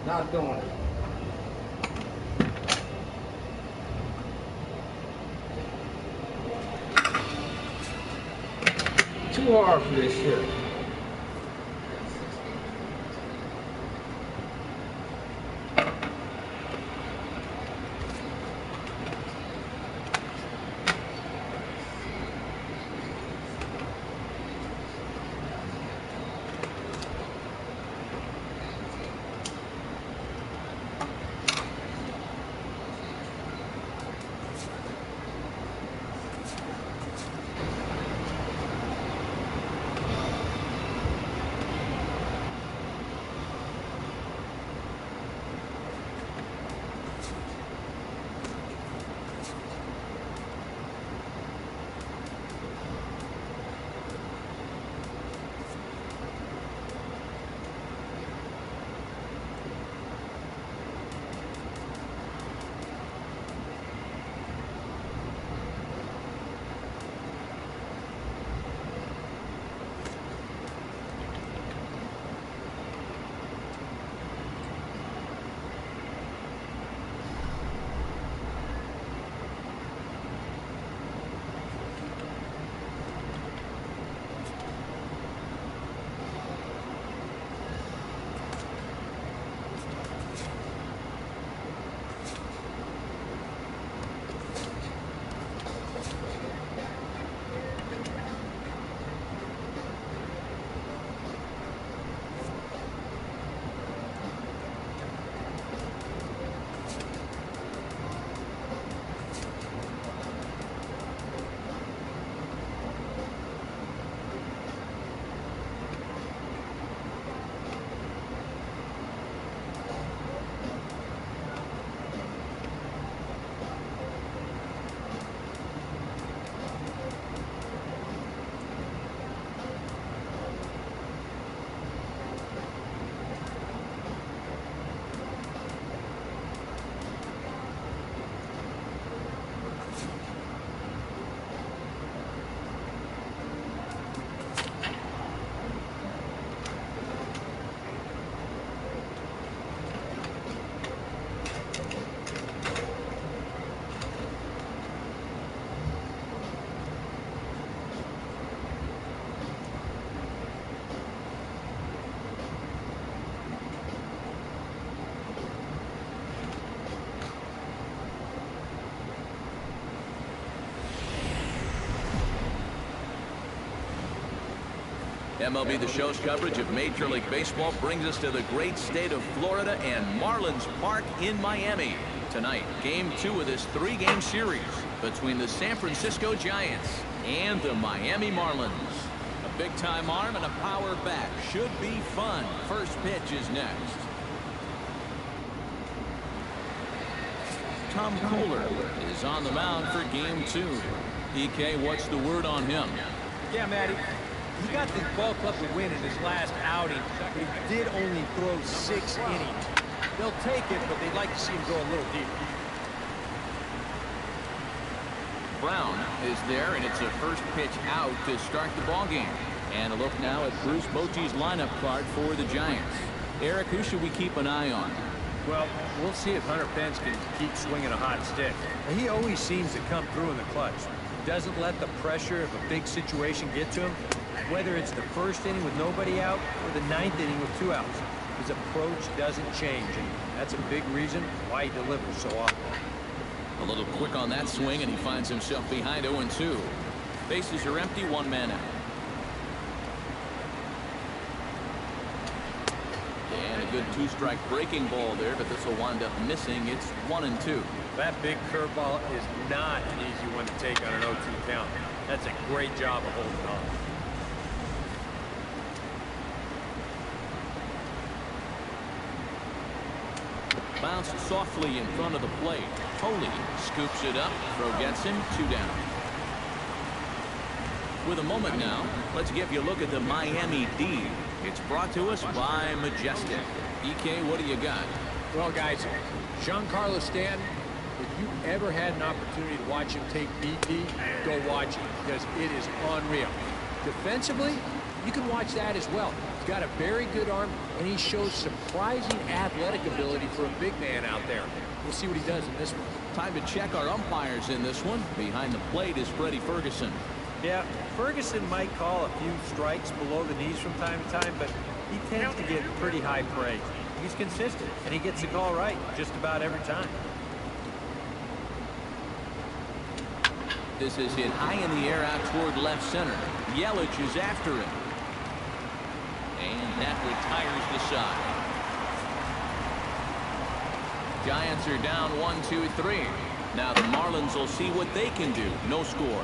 Not doing it. Too hard for this shit. MLB The Show's coverage of Major League Baseball brings us to the great state of Florida and Marlins Park in Miami. Tonight, Game 2 of this 3-game series between the San Francisco Giants and the Miami Marlins. A big-time arm and a power bat should be fun. First pitch is next. Tom Kohler is on the mound for Game 2. EK, what's the word on him? Yeah, Matty. He got the ball club to win in his last outing, but he did only throw 6 innings. They'll take it, but they'd like to see him go a little deeper. Brown is there, and it's a first pitch out to start the ball game. And a look now at Bruce Bochy's lineup card for the Giants. Eric, who should we keep an eye on? Well, we'll see if Hunter Pence can keep swinging a hot stick. He always seems to come through in the clutch. Doesn't let the pressure of a big situation get to him. Whether it's the first inning with nobody out or the 9th inning with 2 outs, his approach doesn't change, and that's a big reason why he delivers so often. A little quick on that swing, and he finds himself behind 0-2. Bases are empty, 1 man out. And a good 2-strike breaking ball there, but this will wind up missing. It's 1-2. That big curveball is not an easy one to take on an 0-2 count. That's a great job of holding on. Bounced softly in front of the plate. Holy scoops it up. Throw gets him. 2 down. With a moment now, let's give you a look at the Miami D. It's brought to us by Majestic. EK, what do you got? Well, guys, Giancarlo Stanton, if you ever had an opportunity to watch him take BP, go watch it because it is unreal. Defensively, you can watch that as well. got a very good arm, and he shows surprising athletic ability for a big man out there. We'll see what he does in this one. Time to check our umpires in this one. Behind the plate is Freddie Ferguson. Yeah, Ferguson might call a few strikes below the knees from time to time, but he tends to get pretty high praise. He's consistent, and he gets the call right just about every time. This is hit high in the air out toward left center. Yelich is after him. And that retires the side. Giants are down 1-2-3. Now the Marlins will see what they can do. No score.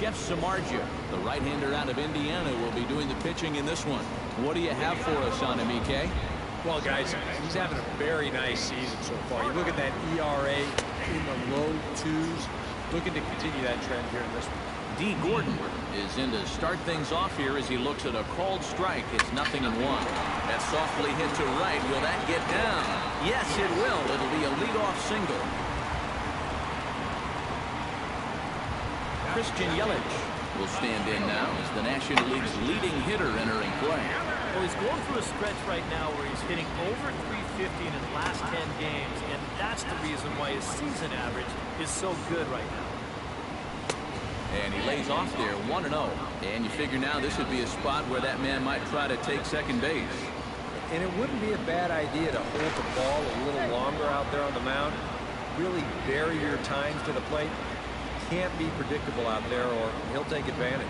Jeff Samardzija, the right-hander out of Indiana, will be doing the pitching in this one. What do you have for us on him, EK? Well, guys, he's having a very nice season so far. You look at that ERA in the low 2s. Looking to continue that trend here in this one. D. Gordon is in to start things off here as he looks at a called strike. It's 0-1. That softly hit to right. Will that get down? Yes, it will. It'll be a leadoff single. Christian Yelich will stand in now as the National League's leading hitter entering play. Well, he's going through a stretch right now where he's hitting over 350 in his last 10 games, and that's the reason why his season average is so good right now. And he lays off there 1-0. And you figure now this would be a spot where that man might try to take second base. And it wouldn't be a bad idea to hold the ball a little longer out there on the mound. Really vary your times to the plate. Can't be predictable out there or he'll take advantage.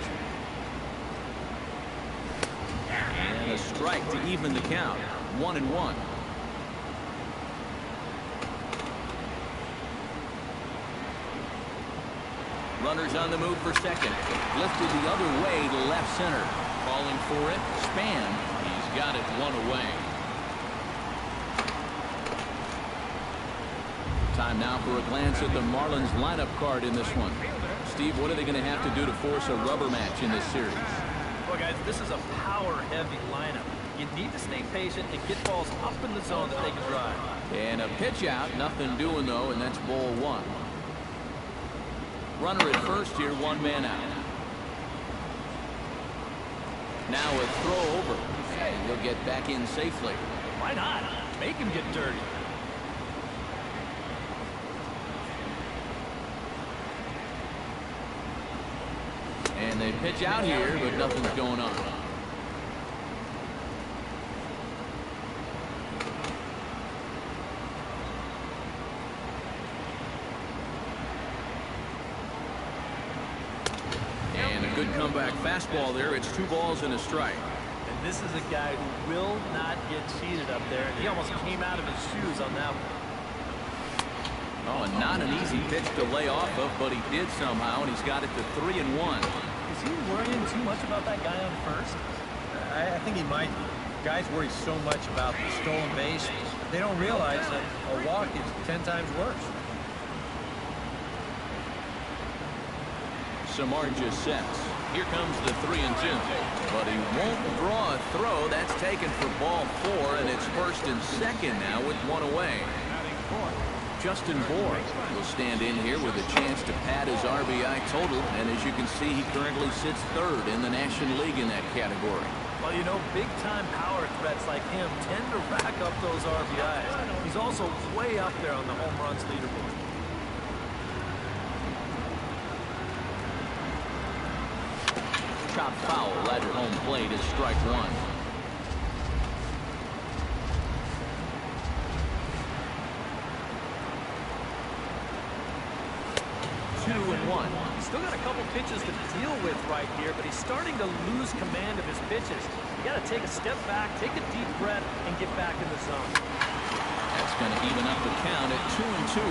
And a strike to even the count. 1-1. Runners on the move for second. Lifted the other way to left center. Calling for it. Span. He's got it one away. Time now for a glance at the Marlins lineup card in this one. Steve, what are they going to have to do to force a rubber match in this series? Well, guys, this is a power-heavy lineup. You need to stay patient and get balls up in the zone that they can drive. And a pitch out. Nothing doing, though, and that's ball one. Runner at first here, one man out. Now a throw over. And he'll get back in safely. Why not? Make him get dirty. And they pitch out here, but nothing's going on. And a good comeback fastball there. It's 2 balls and a strike. And this is a guy who will not get cheated up there. And he almost came out of his shoes on that one. Oh, and not an easy pitch to lay off of, but he did somehow, and he's got it to 3-1. Is he worrying too much about that guy on first? I think he might be. Guys worry so much about the stolen base, they don't realize that a walk is 10 times worse. Samardzija sets. Here comes the 3-2. But he won't draw a throw. That's taken for ball 4, and it's first and second now with 1 away. Justin Bour will stand in here with a chance to pad his RBI total, and as you can see, he currently sits 3rd in the National League in that category. Well, you know, big-time power threats like him tend to rack up those RBIs. He's also way up there on the home runs leaderboard. Chopped foul right at home plate is strike 1. 2-1. He's still got a couple pitches to deal with right here, but he's starting to lose command of his pitches. You got to take a step back, take a deep breath, and get back in the zone. That's going to even up the count at 2-2.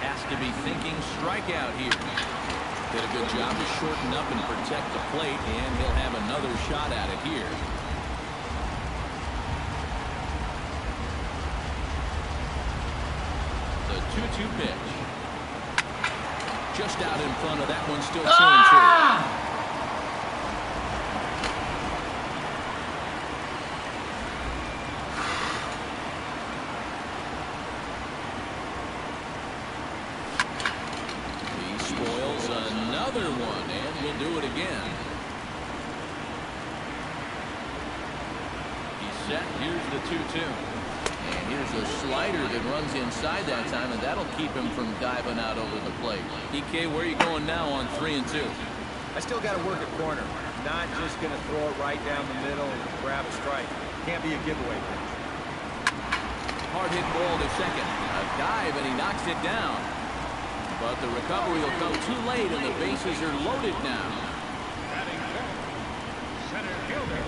Has to be thinking strikeout here. Did a good job to shorten up and protect the plate, and he'll have another shot at it here. The 2-2 pitch. Just out in front of that one, still 2-2. another one, and we'll do it again. He's set. Here's the 2-2. And here's a slider that runs inside that time, and that'll keep him from diving out over the plate. DK, where are you going now on 3-2? I still got to work a corner. Not just going to throw it right down the middle and grab a strike. Can't be a giveaway pitch. Hard hit ball to second. A dive, and he knocks it down. But the recovery will come too late, and the bases are loaded now. Batting center fielder,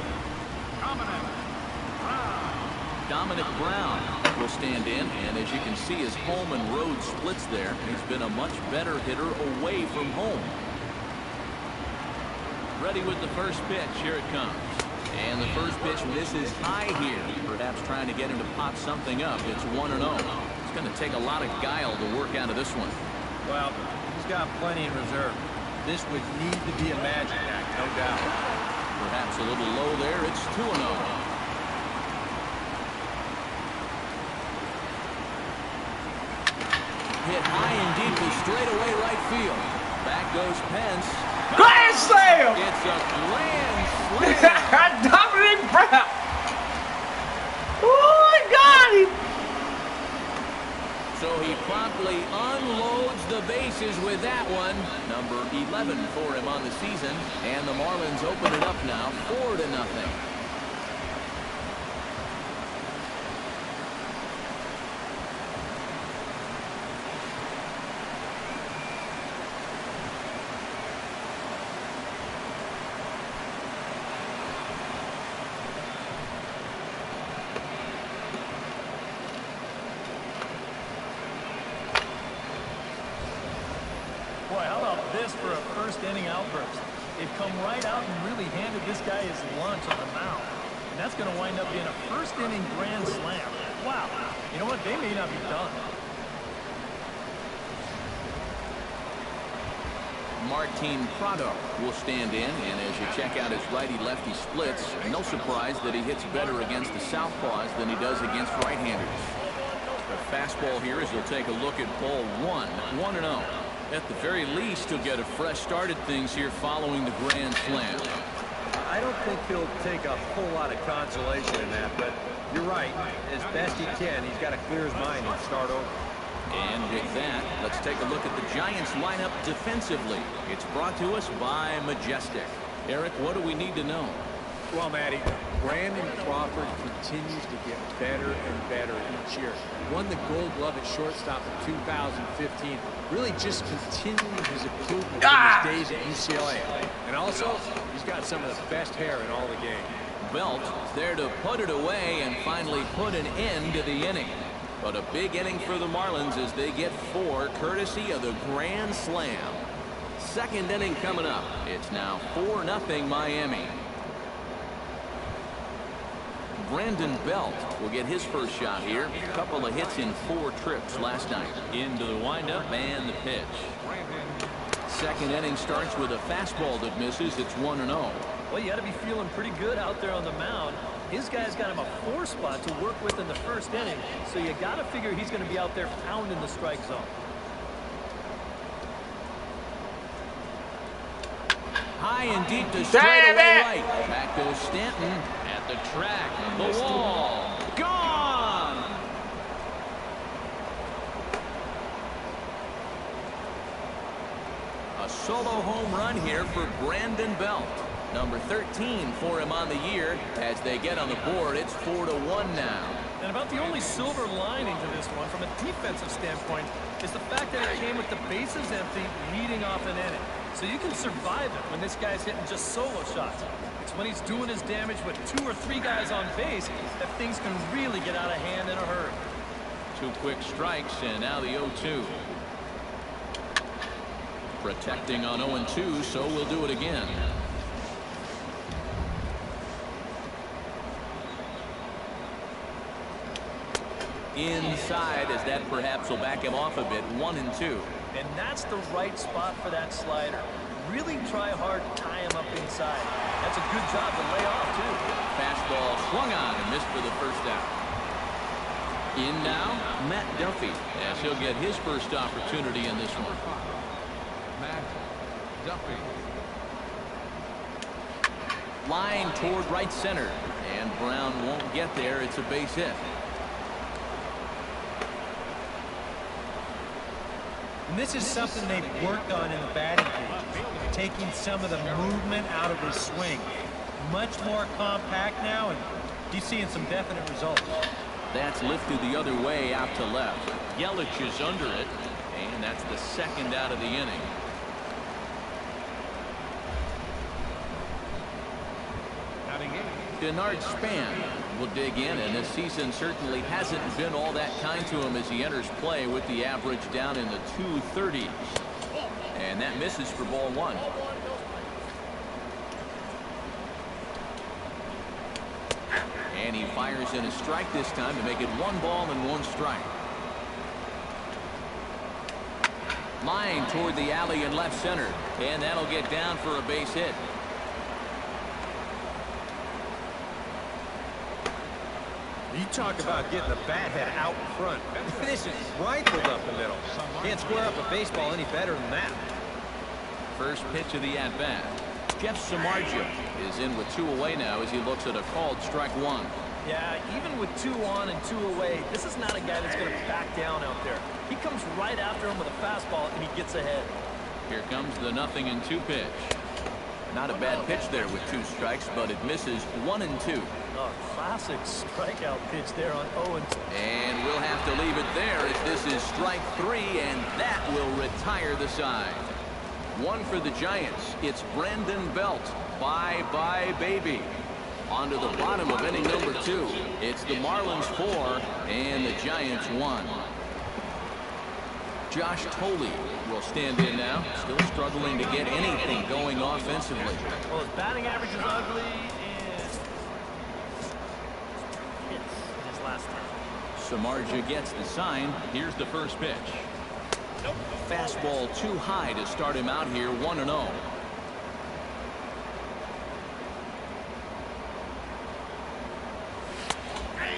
Dominic Brown will stand in, and as you can see, his home and road splits there. He's been a much better hitter away from home. Ready with the first pitch. Here it comes. And the first pitch misses high here. Perhaps trying to get him to pop something up. It's 1-0. It's going to take a lot of guile to work out of this one. Well, he's got plenty in reserve. This would need to be a magic act, no doubt. Perhaps a little low there. It's 2-0. Hit high and deep to straightaway right field. Back goes Pence. Grand slam! It's a grand slam. Dominic Brown! Oh, I got him! So he promptly unloads the bases with that one. Number 11 for him on the season. And the Marlins open it up now, 4-0. Boy, how about this for a first-inning outburst? They've come right out and really handed this guy his lunch on the mound. And that's going to wind up being a first-inning grand slam. Wow. You know what? They may not be done. Martin Prado will stand in, and as you check out his righty-lefty splits, no surprise that he hits better against the southpaws than he does against right-handers. The fastball here as he'll take a look at ball 1-0. At the very least, he'll get a fresh start at things here following the grand slam. I don't think he'll take a whole lot of consolation in that, but you're right. As best he can, he's got to clear his mind and start over. And with that, let's take a look at the Giants lineup defensively. It's brought to us by Majestic. Eric, what do we need to know? Well, Matty, Brandon Crawford continues to get better and better each year. Won the Gold Glove at shortstop in 2015. Really just continuing his improvement in his days at UCLA. And also, he's got some of the best hair in all the game. Belt there to put it away and finally put an end to the inning. But a big inning for the Marlins as they get 4 courtesy of the grand slam. Second inning coming up. It's now 4-0 Miami. Brandon Belt will get his first shot here. A couple of hits in 4 trips last night. Into the windup and the pitch. Second inning starts with a fastball that misses. It's 1-0. Well, you got to be feeling pretty good out there on the mound. His guy's got him a 4 spot to work with in the first inning, so you got to figure he's going to be out there pounding the strike zone. High and deep to straightaway right. Back goes Stanton at the track. The wall. Gone! A solo home run here for Brandon Belt. Number 13 for him on the year. As they get on the board, it's 4-1 now. And about the only silver lining to this one from a defensive standpoint is the fact that it came with the bases empty leading off an inning. So you can survive it when this guy's hitting just solo shots. It's when he's doing his damage with 2 or 3 guys on base that things can really get out of hand in a hurry. 2 quick strikes, and now the 0-2. Protecting on 0-2, so we'll do it again. Inside, as that perhaps will back him off a bit. 1-2. And that's the right spot for that slider. Really try hard to tie him up inside. That's a good job to lay off, too. Fastball swung on and missed for the first out. In now, Matt Duffy, as he'll get his first opportunity in this one. Matt Duffy. Line toward right center. And Brown won't get there. It's a base hit. And this is something they've worked on in the batting cages, taking some of the movement out of his swing. Much more compact now, and he's seeing some definite results. That's lifted the other way out to left. Yelich is under it, and that's the second out of the inning. Denard Span will dig in, and this season certainly hasn't been all that kind to him as he enters play with the average down in the 230s. And that misses for ball one. And he fires in a strike this time to make it 1 ball and 1 strike. Line toward the alley in left center, and that'll get down for a base hit. You talk about getting the bat head out front. This is rifled up the middle. Can't square up a baseball any better than that. First pitch of the at-bat. Jeff Samardzija is in with 2 away now as he looks at a called strike 1. Yeah, even with 2 on and 2 away, this is not a guy that's going to back down out there. He comes right after him with a fastball, and he gets ahead. Here comes the 0-2 pitch. Not a bad pitch there with 2 strikes, but it misses 1 and 2. Oh, classic strikeout pitch there on 0 and 2. And we'll have to leave it there as this is strike 3, and that will retire the side. 1 for the Giants. It's Brandon Belt. Bye-bye, baby. On to the bottom of inning number 2. It's the Marlins 4 and the Giants 1. Josh Toley will stand in now, still struggling to get anything going offensively. Well, his batting average is ugly, and it's his last time. Samardzija gets the sign. Here's the first pitch. Fastball too high to start him out here, 1-0.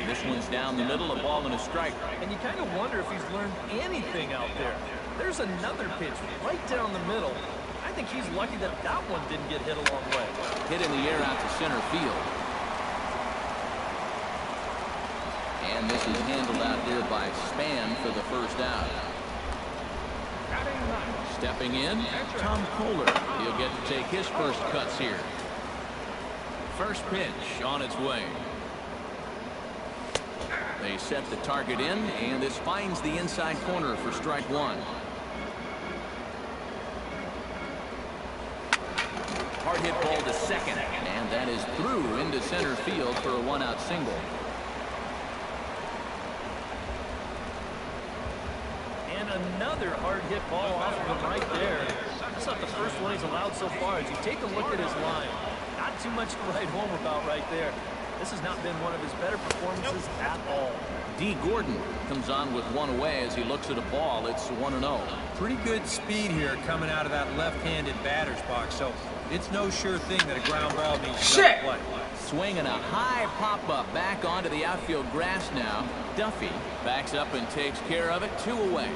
This one's down the middle, a ball and a strike. And you kind of wonder if he's learned anything out there. There's another pitch right down the middle. I think he's lucky that that one didn't get hit a long way. Hit in the air out to center field. And this is handled out there by Span for the first out. Stepping in, Tom Kohler. He'll get to take his first cuts here. First pitch on its way. They set the target in, and this finds the inside corner for strike 1. Hard hit ball to second, and that is through into center field for a 1-out single. And another hard hit ball off of him right there. That's not the first one he's allowed so far. As you take a look at his line, not too much to write home about right there. This has not been one of his better performances at all. D. Gordon comes on with 1 away as he looks at a ball. It's 1-0. Pretty good speed here coming out of that left-handed batter's box, so it's no sure thing that a ground ball means no play. Swinging a high pop-up back onto the outfield grass now. Duffy backs up and takes care of it. 2 away.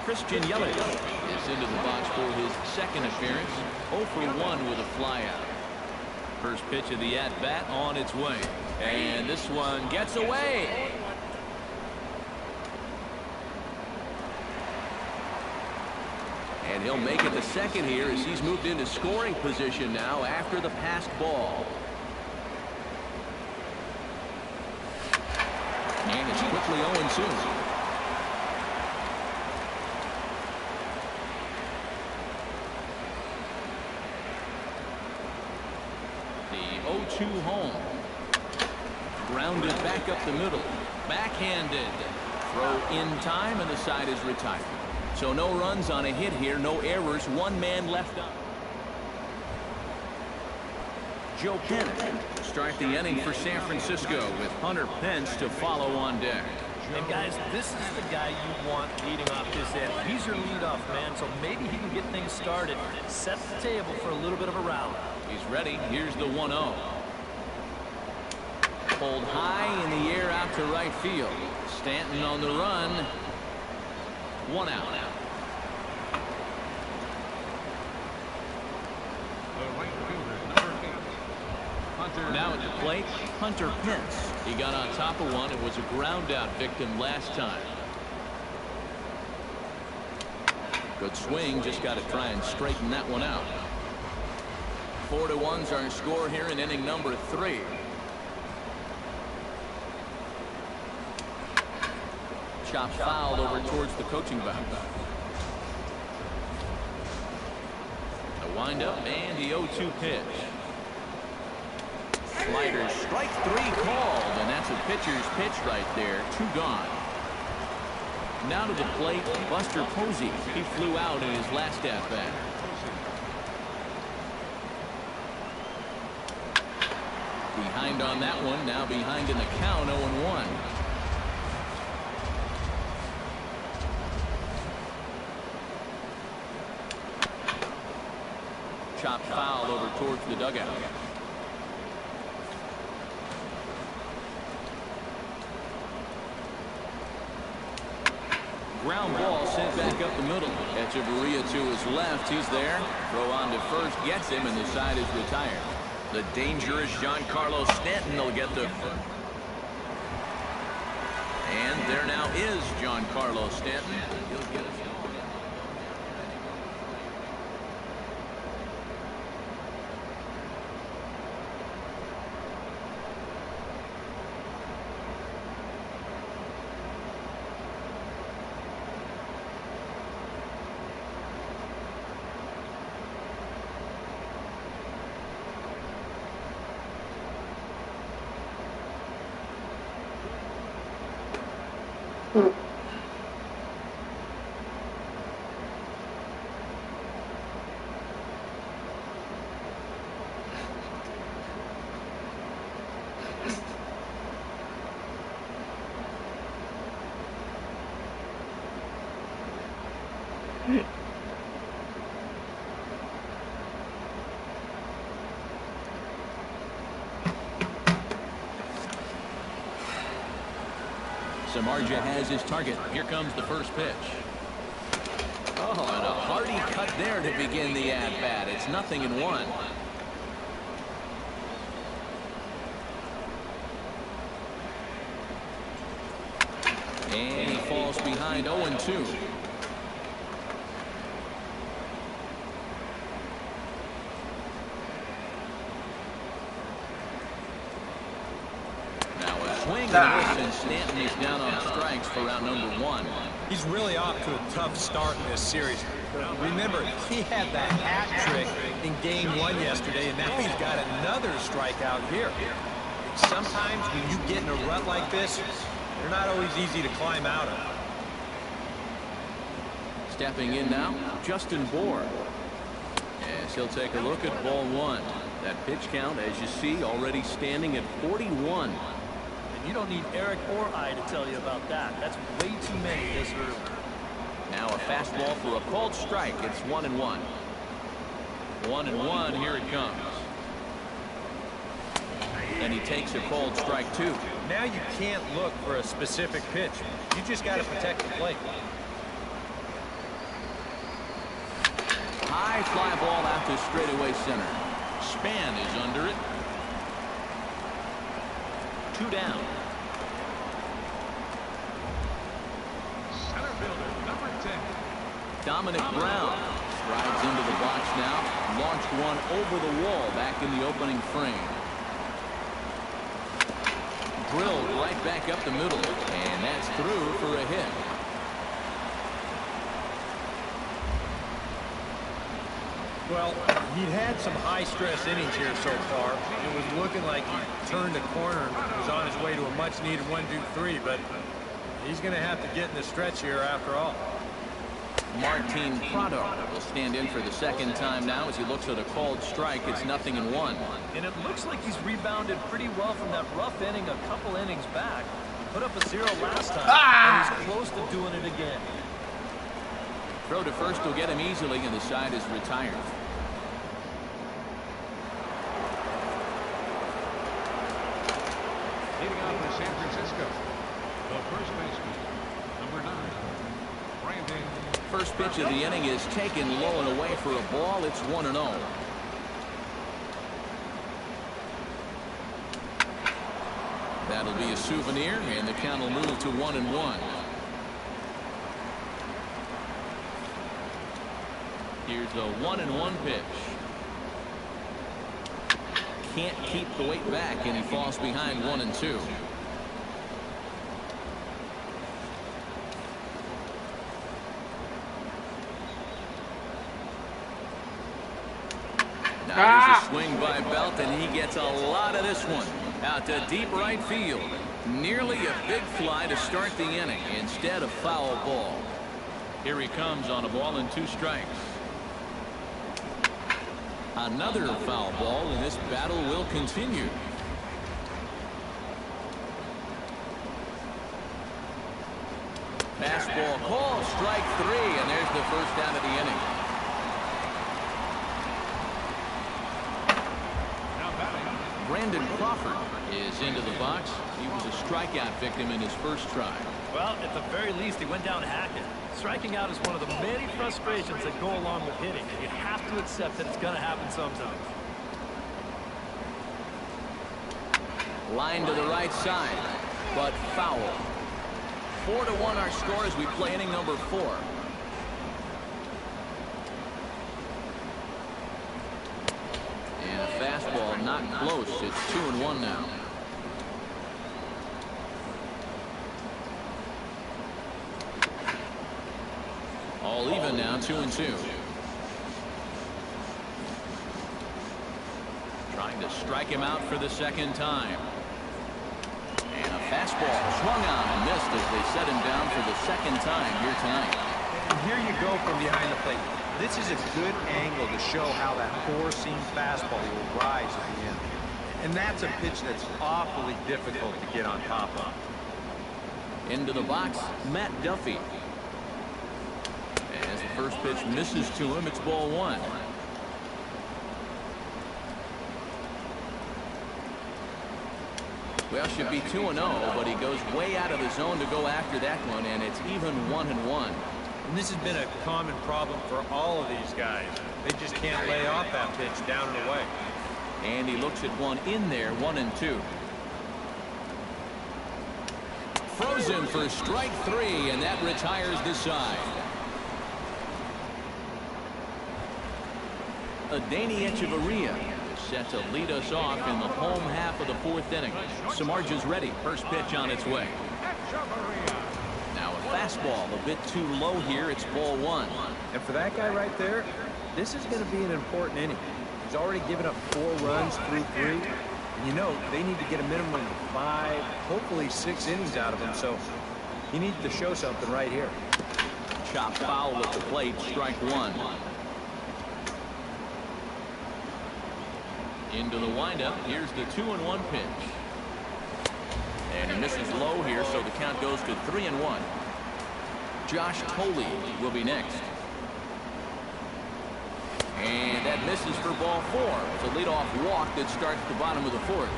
Christian Yelich is into the box for his second appearance. 0 for 1 with a flyout. First pitch of the at-bat on its way. And this one gets away. And he'll make it to second here as he's moved into scoring position now after the passed ball. And it's quickly 0-2. The 0-2 home. Grounded back up the middle. Backhanded. Throw in time, and the side is retired. So no runs on a hit here, no errors, 1 man left up. Joe Pennant to start the inning for San Francisco with Hunter Pence to follow on deck. And guys, this is the guy you want leading off this inning. He's your leadoff man, so maybe he can get things started, set the table for a little bit of a rally. He's ready. Here's the 1-0. Pulled high in the air out to right field. Stanton on the run. 1 out. Now at the plate, Hunter Pence. He got on top of one and was a ground out victim last time. Good swing, just got to try and straighten that one out. 4-1's our score here in inning number 3. Chop fouled over towards the coaching box. The windup and the 0-2 pitch. Slider, strike 3 called, and that's a pitcher's pitch right there. 2 gone. Now to the plate, Buster Posey. He flew out in his last at-bat. Behind on that one, now behind in the count, 0-1. Chop foul over towards the dugout. Ground ball sent back up the middle. Echeverria to his left. He's there. Throw on to first. Gets him, and the side is retired. The dangerous Giancarlo Stanton will get the... And there now is Giancarlo Stanton. He'll get it. Samardzija has his target. Here comes the first pitch. Oh, and a hearty cut there to begin the at-bat. It's 0-1. And he falls behind 0-2. Swing and a miss, and Stanton is down on strikes for round number 1. He's really off to a tough start in this series. Remember, he had that hat trick in game 1 yesterday, and now he's got another strikeout here. Sometimes when you get in a rut like this, they're not always easy to climb out of. Stepping in now, Justin Bour. Yes, he'll take a look at ball 1. That pitch count, as you see, already standing at 41. You don't need Eric or I to tell you about that. That's way too many this early. Now a fastball for a called strike. It's 1-1. 1-1. Here it comes. And he takes a called strike 2. Now you can't look for a specific pitch. You just got to protect the plate. High fly ball out to straightaway center. Span is under it. 2 down. Center fielder, number 10. Dominic Brown strides into the box now. Launched one over the wall back in the opening frame. Drilled right back up the middle. And that's through for a hit. Well, he'd had some high-stress innings here so far. It was looking like he turned a corner and was on his way to a much-needed 1-2-3, but he's going to have to get in the stretch here after all. Martin Prado will stand in for the second time now as he looks at a called strike. It's 0-1. And it looks like he's rebounded pretty well from that rough inning a couple innings back. He put up a 0 last time, and he's close to doing it again. Throw to first will get him easily, and the side is retired. Leading off for San Francisco, the first baseman, number 9, Brandon. First pitch of the inning is taken low and away for a ball. It's 1-0. That'll be a souvenir, and the count will move to 1-1. Here's a 1-1 pitch. Can't keep the weight back, and he falls behind 1-2. Now here's a swing by Belt, and he gets a lot of this one. Out to deep right field. Nearly a big fly to start the inning. Instead, a foul ball. Here he comes on a ball and 2 strikes. Another foul ball, and this battle will continue. Fastball called, strike 3, and there's the first out of the inning. Brandon Crawford is into the box. He was a strikeout victim in his first try. Well, at the very least, he went down hacking. Striking out is one of the many frustrations that go along with hitting, and you have to accept that it's going to happen sometimes. Line to the right side, but foul. 4-1 our score as we play inning number 4. And a fastball not close. It's 2-1 now. All even now, 2-2. Trying to strike him out for the second time. And a fastball swung on and missed as they set him down for the second time here tonight. And here you go from behind the plate. This is a good angle to show how that 4-seam fastball will rise at the end. And that's a pitch that's awfully difficult to get on top of. Into the box, Matt Duffy. As the first pitch misses to him, it's ball 1. Well, should be 2-0, but he goes way out of the zone to go after that one, and it's even 1-1. And this has been a common problem for all of these guys. They just can't lay off that pitch down and away. And he looks at one in there, 1-2. Frozen for strike 3, and that retires the side. Adani Echeverria is set to lead us off in the home half of the 4th inning. Samardzija's ready. First pitch on its way. Now a fastball a bit too low here. It's ball 1. And for that guy right there, this is going to be an important inning. He's already given up 4 runs through 3. And you know, they need to get a minimum of 5, hopefully 6 innings out of him. So he needs to show something right here. Chop foul at the plate. Strike 1. Into the windup. Here's the 2-1 pitch. And he misses low here, so the count goes to 3-1. Josh Coley will be next. And that misses for ball 4. It's a leadoff walk that starts the bottom of the 4th.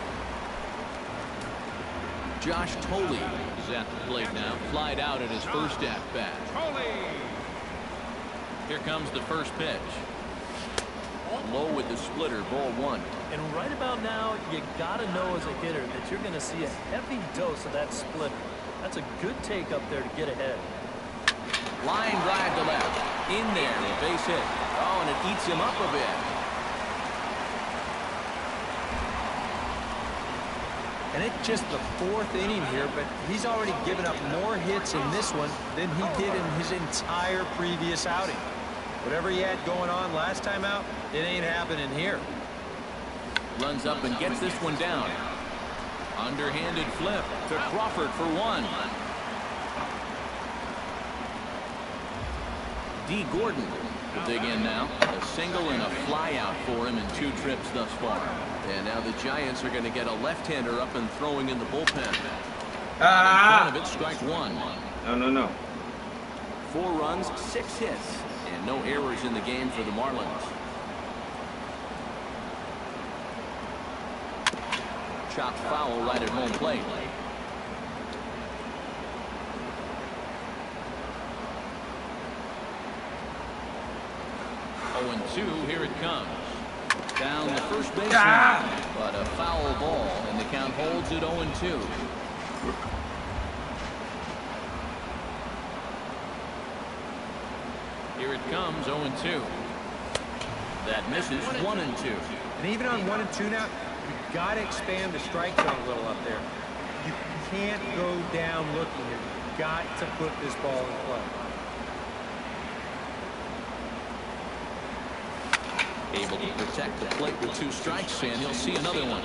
Josh Coley is at the plate now. Flied out at his first at-bat. Here comes the first pitch. Low with the splitter, ball 1. And right about now, you got to know as a hitter that you're going to see a heavy dose of that splitter. That's a good take up there to get ahead. Line drive to left. In there, a base hit. Oh, and it eats him up a bit. And it's just the 4th inning here, but he's already given up more hits in this one than he did in his entire previous outing. Whatever he had going on last time out, it ain't happening here. Runs up and gets this one down. Underhanded flip to Crawford for 1. D. Gordon will dig in now. A single and a fly out for him in 2 trips thus far. And now the Giants are going to get a left-hander up and throwing in the bullpen. In front of it, strike 1. No. 4 runs, 6 hits, and no errors in the game for the Marlins. Chopped foul right at home plate. And 2, here it comes. Down the first baseline, but a foul ball, and the count holds at 0-2. Here it comes, 0-2. That misses, 1-2. And even on 1-2 now, you've got to expand the strike zone a little up there. You can't go down looking. You've got to put this ball in play. Able to protect the plate with 2 strikes, and he'll see another one.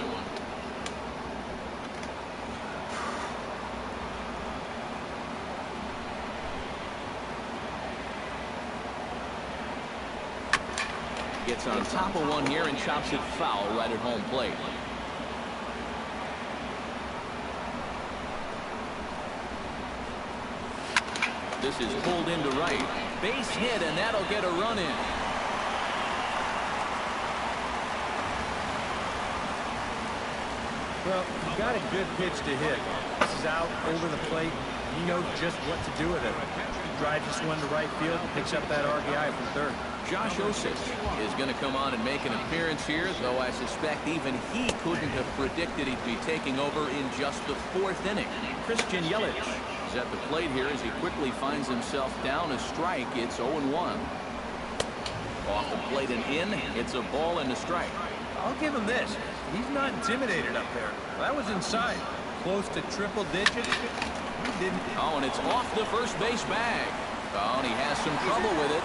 Gets on top of one here and chops it foul right at home plate. This is pulled into right. Base hit, and that'll get a run in. Well, you got a good pitch to hit. This is out over the plate. You know just what to do with it. Drive this one to right field and picks up that RBI from third. Josh Osich is going to come on and make an appearance here, though I suspect even he couldn't have predicted he'd be taking over in just the 4th inning. Christian Yelich is at the plate here as he quickly finds himself down a strike. It's 0-1. Off the plate and in. It's a ball and a strike. I'll give him this. He's not intimidated up there. That was inside. Close to triple digits. He didn't. Oh, and it's off the first base bag. Oh, and he has some trouble with it.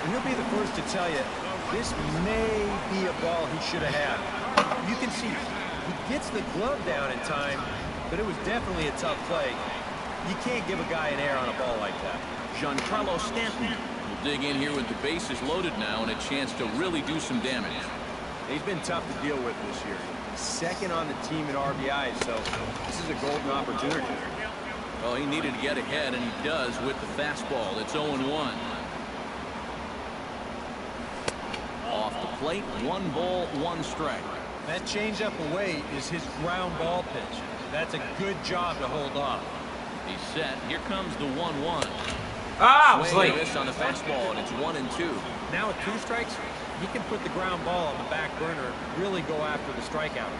And he'll be the first to tell you, this may be a ball he should have had. You can see he gets the glove down in time, but it was definitely a tough play. You can't give a guy an error on a ball like that. Giancarlo Stanton will dig in here with the bases loaded now and a chance to really do some damage. He's been tough to deal with this year. He's second on the team in RBIs, so this is a golden opportunity. Well, he needed to get ahead, and he does with the fastball. It's 0-1. Off the plate, 1 ball, 1 strike. That changeup away is his ground ball pitch. That's a good job to hold off. He's set. Here comes the 1-1. Ah, I was Swing late. and a miss on the fastball, and it's 1-2. Now with 2 strikes, he can put the ground ball on the back burner and really go after the strikeout.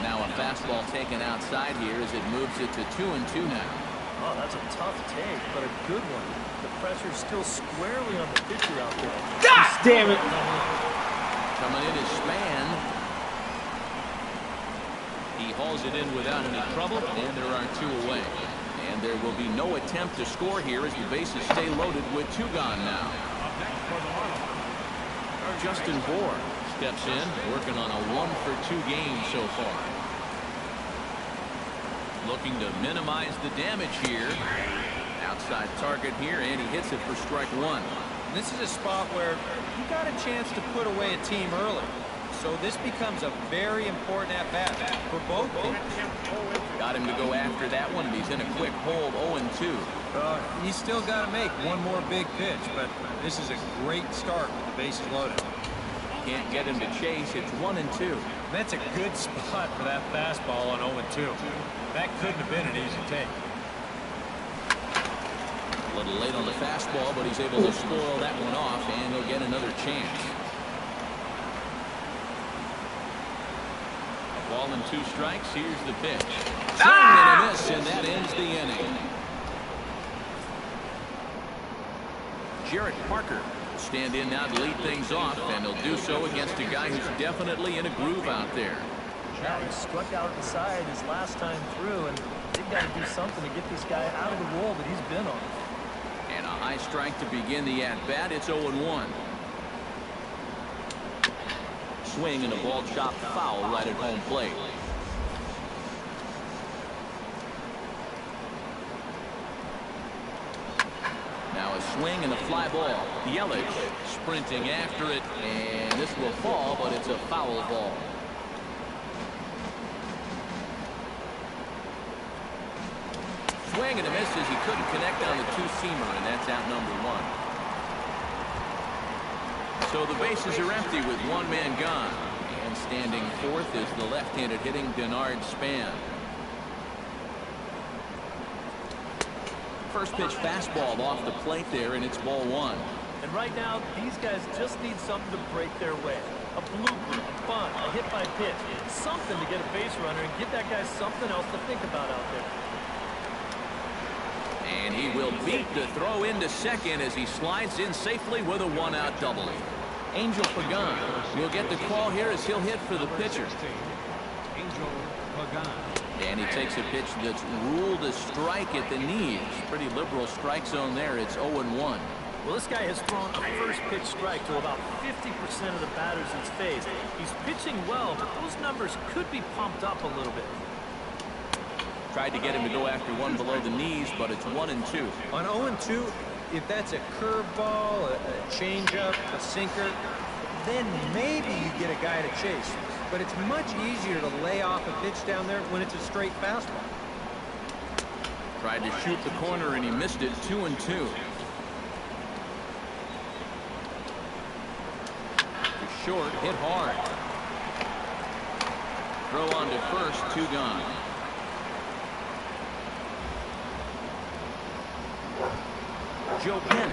Now a fastball taken outside here as it moves it to 2-2 now. Oh, that's a tough take, but a good one. The pressure's still squarely on the pitcher out there. God damn it! Coming in is Span. He hauls it in without any trouble, and there are 2 away. And there will be no attempt to score here as the bases stay loaded with 2 gone now. Justin Bour steps in, working on a 1-for-2 game so far. Looking to minimize the damage here. Outside target here, and he hits it for strike 1. This is a spot where you got a chance to put away a team early. So this becomes a very important at-bat for both teams. Got him to go after that one, and he's in a quick hold, 0-2. He's still got to make one more big pitch, but this is a great start with the bases loaded. Can't get him to chase. It's 1-2. That's a good spot for that fastball on 0-2. That couldn't have been an easy take. A little late on the fastball, but he's able to spoil that one off, and he'll get another chance. A ball and 2 strikes. Here's the pitch. Swing and a miss, and that ends the inning. Jarrett Parker will stand in now to lead things off, and he'll do so against a guy who's definitely in a groove out there. Yeah, he struck out the side his last time through, and they've got to do something to get this guy out of the role that he's been on. And a high strike to begin the at-bat. It's 0-1. Swing and a ball chopped foul right at home plate. Now a swing and a fly ball. Yelich sprinting after it, and this will fall, but it's a foul ball. Swing and a miss as he couldn't connect on the 2-seamer, and that's out number 1. So the bases are empty with 1 man gone. And standing 4th is the left-handed hitting Denard Span. First pitch fastball off the plate there, and it's ball 1. And right now, these guys just need something to break their way. a blooper, a bunt, a hit by pitch, something to get a base runner and give that guy something else to think about out there. And he will beat the throw into second as he slides in safely with a one-out double. Angel Pagan will get the call here as he'll hit for the pitcher. Angel Pagan. And he takes a pitch that's ruled a strike at the knees. Pretty liberal strike zone there. It's 0-1. Well, this guy has thrown a first pitch strike to about 50% of the batters he's faced. He's pitching well, but those numbers could be pumped up a little bit. Tried to get him to go after one below the knees, but it's 1-2. On 0-2, if that's a curveball, a changeup, a sinker, then maybe you get a guy to chase. But it's much easier to lay off a pitch down there when it's a straight fastball. Tried to shoot the corner and he missed it. 2-2. Short, hit hard. Throw on to first, 2 gone. Joe Penn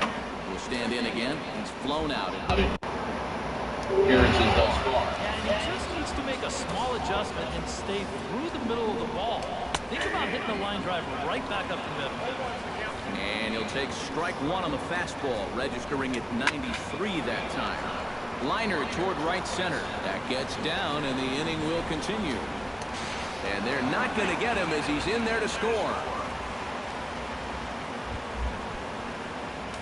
will stand in again. He's flown out. Appearances thus far. And he just needs to make a small adjustment and stay through the middle of the ball. Think about hitting the line drive right back up the middle. And he'll take strike one on the fastball, registering at 93 that time. Liner toward right center. That gets down, and the inning will continue. And they're not going to get him as he's in there to score.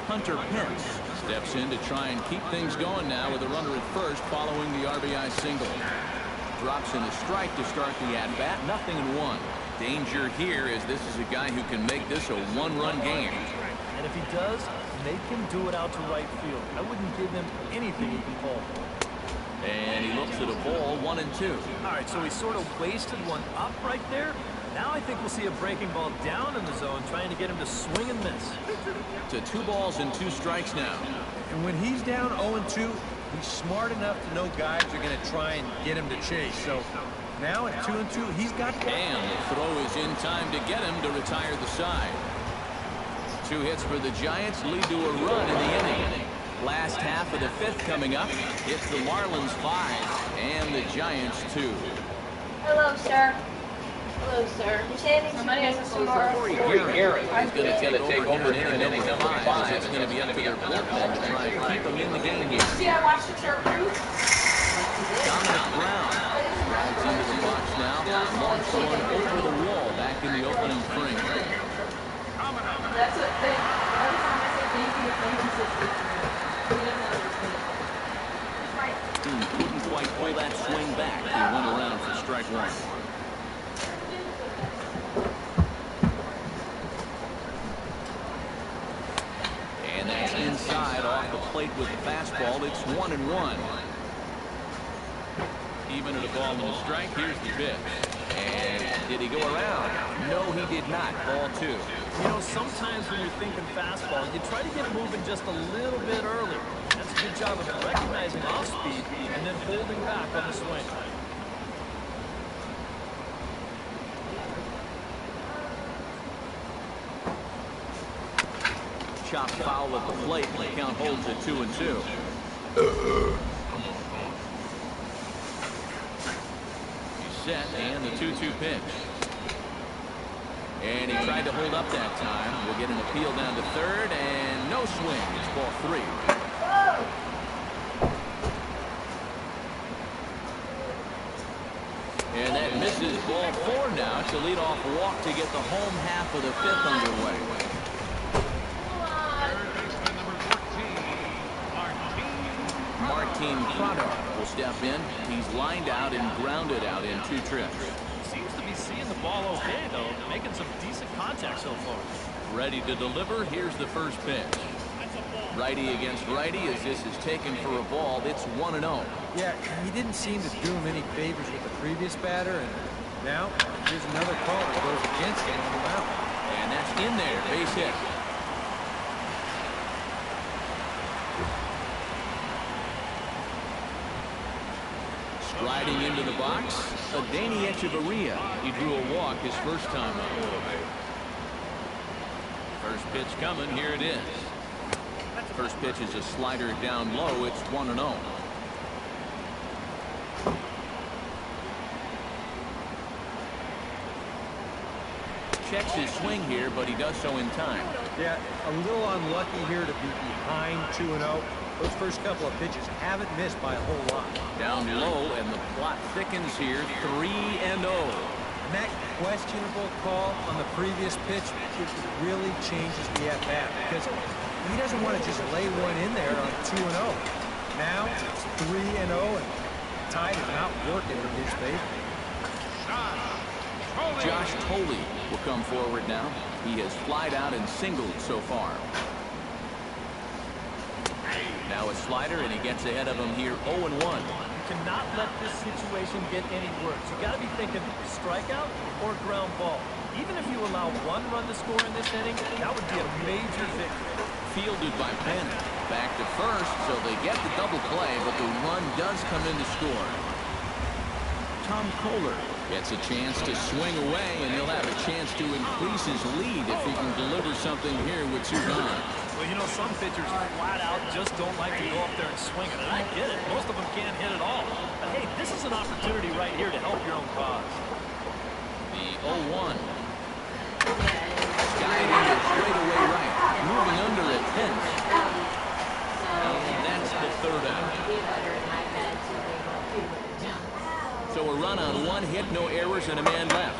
Hunter Pence steps in to try and keep things going now with a runner at first following the RBI single. Drops in a strike to start the at-bat. 0-1. Danger here as this is a guy who can make this a one-run game. And if he does, make him do it out to right field. I wouldn't give him anything he can pull. And he looks at a ball, 1-2. All right, so he sort of wasted one up right there. Now I think we'll see a breaking ball down in the zone, trying to get him to swing and miss. To 2 balls and 2 strikes now. And when he's down 0-2, he's smart enough to know guys are going to try and get him to chase. So now at 2-2, he's got to. And the throw is in time to get him to retire the side. 2 hits for the Giants lead to a run in the inning. Last half of the 5th coming up. It's the Marlins 5 and the Giants 2. Hello, sir. Hello, sir. You say anything tomorrow? Gary is going to take over in inning number 5. It's going to be up to their bullpen to try and keep them in the game. See, I watched the turf crew. Dominic Brown rides into the box now. Launched one over the wall back in the opening frame. That's what they, every time I say thank you, consistent. Couldn't quite pull that swing back. He went around for strike one. And that's inside off the plate with the fastball. It's 1-1. Even at a ball and a strike, here's the pitch. And did he go around? No, he did not. Ball 2. You know, sometimes when you're thinking fastball, you try to get it moving just a little bit earlier. That's a good job of recognizing off speed and then holding back on the swing. Chopped foul at the plate. The count holds at 2-2. He's set, and the 2-2 pitch. And he tried to hold up that time. We'll get an appeal down to third, and no swing. It's ball 3. And that misses ball 4 now. It's a leadoff walk to get the home half of the 5th underway. Martin Prado will step in. He's lined out and grounded out in 2 trips. Seems to be seeing the ball okay, though. Making some decent contact so far. Ready to deliver. Here's the first pitch. Righty against righty as this is taken for a ball. It's 1-0. Yeah, he didn't seem to do him any favors with the previous batter, and now here's another call that goes against him on the mound. And that's in there. Base hit. Striding into the box, Adeiny Echeverria. He drew a walk his first time up. First pitch coming. Here it is. First pitch is a slider down low. It's 1-0. checks his swing here, but he does so in time. Yeah, a little unlucky here to be behind 2-0. Those first couple of pitches haven't missed by a whole lot. Down low, and the plot thickens here, 3-0. And that questionable call on the previous pitch, it really changes the at-bat because he doesn't want to just lay one in there on 2-0. Now it's 3-0, and tide is not working in his favor. Josh Tolley will come forward now. He has flied out and singled so far. Now a slider, and he gets ahead of him here, 0-1. You cannot let this situation get any worse. You got to be thinking strikeout or ground ball. Even if you allow one run to score in this inning, that would be a major victory. Fielded by Bennett. Back to first, so they get the double play, but the run does come in to score. Tom Kohler gets a chance to swing away, and he'll have a chance to increase his lead if he can deliver something here with 2 gone. Well, you know, some pitchers flat out just don't like to go up there and swing it, and I get it. Most of them can't hit at all. But hey, this is an opportunity right here to help your own cause. The 0-1. Skied into straightaway right, moving under at Pence. And that's the 3rd out. So a run on 1 hit, no errors, and a man left.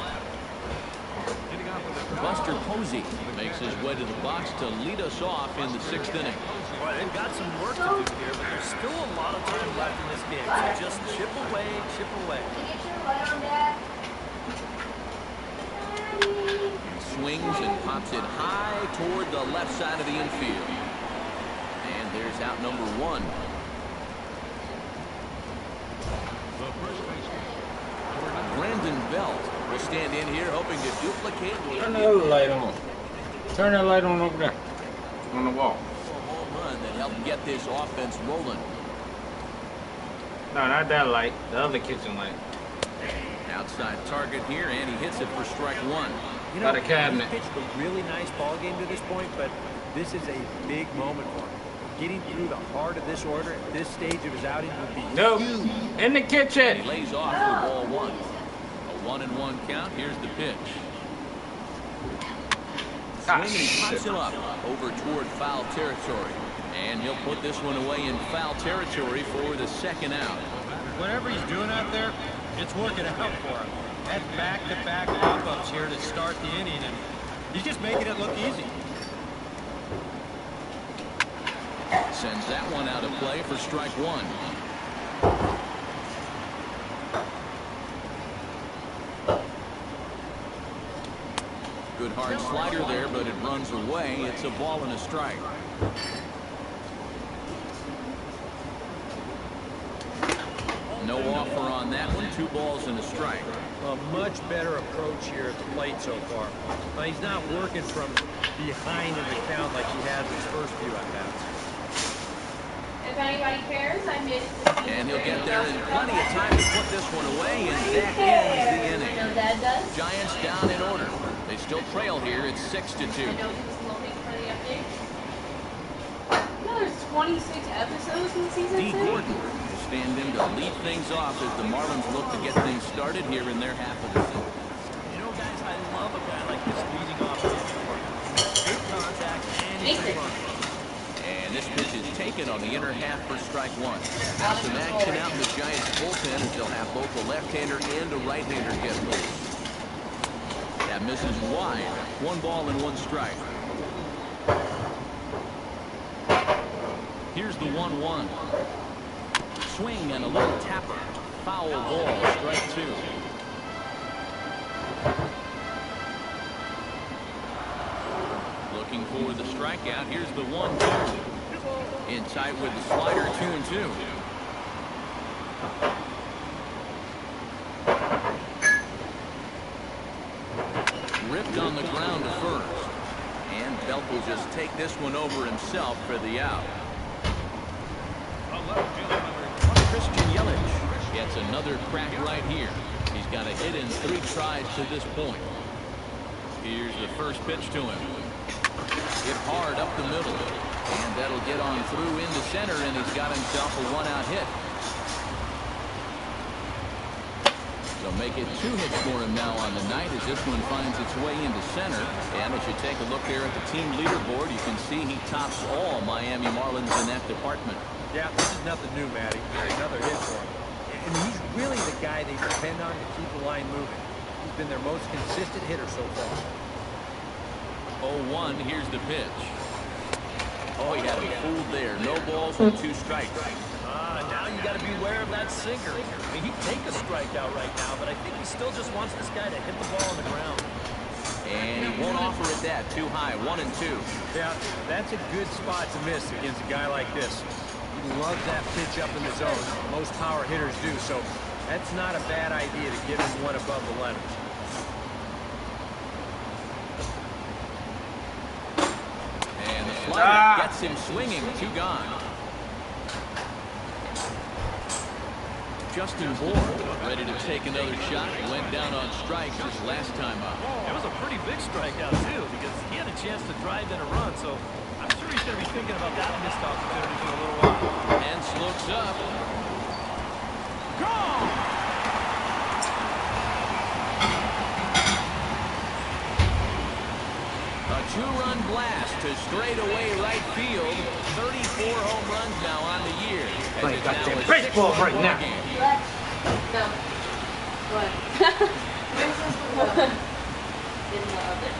Buster Posey makes his way to the box to lead us off in the 6th inning. Boy, they've got some work to do here, but there's still a lot of time left in this game. So just chip away, chip away. He swings and pops it high toward the left side of the infield. And there's out number 1. Brandon Belt will stand in here hoping to duplicate. Turn the other light on. Turn that light on over there. On the wall. Home run that helped get this offense rolling. No, not that light. The other kitchen light. Outside target here, and he hits it for strike 1. You know, Got a cabinet. he pitched a really nice ball game to this point, but this is a big moment for him. Getting through the heart of this order at this stage of his outing would be Nope. huge. In the kitchen. He lays off for ball 1. A 1-1 count. Here's the pitch. Swing, and he pops it up over toward foul territory. And he'll put this one away in foul territory for the 2nd out. Whatever he's doing out there, it's working out for him. That's back-to-back pop-ups here to start the inning, and he's just making it look easy. Sends that one out of play for strike 1. Good hard slider there, but it runs away. It's a ball and a strike. No offer on that one. 2 balls and a strike. A much better approach here at the plate so far. He's not working from behind in the count like he has his first few at-bats. If anybody cares, I made it to And he'll get there in plenty of time to put this one away, and that ends the I inning. know Dad does. Giants down in order. They still trail here. It's 6-2. I know he was looking for the update. You know there's 26 episodes in season 6? D. Gordon will stand in to lead things off as the Marlins look to get things started here in their half of the season. You know, guys, I love a guy like this leading off the inning. Good contact, and he's a run. And this pitch is taken on the inner half for strike 1. Now some action out in the Giants bullpen as they'll have both a left-hander and a right-hander get loose. That misses wide. 1 ball and 1 strike. Here's the 1-1. Swing and a little tapper. Foul ball, strike 2. Looking for the strikeout. Here's the 1-2. In tight with the slider, 2-2. Ripped on the ground to first. And Belt will just take this one over himself for the out. Christian Yelich gets another crack right here. He's got a hit in 3 tries to this point. Here's the first pitch to him. Hit hard up the middle. And that'll get on through into center, and he's got himself a 1-out hit. So make it 2 hits for him now on the night as this one finds its way into center. And as you take a look there at the team leaderboard, you can see he tops all Miami Marlins in that department. Yeah, this is nothing new, Matty. Another hit for him. And he's really the guy they depend on to keep the line moving. He's been their most consistent hitter so far. 0-1, here's the pitch. Oh, he had him fooled there. No balls and 2 strikes. Now you got to be aware of that sinker. I mean, he'd take a strikeout right now, but I think he still just wants this guy to hit the ball on the ground. And he won't offer it that. Too high, 1-2. Yeah, that's a good spot to miss against a guy like this. He loves that pitch up in the zone. Most power hitters do, so that's not a bad idea to give him one above the letters. And the slider gets him swinging. 2 gone. Justin Bohr ready to take another shot. Went down on strikes his last time up. It was a pretty big strikeout, too, because he had a chance to drive in a run, so I'm sure he's going to be thinking about that missed opportunity for a little while. And looks up. Gone! A 2-run blast to straightaway right field. 34 home runs now on the year. Play goddamn baseball right now. What? No. What? Where's this one? In the oven.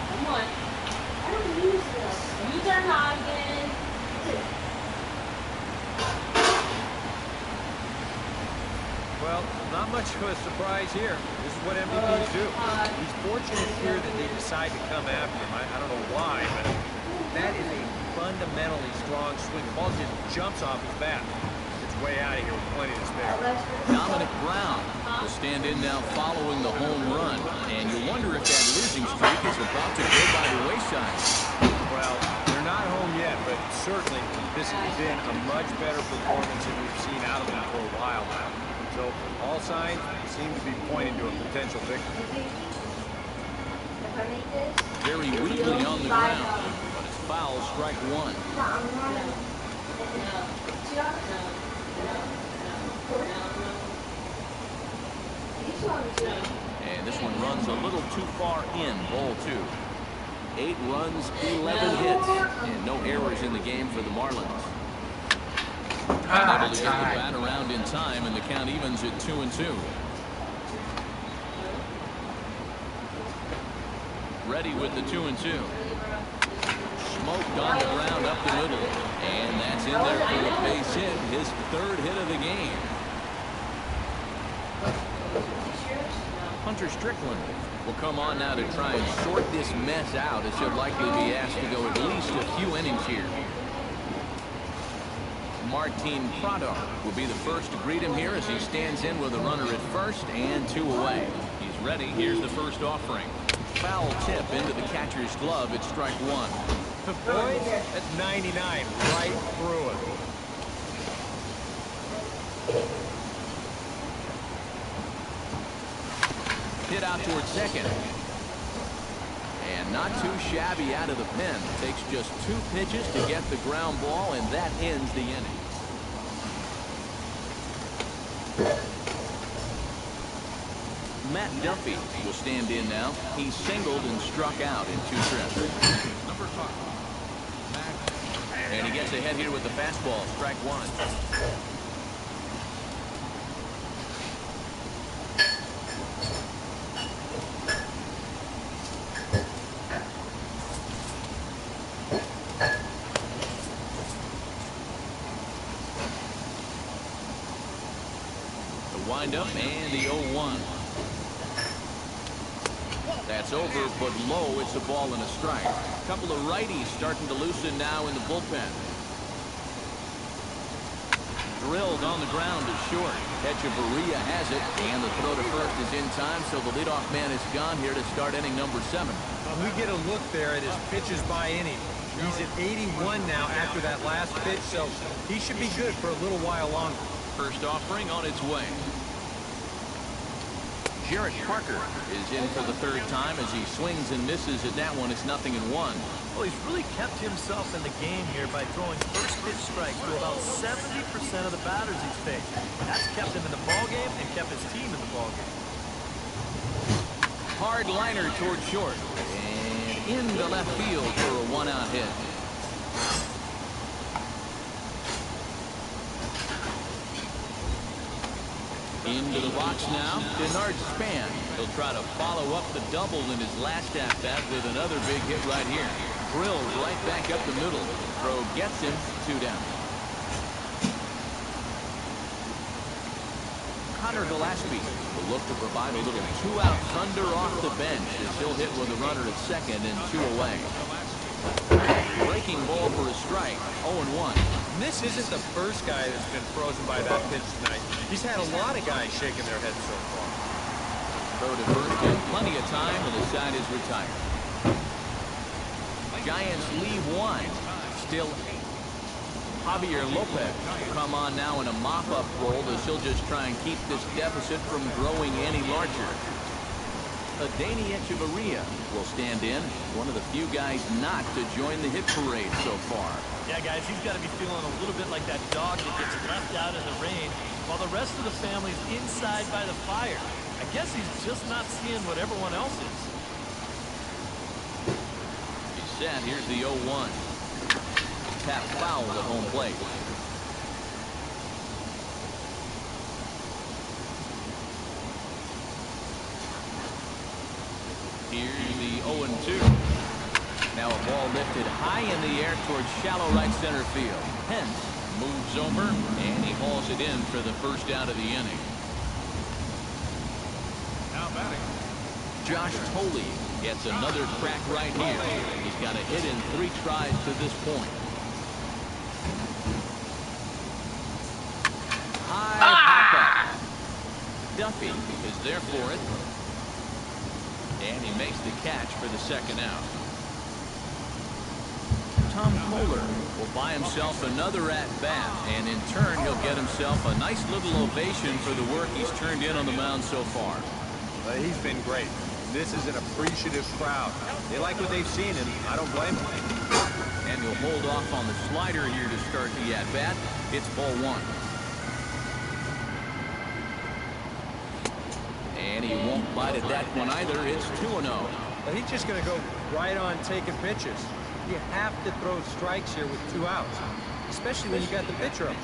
Come on. I don't use this. Use our noggin. Well, not much of a surprise here. This is what MVPs do. He's fortunate here that they decide to come after him. I don't know why, but that is a fundamentally strong swing. The ball just jumps off his bat. It's way out of here with plenty to spare. Dominic Brown will stand in now following the home run. And you wonder if that losing streak is about to go by the wayside. Well, they're not home yet, but certainly this has been a much better performance than we've seen out of them for a while now. So all signs seem to be pointing to a potential victory. Very weakly on the ground, but it's foul, strike 1. And this one runs a little too far in, ball 2. 8 runs, 11 hits, and no errors in the game for the Marlins. Unable to get the bat around in time, and the count evens at 2-2. Ready with the 2-2. Smoked on the ground up the middle, and that's in there for a base hit, his 3rd hit of the game. Hunter Strickland will come on now to try and sort this mess out, as he'll likely be asked to go at least a few innings here. Martin Prado will be the first to greet him here as he stands in with a runner at first and 2 away. He's ready. Here's the first offering. Foul tip into the catcher's glove. It's strike 1. Boys, that's 99 right through it. Hit out towards second. And not too shabby out of the pen. Takes just 2 pitches to get the ground ball, and that ends the inning. Matt Duffy will stand in now. He singled and struck out in 2 trips. Number 5. And he gets ahead here with the fastball. Strike 1. Windup and the 0-1. That's over, but low. It's a ball and a strike. A couple of righties starting to loosen now in the bullpen. Drilled on the ground is short. Echeverria has it, and the throw to first is in time, so the leadoff man is gone here to start inning number 7. We get a look there at his pitches by inning. He's at 81 now after that last pitch, so he should be good for a little while longer. First offering on its way. Jarrett Parker is in for the third time as he swings and misses at that one. It's 0-1. Well, he's really kept himself in the game here by throwing first pitch strikes to about 70% of the batters he's faced. That's kept him in the ballgame and kept his team in the ballgame. Hard liner toward short. And into left field for a one-out hit. Into the box now, Denard Span. He'll try to follow up the double in his last at-bat with another big hit right here. Drilled right back up the middle. Throw gets him, 2 down. Connor Gillespie will look to provide a little 2-out thunder off the bench as he'll hit with a runner at second and 2 away. Breaking ball for a strike, 0-1. This isn't the first guy that's been frozen by that pitch tonight. He's had a lot of guys shaking their heads so far. Throw to first in plenty of time, and the side is retired. Giants leave 1. Still 8. Javier Lopez will come on now in a mop-up role as he'll just try and keep this deficit from growing any larger. Danny Echeverria will stand in, one of the few guys not to join the hit parade so far. Yeah, guys, he's got to be feeling a little bit like that dog that gets left out in the rain while the rest of the family's inside by the fire. I guess he's just not seeing what everyone else is. He's set. Here's the 0-1. Tap foul at home plate. Here's the 0-2. Now a ball lifted high in the air towards shallow right center field. Pence moves over, and he hauls it in for the first out of the inning. Now batting. Josh Tolley gets another crack right here. He's got a hit in 3 tries to this point. High pop-up. Duffy is there for it. And he makes the catch for the second out. Tom Kohler will buy himself another at-bat, and in turn he'll get himself a nice little ovation for the work he's turned in on the mound so far. He's been great. This is an appreciative crowd. They like what they've seen, and I don't blame them. And he'll hold off on the slider here to start the at-bat. It's ball 1. And he won't bite at that one either. It's 2-0. But he's just going to go right on taking pitches. You have to throw strikes here with 2 outs, especially when you got the pitcher up.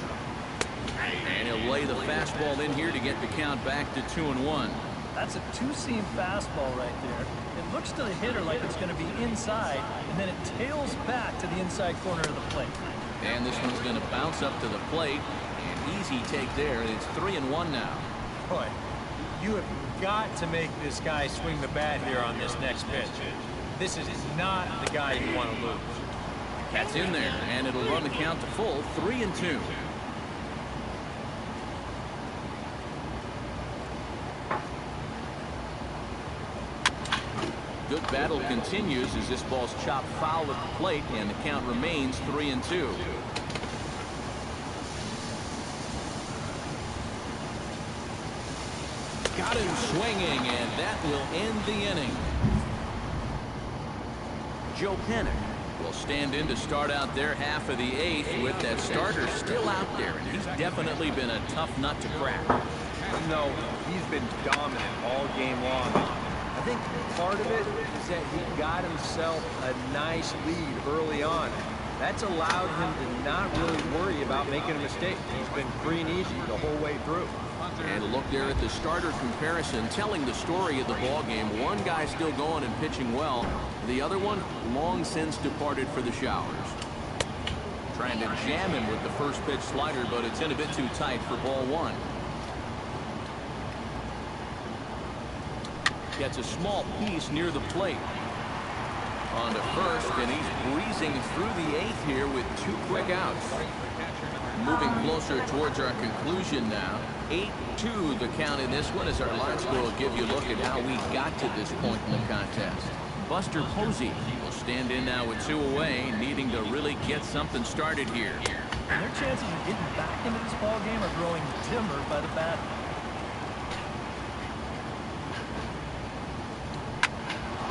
And he'll lay the fastball in here to get the count back to 2-1. That's a 2-seam fastball right there. It looks to the hitter like it's going to be inside, and then it tails back to the inside corner of the plate. And this one's going to bounce up to the plate. An easy take there. It's 3-1 now. Boy, you have got to make this guy swing the bat here on this next pitch. This is not the guy you want to lose. That's in there, and it'll run the count to full, 3-2. Good battle continues as this ball's chopped foul at the plate, and the count remains 3-2. Got him swinging, and that will end the inning. Joe Panic will stand in to start out their half of the 8th with that starter still out there, and he's definitely been a tough nut to crack. No, he's been dominant all game long. I think part of it is that he got himself a nice lead early on. That's allowed him to not really worry about making a mistake. He's been free and easy the whole way through. And a look there at the starter comparison, telling the story of the ball game. One guy still going and pitching well. The other one long since departed for the showers. Trying to jam him with the first pitch slider, but it's in a bit too tight for ball 1. Gets a small piece near the plate. On to first, and he's breezing through the 8th here with 2 quick outs. Moving closer towards our conclusion now. 8-2 the count in this one, as our line score will give you a look at how we got to this point in the contest. Buster Posey will stand in now with 2 away, needing to really get something started here. And their chances of getting back into this ball game are growing dimmer by the bat.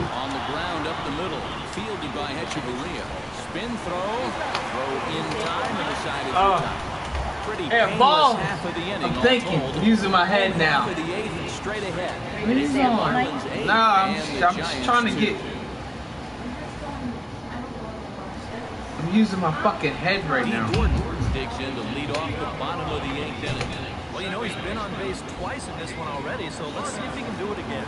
On the ground up the middle, fielded by Hechavarria. Spin throw in time, and the side is retired. Pretty painless half of the inning. I'm thinking, using my head now. Half of the eighth and straight ahead. What is on? Nah, I'm trying to get. I'm using my fucking head right now. Digs in to lead off the bottom of the eighth inning. Well, you know, he's been on base twice in this one already, so let's see if he can do it again.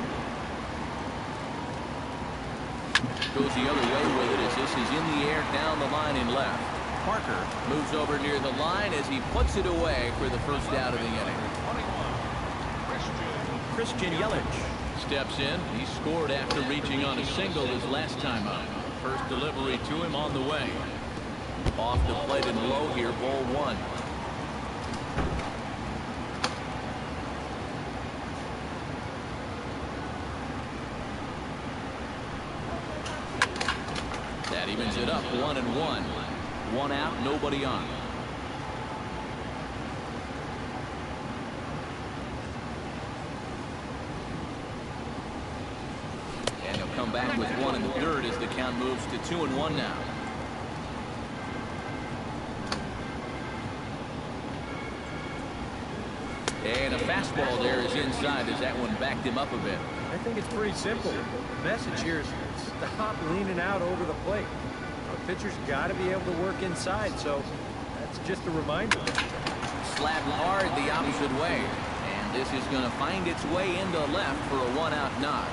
Goes the other way with it as this is in the air down the line in left. Parker moves over near the line as he puts it away for the first out of the inning. Christian Yelich steps in. He scored after reaching on a single his last time up. First delivery to him on the way. Off the plate and low here, ball one. That evens it up, 1-1. One out, nobody on. And he'll come back with one in the third as the count moves to 2-1 now. And a fastball there is inside as that one backed him up a bit. I think it's pretty simple. The message here is stop leaning out over the plate. The pitcher's got to be able to work inside, so that's just a reminder. Slapped hard the opposite way. And this is going to find its way into left for a one-out knock.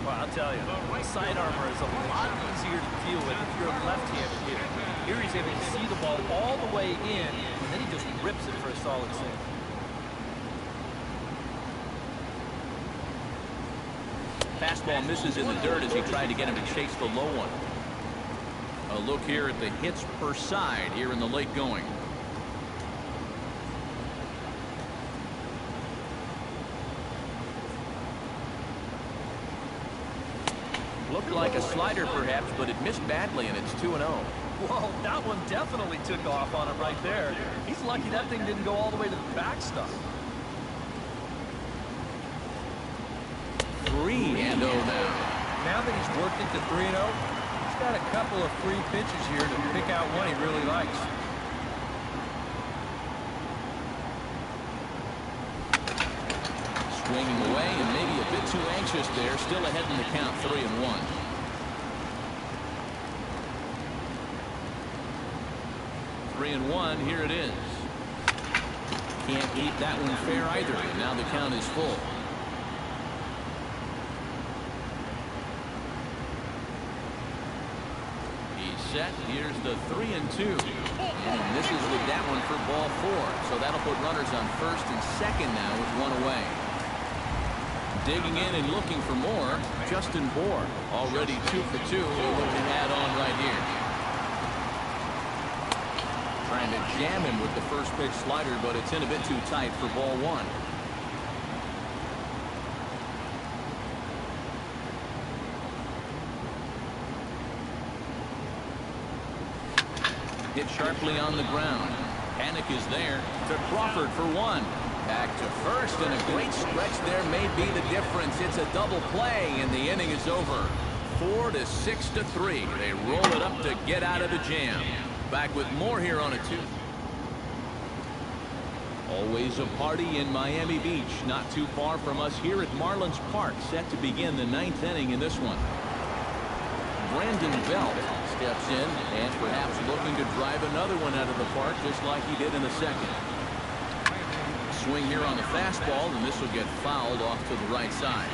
Well, I'll tell you, side armor is a lot easier to deal with if you're a left-handed hitter. Here he's able to see the ball all the way in, and then he just rips it for a solid single. Fastball misses in the dirt as he tried to get him to chase the low one. A look here at the hits per side here in the late going. Looked like a slider perhaps, but it missed badly, and it's 2-0. Whoa, that one definitely took off on him right there. He's lucky that thing didn't go all the way to the backstop. 3-0 now. Now that he's worked into 3-0, he's got a couple of free pitches here to pick out one he really likes. Swinging away and maybe a bit too anxious there. Still ahead in the count, 3-1. Here it is. Can't keep that one fair either. And now the count is full. He's set. Here's the 3-2. And this is with that one for ball 4. So that'll put runners on first and second now with one away. Digging in and looking for more, Justin Bohr. Already 2 for 2. We'll look to add on right here. Trying to jam him with the first pitch slider, but it's in a bit too tight for ball 1. Hit sharply on the ground. Panic is there to Crawford for 1. Back to first, and a great stretch there may be the difference. It's a double play, and the inning is over. 4-6-3. They roll it up to get out of the jam. Back with more here on a 2. Always a party in Miami Beach, not too far from us here at Marlins Park, set to begin the 9th inning in this one. Brandon Belt steps in and perhaps looking to drive another one out of the park just like he did in the second. Swing here on the fastball, and this will get fouled off to the right side.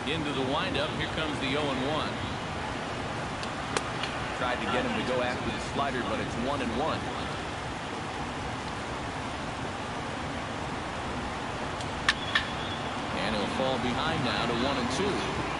Into the windup, here comes the 0-1. Tried to get him to go after the slider, but it's 1-1. And he'll fall behind now to 1-2.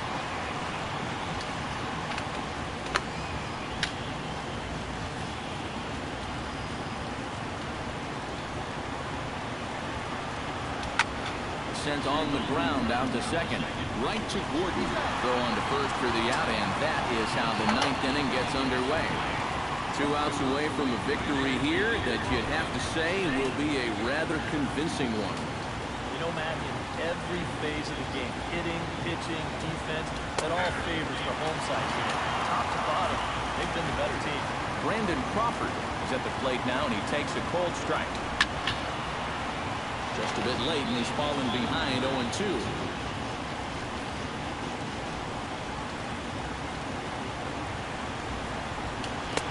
Sent on the ground out to second. Right to Gordon. Throw on to first for the out, and that is how the 9th inning gets underway. 2 outs away from a victory here that you'd have to say will be a rather convincing one. You know, Matt, in every phase of the game, hitting, pitching, defense, that all favors the home side here. Top to bottom, they've been the better team. Brandon Crawford is at the plate now, and he takes a cold strike. Just a bit late, and he's fallen behind 0-2.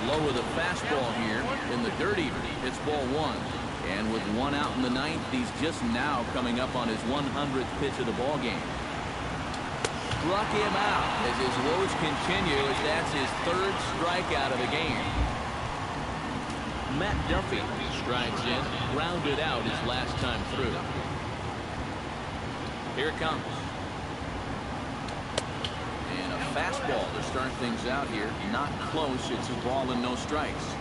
Low with a fastball here in the dirty. It's ball 1. And with 1 out in the 9th, he's just now coming up on his 100th pitch of the ball game. Struck him out as his woes continue, as that's his 3rd strikeout of the game. Matt Duffy strides in, grounded out his last time through. Here it comes. And a fastball to start things out here. Not close. It's a ball and no strikes.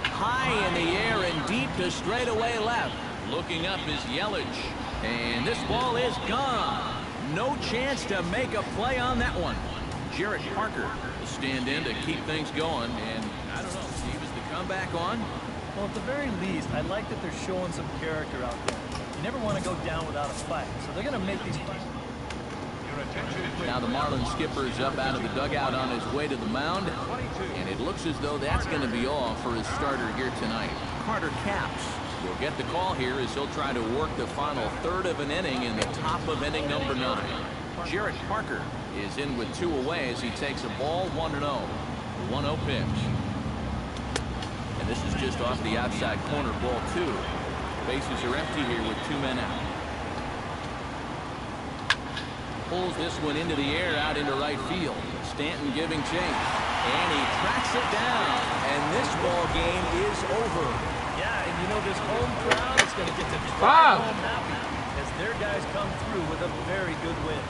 High in the air and deep to straightaway left. Looking up is Yelich. And this ball is gone. No chance to make a play on that one. Jarrett Parker will stand in to keep things going. And I don't know, Steve, is the comeback on? Well, at the very least, I like that they're showing some character out there. You never want to go down without a fight, so they're going to make these fights. Now the Marlins skipper's up out of the dugout on his way to the mound, and it looks as though that's going to be all for his starter here tonight. Carter Capps will get the call here as he'll try to work the final 3rd of an inning in the top of inning number 9. Jarrett Parker is in with 2 away as he takes a ball 1-0. 1-0 pitch. And this is just off the outside corner, ball 2. Bases are empty here with 2 men out. Pulls this one into the air out into right field. Stanton giving chase. And he tracks it down. And this ball game is over. Yeah, and you know this home crowd is going to get to drive home happy as their guys come through with a very good win.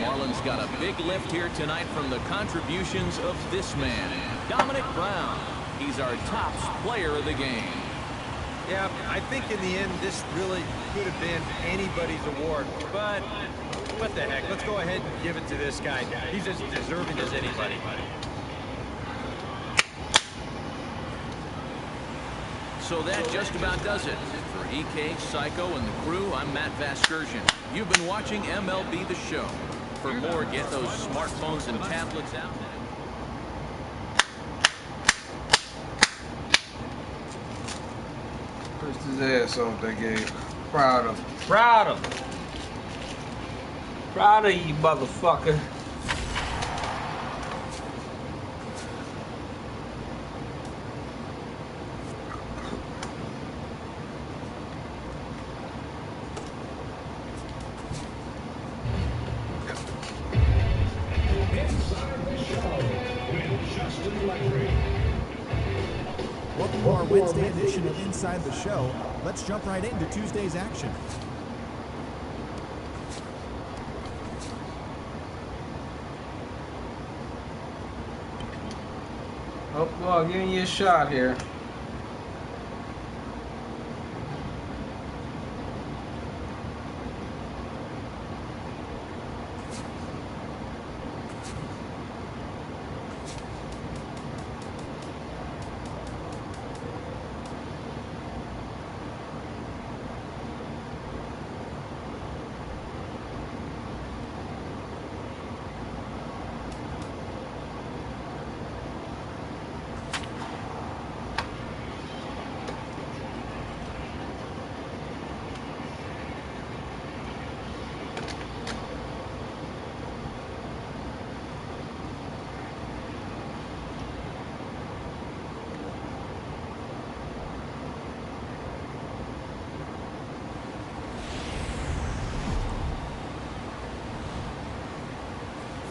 Marlins got a big lift here tonight from the contributions of this man, Dominic Brown. He's our top player of the game. Yeah, I think in the end, this really could have been anybody's award. But what the heck? Let's go ahead and give it to this guy. He's as deserving as anybody. So that just about does it. For EK, Psycho, and the crew, I'm Matt Vasgersian. You've been watching MLB The Show. For more, get those smartphones and tablets out. Pushed his ass off that game. Proud of him. Proud of him. Proud of you, motherfucker. Welcome to our Wednesday edition of Inside the Show. Let's jump right into Tuesday's action. Oh, well, giving you a shot here.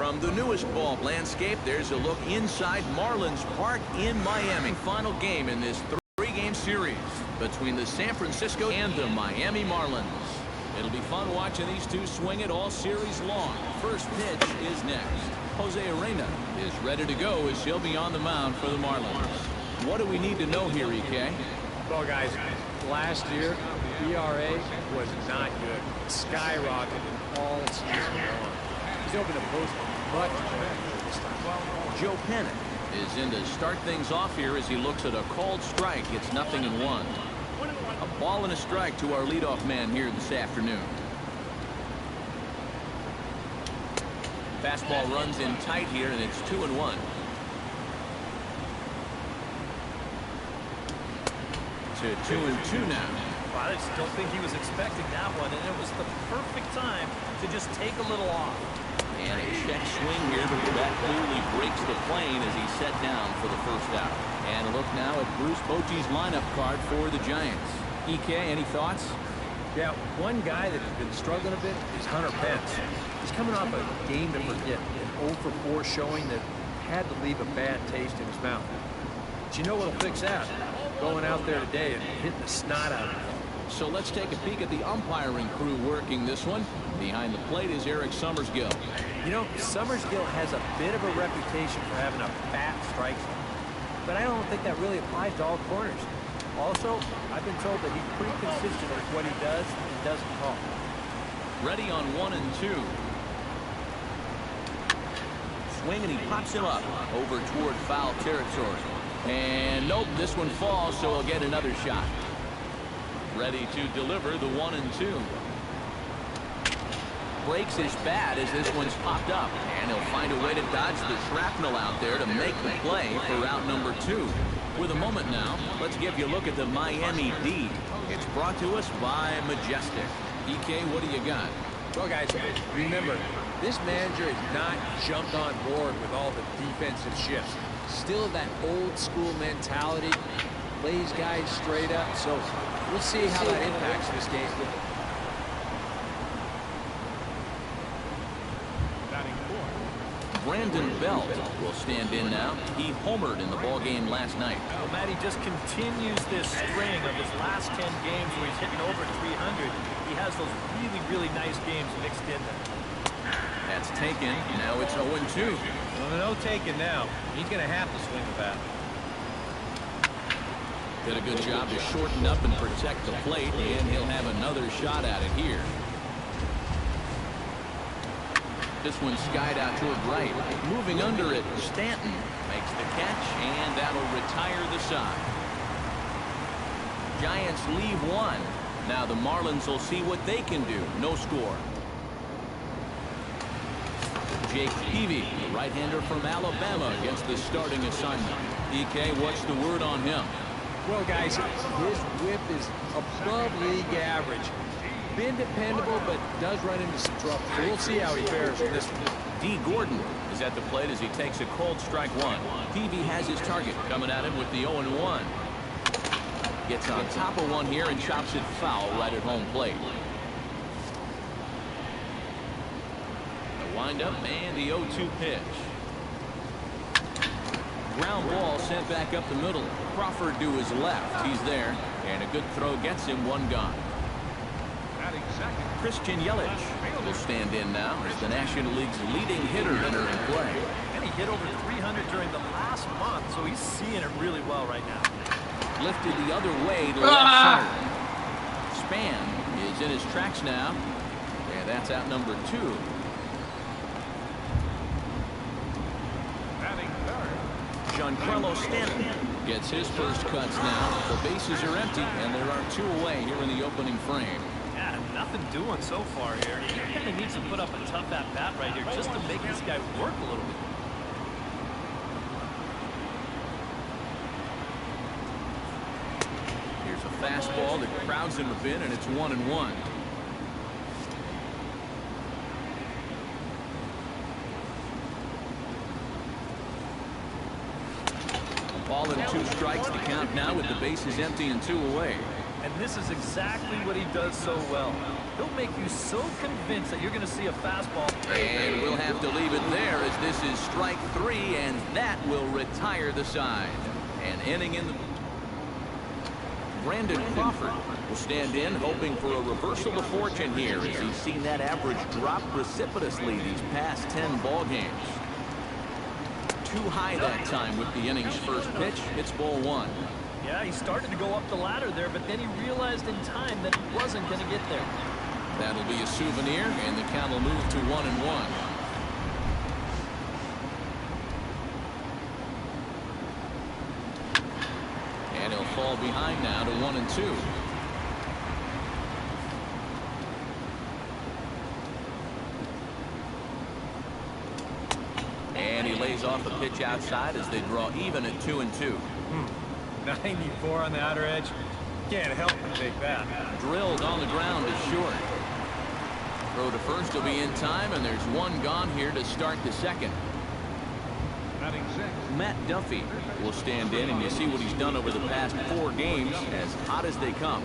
From the newest ball landscape, there's a look inside Marlins Park in Miami. Final game in this three-game series between the San Francisco and the Miami Marlins. It'll be fun watching these two swing it all series long. First pitch is next. Jose Arena is ready to go as he'll be on the mound for the Marlins. What do we need to know here, EK? Well, guys, last year, ERA was not good. Skyrocketed all season long. He's open to post much better this time. Joe Pennant is in to start things off here as he looks at a called strike. It's 0-1. A ball and a strike to our leadoff man here this afternoon. Fastball runs in tight here, and it's 2-1. To 2-2 now. Well, I just don't think he was expecting that one, and it was the perfect time to just take a little off. And a check swing here, but that clearly breaks the plane as he's set down for the first out. And a look now at Bruce Bochy's lineup card for the Giants. EK, any thoughts? Yeah, one guy that's been struggling a bit is Hunter Pence. He's coming off a game to forget, an 0-for-4 showing that had to leave a bad taste in his mouth. But you know what'll fix that? Going out there today and hitting the snot out of it. So let's take a peek at the umpiring crew working this one. Behind the plate is Eric Summersgill. You know, Summersgill has a bit of a reputation for having a fat strike zone, but I don't think that really applies to all corners. Also, I've been told that he's pretty consistent with what he does and doesn't call. Ready on 1 and 2. Swing, and he pops him up over toward foul territory. And nope, this one falls, so he'll get another shot. Ready to deliver the 1 and 2. Breaks his bat as this one's popped up, and he'll find a way to dodge the shrapnel out there to make the play for route number 2. With a moment now, let's give you a look at the Miami D. It's brought to us by Majestic. EK, what do you got? Well, guys, remember, this manager has not jumped on board with all the defensive shifts. Still that old school mentality, lays guys straight up, so we'll see how that impacts this game. Brandon Belt will stand in now. He homered in the ballgame last night. Well, Matty just continues this string of his last 10 games where he's hitting over 300. He has those really, really nice games mixed in there. That's taken. Now it's 0-2. Well, no taking now. He's going to have to swing the bat. Did a good job to shorten up and protect the plate, and he'll have another shot at it here. This one skied out toward right. Moving under it, Stanton makes the catch, and that'll retire the side. Giants leave 1. Now the Marlins will see what they can do. No score. Jake Peavy, the right-hander from Alabama, gets the starting assignment. EK, what's the word on him? Well, guys, his whip is above league average. Been dependable, but does run into some trouble. So we'll see how he fares in this one. D. Gordon is at the plate as he takes a cold strike 1. Peavy has his target coming at him with the 0-1. Gets on top of one here and chops it foul right at home plate. The windup and the 0-2 pitch. Ground ball sent back up the middle. Crawford to his left. He's there, and a good throw gets him one gone. Christian Yelich will stand in now as the National League's leading hitter entering play. And he hit over 300 during the last month, so he's seeing it really well right now. Lifted the other way to left center. Span is in his tracks now, and that's out number 2. Giancarlo Stanton gets his first cuts now. The bases are empty, and there are 2 away here in the opening frame. Yeah, nothing doing so far here. He kind of needs to put up a tough at-bat right here just to make this guy work a little bit. Here's a fastball that crowds him a bit, and it's 1-1. Ball and 2 strikes to count now with the bases empty and 2 away. And this is exactly what he does so well. He'll make you so convinced that you're going to see a fastball. And we'll have to leave it there as this is strike 3, and that will retire the side. And inning in the... Brandon Crawford will stand in, hoping for a reversal of fortune here as he's seen that average drop precipitously these past 10 ball games. Too high that time with the inning's first pitch. It's ball 1. Yeah, he started to go up the ladder there, but then he realized in time that he wasn't going to get there. That'll be a souvenir, and the count will move to 1-1. And he'll fall behind now to 1-2. And he lays off a pitch outside as they draw even at 2-2. 94 on the outer edge. Can't help but take that. Drilled on the ground is short. Throw to first will be in time, and there's one gone here to start the second. Batting 6. Matt Duffy will stand in, and you see what he's done over the past 4 games, as hot as they come.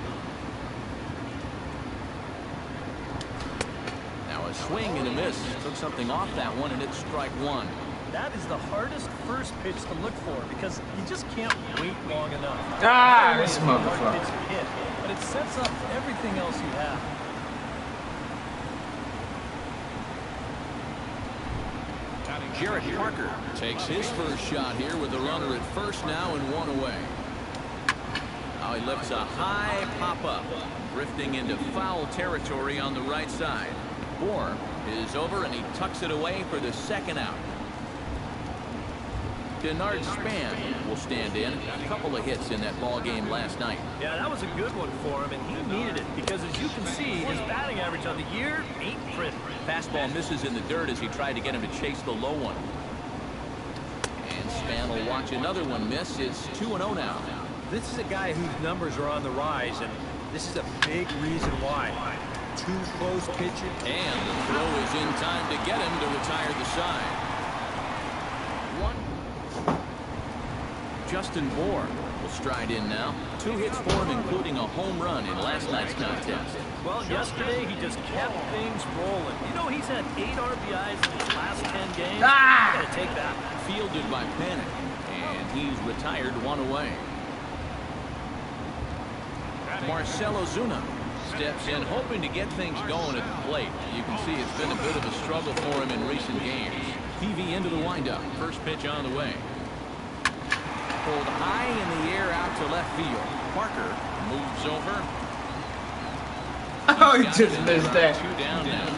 Now a swing and a miss. Took something off that one, and it's strike 1. That is the hardest first pitch to look for because you just can't wait long enough. Ah, this Hard pitch motherfucker. to hit, but it sets up everything else you have. Jarrett Parker takes his first shot here with the runner at first now and 1 away. Now he lifts a high pop-up, drifting into foul territory on the right side. Bohr is over, and he tucks it away for the second out. Denard Span will stand in. A couple of hits in that ball game last night. Yeah, that was a good one for him, and he needed it because, as you can see, his batting average on the year ain't pretty. Fastball misses in the dirt as he tried to get him to chase the low one. And Span will watch another one miss. It's 2-0 now. This is a guy whose numbers are on the rise, and this is a big reason why. 2 close pitches. And the throw is in time to get him to retire the side. Justin Bohr will stride in now. 2 hits for him, including a home run in last night's contest. Well, yesterday he just kept things rolling. You know, he's had 8 RBIs in his last 10 games. Gotta take that. Fielded by Panic, and he's retired 1 away. Marcell Ozuna steps in, hoping to get things going at the plate. You can see it's been a bit of a struggle for him in recent games. PV into the windup. First pitch on the way. Pulled high in the air out to left field. Parker moves over. Oh, he just missed that. 2 down now.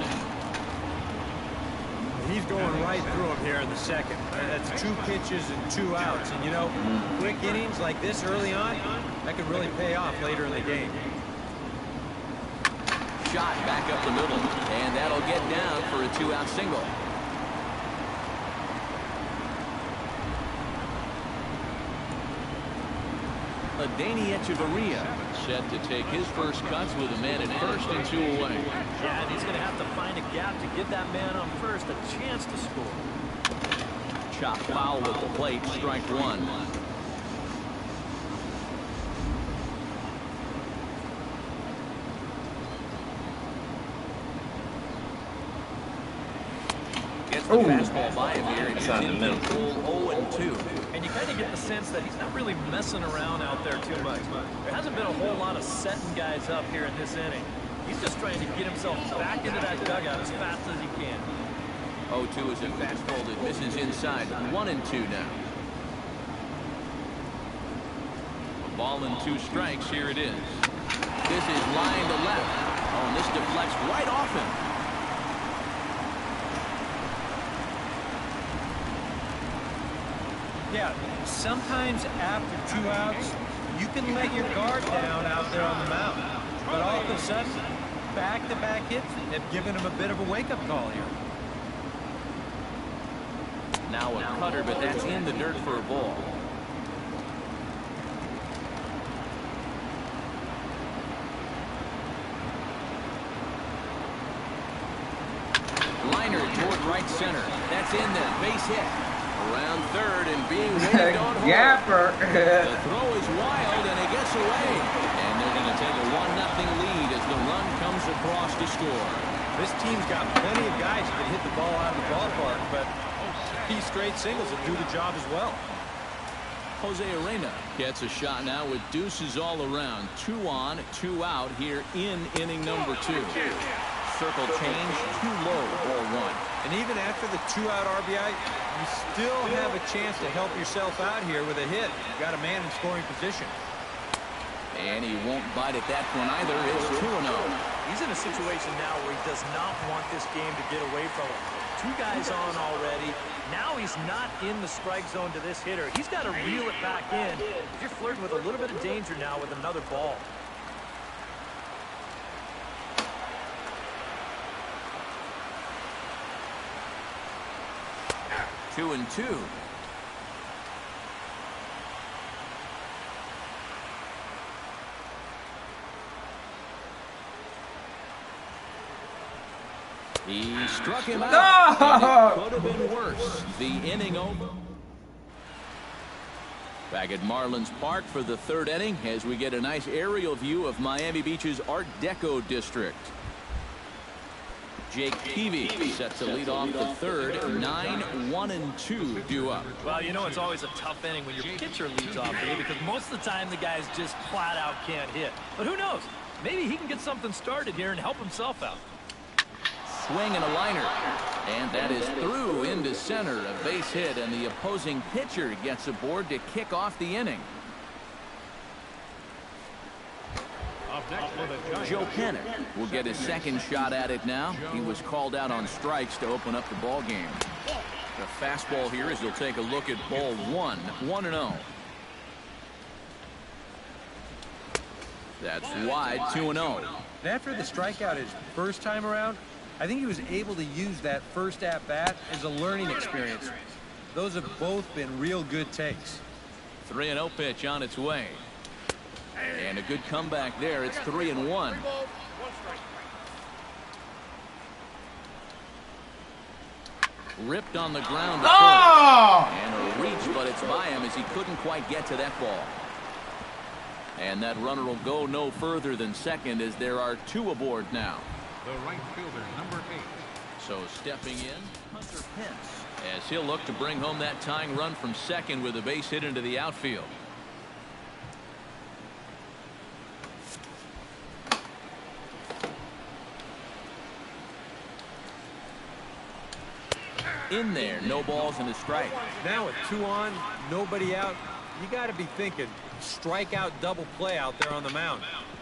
He's going right through him here in the second. That's 2 pitches and 2 outs. And, you know, quick innings like this early on, that could really pay off later in the game. Shot back up the middle, and that'll get down for a 2-out single. Adeiny Echeverria set to take his first cuts with a man at first and 2 away. Yeah, and he's going to have to find a gap to give that man on first a chance to score. Chop foul at the plate, strike 1. Gets the fastball by him here. He's in the full 0-2. And you kind of get the sense that he's not really messing around out there too much. There hasn't been a whole lot of setting guys up here in this inning. He's just trying to get himself back into that dugout as fast as he can. 0-2 is a fastball that misses inside. 1-2 now. A ball and 2 strikes. Here it is. This is line to left. Oh, and this deflects right off him. Yeah, sometimes after 2 outs, you can let your guard down out there on the mound. But all of a sudden, back-to-back hits have given him a bit of a wake-up call here. Now a cutter, but that's in the dirt for a ball. Liner toward right center. That's in there. Base hit. Around third and being waved on home. Yapper. The throw is wild and it gets away. And they're going to take a 1-0 lead as the run comes across to score. This team's got plenty of guys who can hit the ball out of the ballpark, but key straight singles will do the job as well. Jose Arena gets a shot now with deuces all around. 2 on, 2 out here in inning number 2. Circle change, too low, ball 1. And even after the 2-out RBI, you still have a chance to help yourself out here with a hit. You've got a man in scoring position. And he won't bite at that one either. It's 2-0. He's in a situation now where he does not want this game to get away from him. 2 guys on already. Now he's not in the strike zone to this hitter. He's got to reel it back in. You're flirting with a little bit of danger now with another ball. Two and 2. He struck him out. And it could have been worse. The inning over. Back at Marlins Park for the 3rd inning as we get a nice aerial view of Miami Beach's Art Deco district. gq5's set to lead off the 3rd. 9, 1 and 2 due up. Well, you know it's always a tough inning when your pitcher leads off for you because most of the time the guys just flat out can't hit. But who knows? Maybe he can get something started here and help himself out. Swing and a liner. And that is through into center. A base hit, and the opposing pitcher gets aboard to kick off the inning. Joe Pennick will get his 2nd shot at it now. He was called out on strikes to open up the ball game. The fastball here as he'll take a look at ball 1. 1-0. That's wide. 2-0. After the strikeout his first time around, I think he was able to use that first at-bat as a learning experience. Those have both been real good takes. 3-0 pitch on its way. And a good comeback there. It's 3-1. Ripped on the ground. And a reach, but it's by him as he couldn't quite get to that ball. And that runner will go no further than second as there are 2 aboard now. The right fielder, number 8. So stepping in, Hunter Pence, as he'll look to bring home that tying run from second with a base hit into the outfield. In there, no balls and a strike. Now with 2 on, nobody out, you got to be thinking strikeout double play out there on the mound.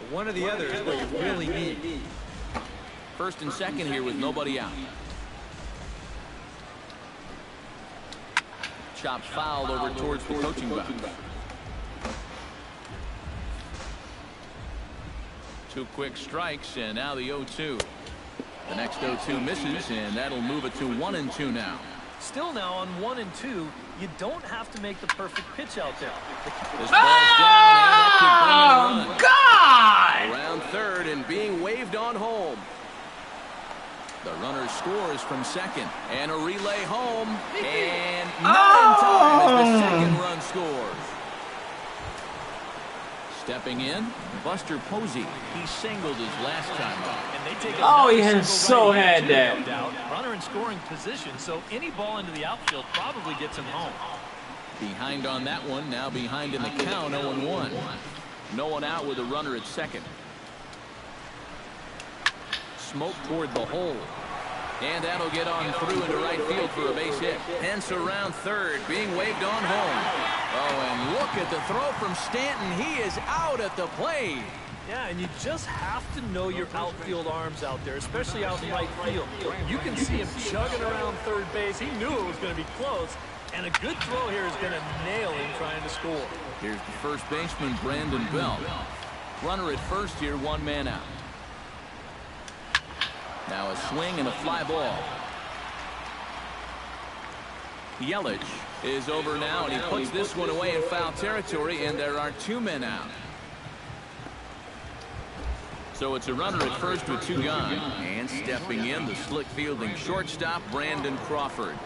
One or the other is what you really need. 1st and 2nd here with nobody out. Chopped foul over towards the coaching box. 2 quick strikes, and now the 0-2. The next 0-2 misses, and that'll move it to 1-2 now. Still now on 1 and 2, you don't have to make the perfect pitch out there. This ball's down, and that could bring it God! around 3rd and being waved on home. The runner scores from second, and a relay home, and not in time as the 2nd run scores. Stepping in, Buster Posey. He singled his last time up. And they take He has so had that. Runner in scoring position, so any ball into the outfield probably gets him home. Behind on that one, now behind in the count, 0-1. No one out with a runner at second. Smoke toward the hole. And that'll get on through into right field for a base hit. Pence around 3rd, being waved on home. Oh, and look at the throw from Stanton. He is out at the plate. Yeah, and you just have to know your outfield arms out there, especially out in right field. You can see him chugging around 3rd base. He knew it was going to be close, and a good throw here is going to nail him trying to score. Here's the first baseman, Brandon Belt. Runner at 1st here, 1 man out. Now a swing and a fly ball. Yelich is over now, and he puts this one away in foul territory, and there are 2 men out. So it's a runner at 1st with 2 gone. And stepping in, the slick fielding shortstop, Brandon Crawford.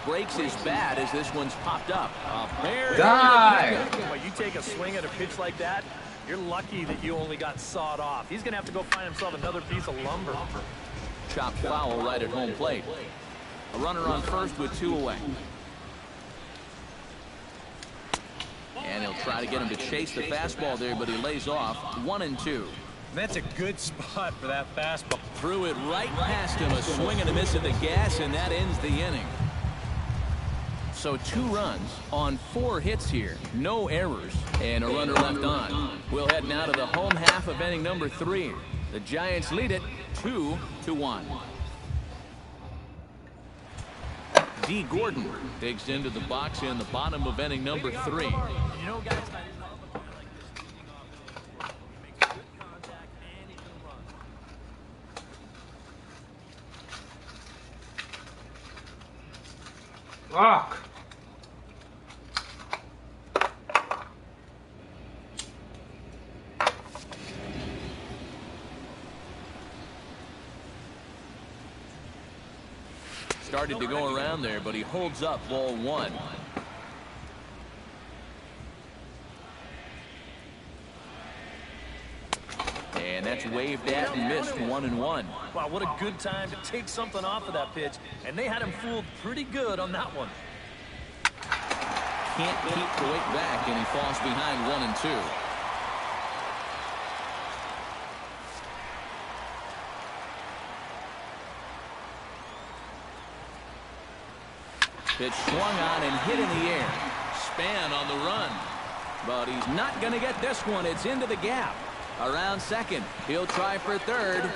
Breaks his bat as this one's popped up. Die! When you take a swing at a pitch like that, You're lucky that you only got sawed off. He's going to have to go find himself another piece of lumber. Chopped foul right at home plate. A runner on first with 2 away. And he'll try to get him to chase the fastball there, but he lays off. 1-2. That's a good spot for that fastball. Threw it right past him. A swing and a miss at the gas, and that ends the inning. So 2 runs on 4 hits here. No errors. And a runner left on. We'll head now to the home half of inning number 3. The Giants lead it 2-1. D. Gordon digs into the box in the bottom of inning number 3. You know, guys, I love a guy like this leading off the score. He makes good contact and he can run. Fuck. Started to go around there, but he holds up ball 1. And that's waved at and missed. 1-1. Wow, what a good time to take something off of that pitch. And they had him fooled pretty good on that one. Can't keep the weight back, and he falls behind 1-2. Pitch swung on and hit in the air. Span on the run. But he's not going to get this one. It's into the gap. Around second. He'll try for third.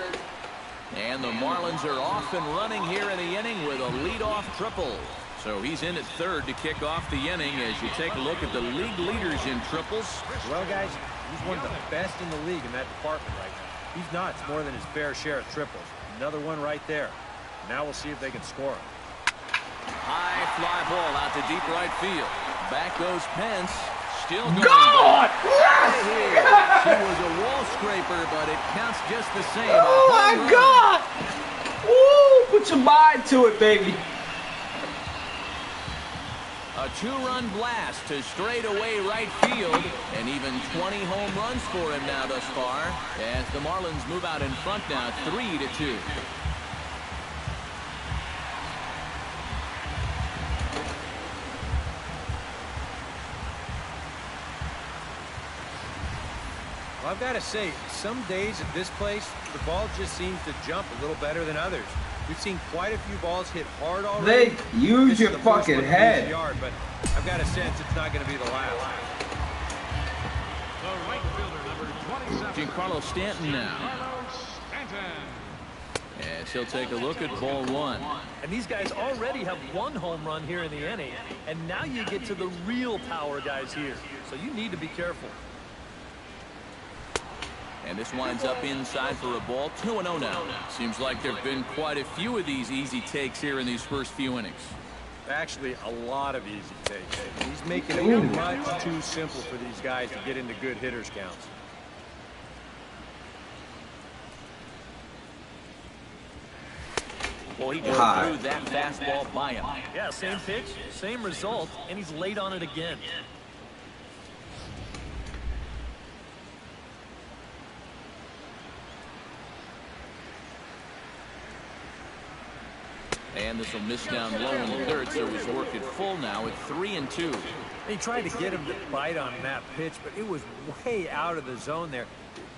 And the Marlins are off and running here in the inning with a leadoff triple. So he's in at third to kick off the inning as you take a look at the league leaders in triples. Well, guys, he's one of the best in the league in that department right now. He's knot's more than his fair share of triples. Another one right there. Now we'll see if they can score him. High fly ball out to deep right field. Back goes Pence. Still going. God! Yes! She was a wall scraper, but it counts just the same. Oh my God! Woo! Put your mind to it, baby. A 2-run blast to straightaway right field, and even 20 home runs for him now thus far, as the Marlins move out in front now 3-2. Well, I've got to say, some days at this place, the ball just seems to jump a little better than others. We've seen quite a few balls hit hard already. They use your fucking head. Yard, but I've got a sense it's not going to be the last. The right fielder, number 27. Giancarlo Stanton now. As he'll take a look at ball 1. And these guys already have 1 home run here in the inning. And now you get to the real power guys here. So you need to be careful. And this winds up inside for a ball. 2-0 now. Seems like there have been quite a few of these easy takes here in these first few innings. Actually, a lot of easy takes. He's making it much too simple for these guys to get into good hitters counts. Well, he just threw that fastball by him. Yeah, same pitch, same result, and he's late on it again. And this will miss down low in the third, so he's worked it full now at 3-2. They tried to get him to bite on that pitch, but it was way out of the zone there.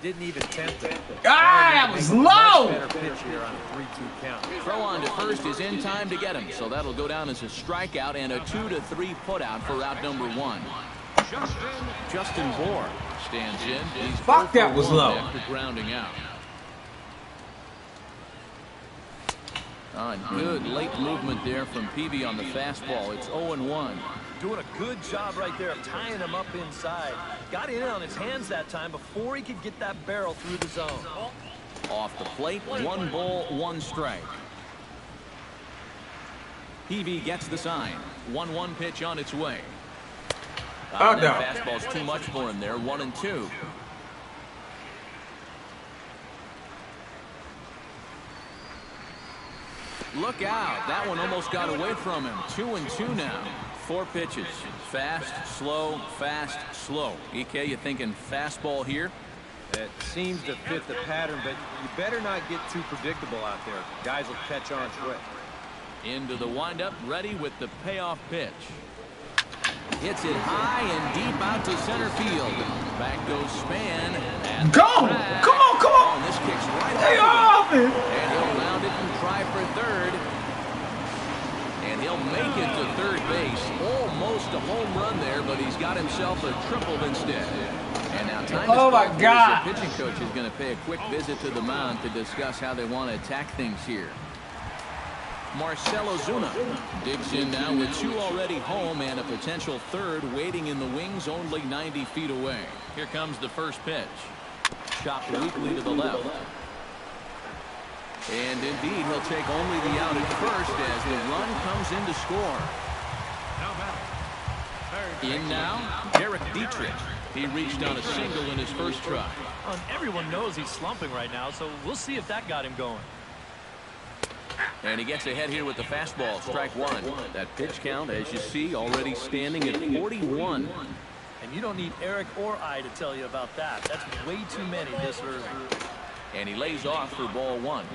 Didn't even tempt it. That was low! Better pitch here on a 3-2 count. Throw on to first is in time to get him, so that'll go down as a strikeout and a 2-3 putout for out number 1. Justin Bohr stands in. He's Fuck, that was low. After grounding out. Good late movement there from Peavy on the fastball. It's 0-1. Doing a good job right there of tying him up inside. Got in on his hands that time before he could get that barrel through the zone. Off the plate, 1 ball, 1 strike. Peavy gets the sign. 1-1 pitch on its way. Oh, no. That fastball's too much for him there. 1-2. Look out. That one almost got away from him. 2-2 now. 4 pitches. Fast, slow, fast, slow. EK, you thinking fastball here? It seems to fit the pattern, but you better not get too predictable out there. Guys will catch on quick. Into the windup, ready with the payoff pitch. Hits it high and deep out to center field. Back goes Span. And Go! Come on, come on! Oh, and this kicks right Stay off it! And he'll round it and try for third. And he'll make it to third base. Almost a home run there, but he's got himself a triple instead. And now time oh is my called. God! The pitching coach is going to pay a quick visit to the mound to discuss how they want to attack things here. Marcell Ozuna digs in now with 2 already home and a potential third waiting in the wings only 90 feet away. Here comes the first pitch. Chopped weakly to the left. And indeed, he'll take only the out at first as the run comes in to score. In now, Derek Dietrich. He reached on a single in his first try. Everyone knows he's slumping right now, so we'll see if that got him going. And he gets ahead here with the fastball, strike 1. That pitch count, as you see, already standing at 41. And you don't need Eric or I to tell you about that. That's way too many this early. And he lays off for ball 1.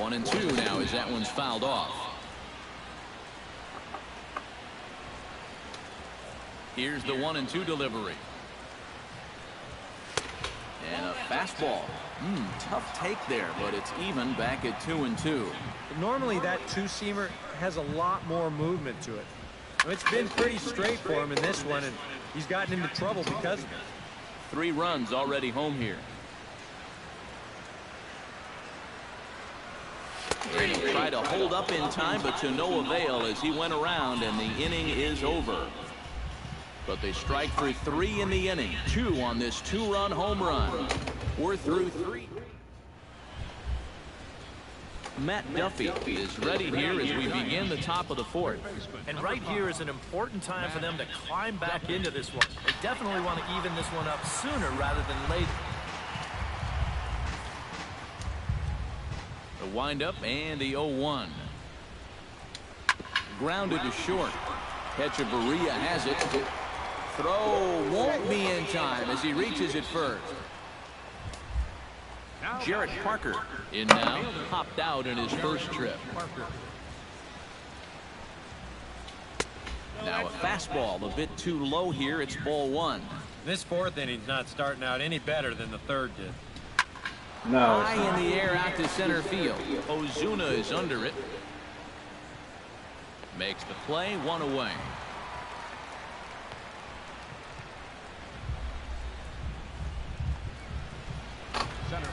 One and 2 now as that one's fouled off. Here's the 1-2 delivery. And a fastball. Tough take there, but it's even back at 2-2. Normally that two-seamer has a lot more movement to it. It's been pretty straight for him in this one, and he's gotten into trouble because of it. 3 runs already home here. And he tried to hold up in time, but to no avail as he went around, and the inning is over. But they strike for 3 in the inning. 2 on this 2-run home run. We're through 3. Matt Duffy is ready here as we begin the top of the 4th. And right here is an important time for them to climb back into this one. They definitely want to even this one up sooner rather than later. The windup and the 0-1. Grounded to short. Hechavarria has it. Throw won't be in time as he reaches it first. Jarrett Parker in now, popped out in his first trip. Now a fastball a bit too low here. It's ball 1. This 4th inning's not starting out any better than the 3rd did. No. High in the air out to center field. Ozuna is under it. Makes the play, 1 away.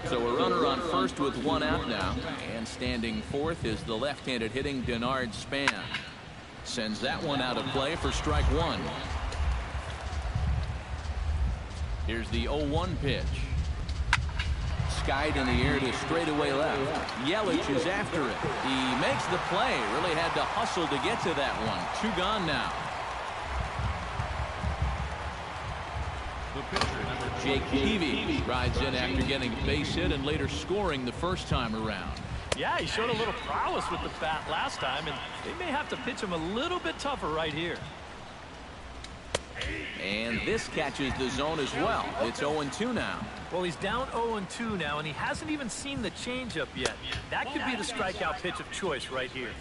So a runner on first with 1 out now. And standing 4th is the left-handed hitting Denard Span. Sends that one out of play for strike 1. Here's the 0-1 pitch. Skied in the air to straightaway left. Yelich is after it. He makes the play. Really had to hustle to get to that one. 2 gone now. Jake Peavy rides in after getting a base hit and later scoring the first time around. Yeah, he showed a little prowess with the bat last time, and they may have to pitch him a little bit tougher right here. And this catches the zone as well. It's 0-2 now. Well, he's down 0-2 now, and he hasn't even seen the changeup yet. That could be the strikeout pitch of choice right here.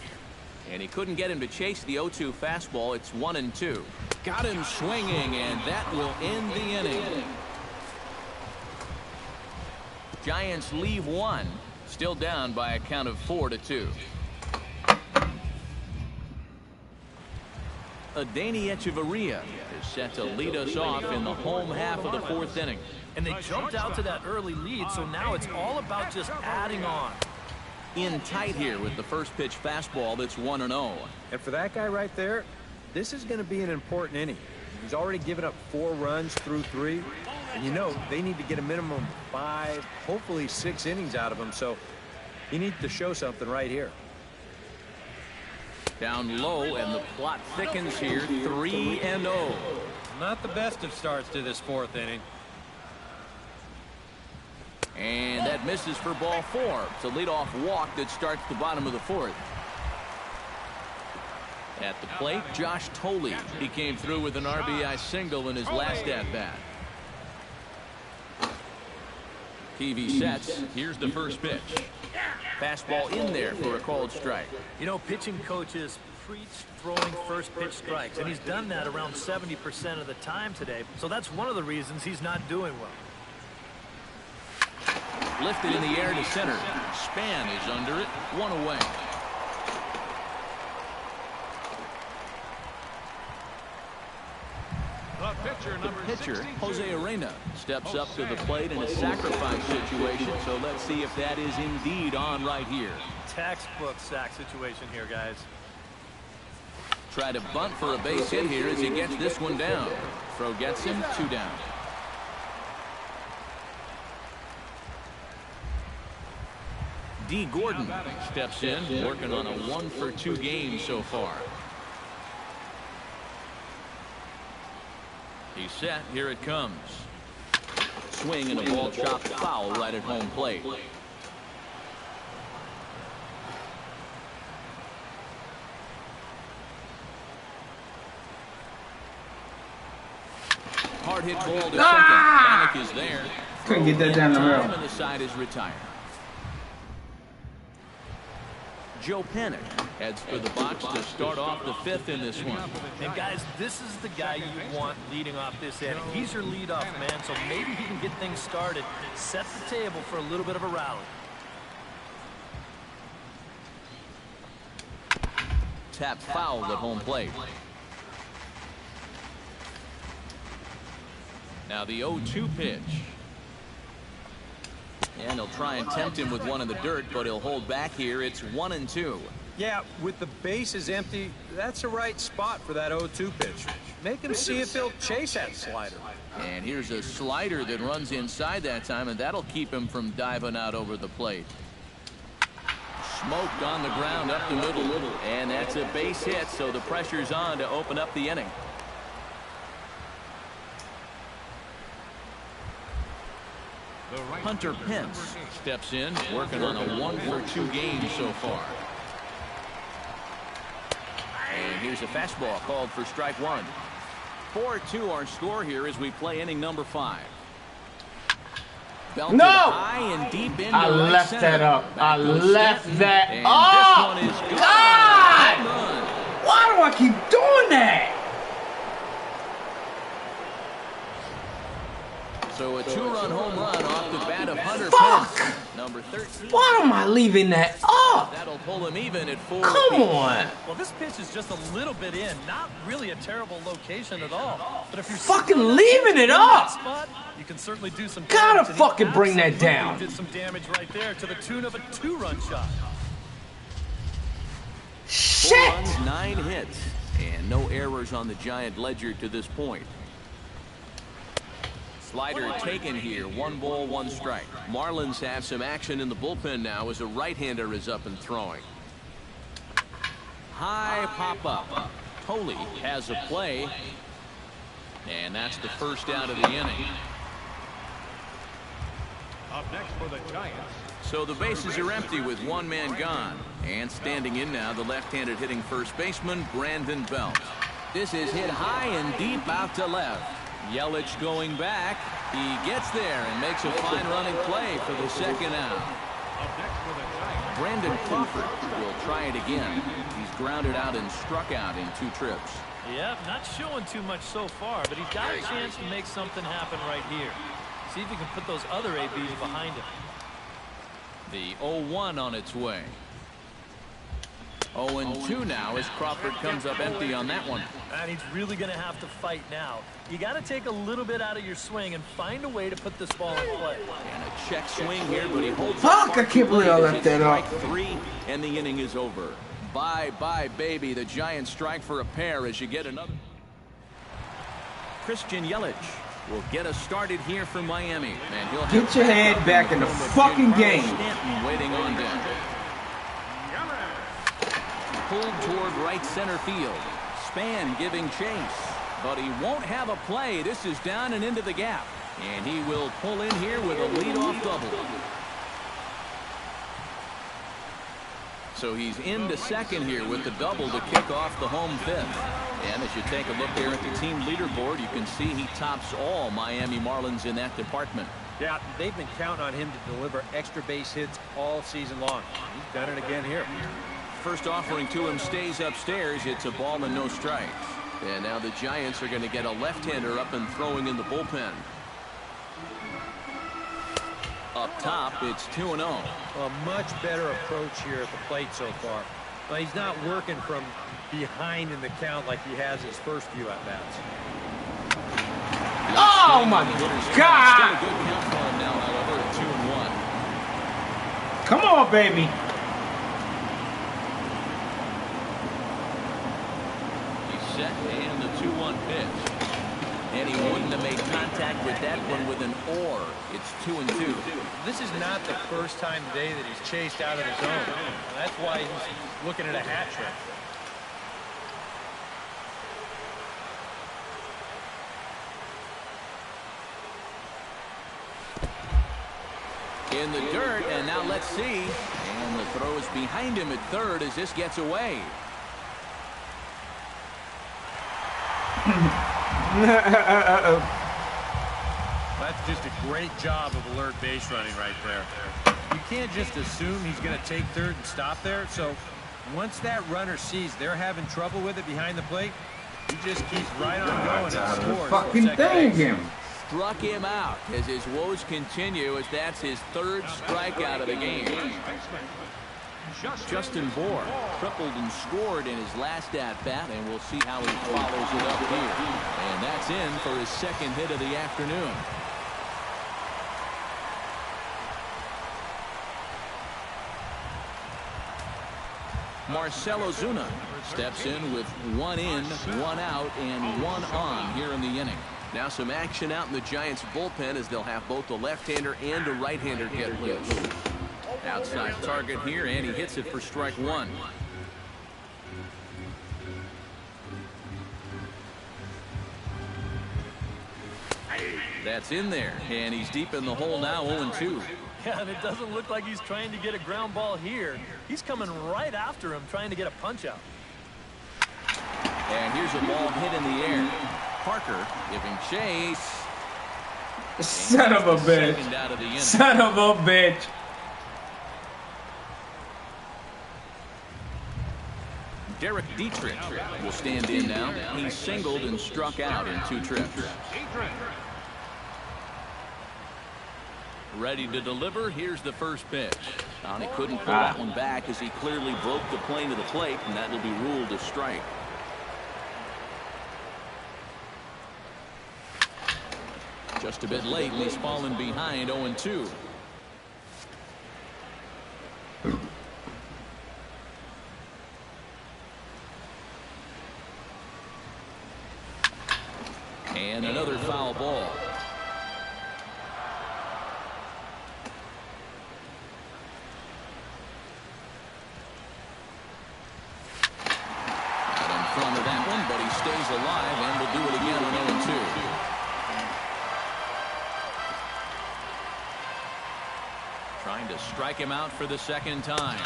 And he couldn't get him to chase the 0-2 fastball. It's 1-2. Got him swinging, and that will end the inning. Giants leave 1. Still down by a count of 4-2. Adeiny Hechavarria is set to lead us off in the home half of the 4th inning. And they jumped out to that early lead, so now it's all about just adding on. In tight here with the first pitch fastball that's 1-0. And for that guy right there, this is going to be an important inning. He's already given up 4 runs through 3. And you know, they need to get a minimum 5, hopefully 6 innings out of him. So he needs to show something right here. Down low, and the plot thickens here. 3-0. Not the best of starts to this 4th inning. And that misses for ball 4. It's a leadoff walk that starts the bottom of the 4th. At the plate, Josh Tolley. He came through with an RBI single in his last at-bat. TV sets. Here's the first pitch. Fastball in there for a called strike. You know, pitching coaches preach throwing first pitch strikes, and he's done that around 70% of the time today. So that's one of the reasons he's not doing well. Lifted in the air to center. Span is under it. 1 away. The pitcher, Jose Arena, steps up to the plate in a sacrifice situation. So let's see if that is indeed on right here. Textbook sack situation here, guys. Try to bunt for a base hit here as he gets this one down. Throw gets him, 2 down. D. Gordon steps in, working on a 1-for-2 game so far. He's set. Here it comes. Swing and a ball chopped foul right at home plate. Hard hit ball to second. Panic is there. Couldn't get that down the middle. And the side is retired. Joe Panic heads for the box to start off the 5th in this one. And guys, this is the guy you want leading off this inning. He's your leadoff man, so maybe he can get things started, set the table for a little bit of a rally. Tap foul at home plate. Now the 0-2 pitch. And he'll try and tempt him with one in the dirt, but he'll hold back here. It's 1-2. Yeah, with the bases empty, that's the right spot for that 0-2 pitch. Make him see if he'll chase that slider. And here's a slider that runs inside that time, and that'll keep him from diving out over the plate. Smoked on the ground up the middle. And that's a base hit, so the pressure's on to open up the inning. Hunter Pence steps in, working on a 1-for-2 game so far. And here's a fastball called for strike 1. 4-2 our score here as we play inning number 5. Belted high and deep into I right left center. that up. Back I goes left Stanton, that and up. this one is good. God! Home run. Why do I keep doing that? So a 2-run home run off the bat of Hunter Fuck! Pence. Number 13. Why am I leaving that up? That'll pull him even at 4. Come on. Well, this pitch is just a little bit in. Not really a terrible location at all. But if you're Fucking sitting leaving it in that up. spot, you can certainly do some Gotta damage, and he fucking bring that absolutely down. Did some damage right there to the tune of a 2-run shot. 4 Shit. runs, 9 hits, and no errors on the Giant ledger to this point. Slider taken here. 1 ball, 1 strike. Marlins have some action in the bullpen now as a right-hander is up and throwing. High pop-up. Tolley has a play, and that's the first out of the inning. Up next for the Giants. So the bases are empty with 1 man gone. And standing in now, the left-handed hitting first baseman, Brandon Belt. This is hit high and deep out to left. Yelich going back. He gets there and makes a fine running play for the second out. Up next for the Giants. Brandon Crawford will try it again. He's grounded out and struck out in 2 trips. Yep, not showing too much so far, but he's got a chance to make something happen right here. See if he can put those other ABs behind him. The 0-1 on its way. 0-2 now as Crawford comes up empty on that one. And he's really going to have to fight now. You got to take a little bit out of your swing and find a way to put this ball in play. And a check swing here, but he holds Fuck, I can't believe I left that up. Strike 3, and the inning is over. Bye-bye, baby. The Giants strike for a pair as you get another. Christian Yelich will get us started here for Miami. And he'll Get your head back in the fucking game. Stanton waiting on deck. Pulled toward right center field. Span giving chase, but he won't have a play. This is down and into the gap. And he will pull in here with a leadoff double. So he's into second here with the double to kick off the home fifth. And as you take a look there at the team leaderboard, you can see he tops all Miami Marlins in that department. Yeah, they've been counting on him to deliver extra base hits all season long. He's done it again here. First offering to him stays upstairs. It's a ball and no strikes. And now the Giants are going to get a left-hander up and throwing in the bullpen. Up top, it's 2-0. A much better approach here at the plate so far. Well, he's not working from behind in the count like he has his first few at-bats. Oh, my God. Still a good count for him now, however, at 2-1. Come on, baby. He's set, and the 2-1 pitch. And he wouldn't have made contact with that one with an or. It's 2-2. This is not the first time today that he's chased out of the zone. That's why he's looking at a hat trick. In the dirt, and now let's see. And the throw is behind him at third as this gets away. That's just a great job of alert base running right there. You can't just assume he's going to take third and stop there. So once that runner sees they're having trouble with it behind the plate, he just keeps right on going and scores. Fucking thing him. Struck him out as his woes continue as that's his third strikeout of the game. Justin Bohr tripled and scored in his last at-bat, and we'll see how he follows it up here. And that's in for his second hit of the afternoon. Marcell Ozuna steps in with 1 in, 1 out, and 1 on here in the inning. Now some action out in the Giants bullpen as they'll have both a left-hander and a right-hander get loose. Outside target here, and he hits it for strike 1. That's in there, and he's deep in the hole now, 0-2. Yeah, and it doesn't look like he's trying to get a ground ball here. He's coming right after him, trying to get a punch out. And here's a ball hit in the air. Parker giving chase. Son of a bitch. Son of a bitch. Derek Dietrich will stand in now. He singled and struck out in 2 trips. Ready to deliver. Here's the first pitch. He couldn't pull that one back as he clearly broke the plane of the plate, and that will be ruled a strike. Just a bit late, and he's fallen behind 0-2. And another foul ball. Out in front of that one, but he stays alive and will do it again on 0-2. Trying to strike him out for the second time.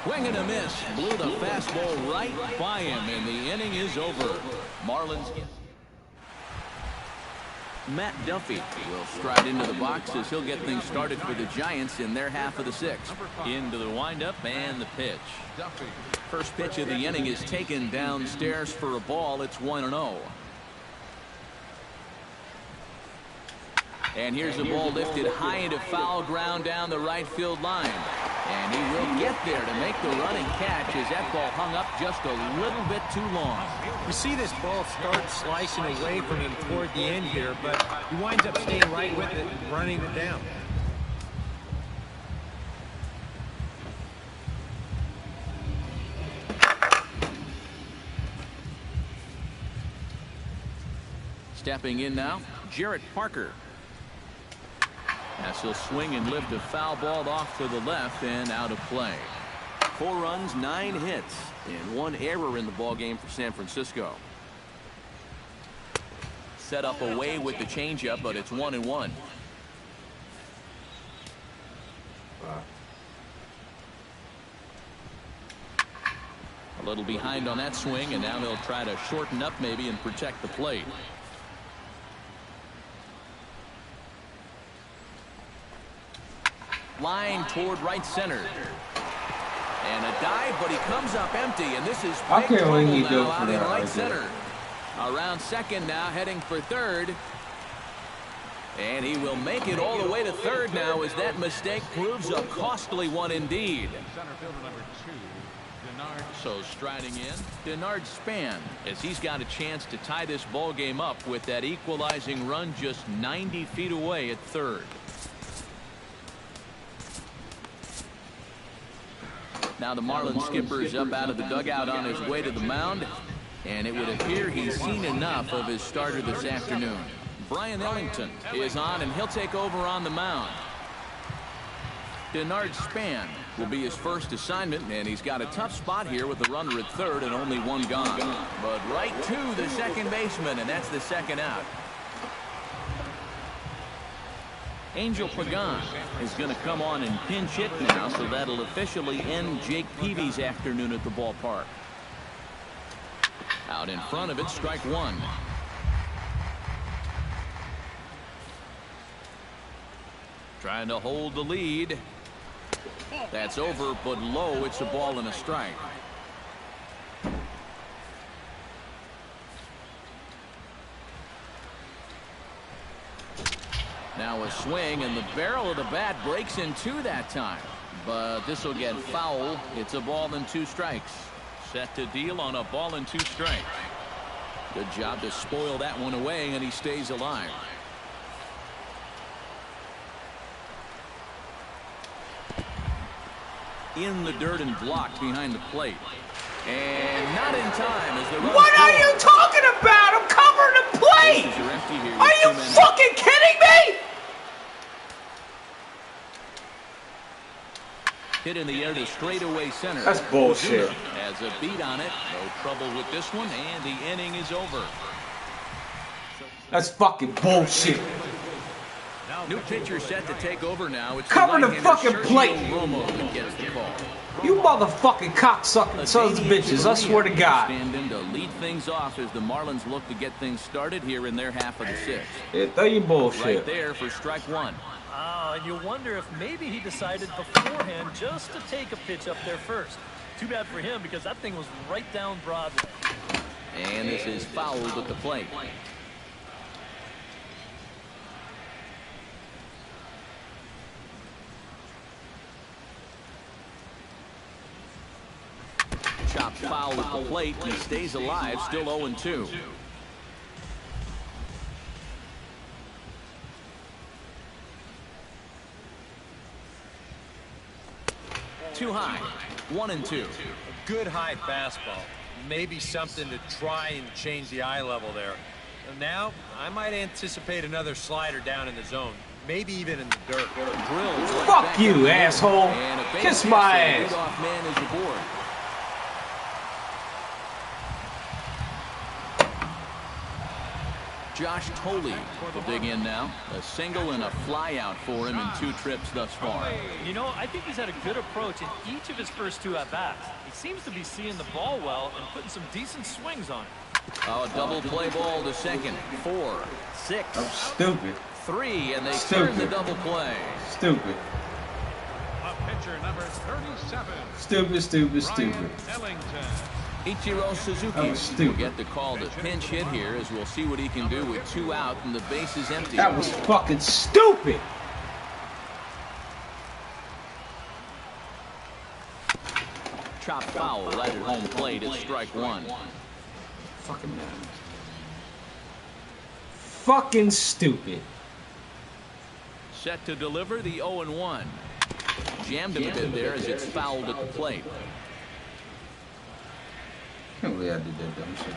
Swing and a miss. Blew the fastball right by him, and the inning is over. Marlins. Matt Duffy will stride into the box as he'll get things started for the Giants in their half of the 6th. Into the windup and the pitch. First pitch of the inning is taken downstairs for a ball. It's 1-0. And here's a ball lifted high into foul ground down the right field line. And he will get there to make the running catch as that ball hung up just a little bit too long. You see this ball start slicing away from him toward the end here, but he winds up staying right with it and running it down. Stepping in now, Jarrett Parker. As he'll swing and lift a foul ball off to the left and out of play. 4 runs, 9 hits, and 1 error in the ballgame for San Francisco. set up away with the changeup, but it's 1-1. A little behind on that swing, and now he'll try to shorten up maybe and protect the plate. Line toward right center. And a dive, but he comes up empty, and this is I big can't believe he trouble dove now for out in that right right center. Around second now, heading for third. And he will make it all the way to third now as that mistake proves a costly one indeed. Center fielder number 2, Denard. So striding in, Denard Span, as he's got a chance to tie this ball game up with that equalizing run just 90 feet away at third. Now the Marlins skipper is up out of the dugout on his way to the mound, and it would appear he's seen enough of his starter this afternoon. Brian Ellington is on, and he'll take over on the mound. Denard Span will be his first assignment, and he's got a tough spot here with a runner at third and only one gone. But right to the second baseman, and that's the second out. Angel Pagan is going to come on and pinch hit now, so that'll officially end Jake Peavy's afternoon at the ballpark. Out in front of it, strike one. Trying to hold the lead. That's over, but low. It's a ball and a strike. Now a swing, and the barrel of the bat breaks in two that time. But this will get foul. It's a ball and two strikes. Set to deal on a ball and two strikes. Good job to spoil that one away, and he stays alive. In the dirt and blocked behind the plate. And not in time as the run. What are you talking about? I'm covering the plate! Are you fucking kidding me? Hit in the air to straightaway center. That's bullshit. Has a beat on it. No trouble with this one, and the inning is over. That's fucking bullshit. New pitcher set to take over now. It's Cover the fucking plate. Romo that gets the call. You motherfucking cocksucking sons of bitches, I swear to God. Stand in to lead things off as the Marlins look to get things started here in their half of the sixth. Yeah, throw your bullshit. Right there for strike one. And you wonder if maybe he decided beforehand just to take a pitch up there first. Too bad for him, because that thing was right down Broadway. And this is fouled at the plate. Chopped foul at the plate. He stays alive, still 0-2. Too high. 1-2. Good high fastball. Maybe something to try and change the eye level there. Now, I might anticipate another slider down in the zone. Maybe even in the dirt. Fuck you, asshole. Kiss my ass. Leadoff man is aboard. Josh Tolley will dig in now. A single and a fly out for him in 2 trips thus far. You know, I think he's had a good approach in each of his first 2 at-bats. He seems to be seeing the ball well and putting some decent swings on it. Oh, double play ball to second. 4, 6. I'm stupid. 3, and they turn the double play. Stupid. A pitcher number 37. Stupid. Ellington. Ichiro Suzuki will get the call to pinch hit here, as we'll see what he can do with 2 out and the bases empty. That was fucking stupid. Chop foul right at home plate at strike 1. Fucking man. Fucking stupid. Set to deliver the 0-1. Jammed him a bit there as it's fouled at the plate. Can't believe I did that dumb shit.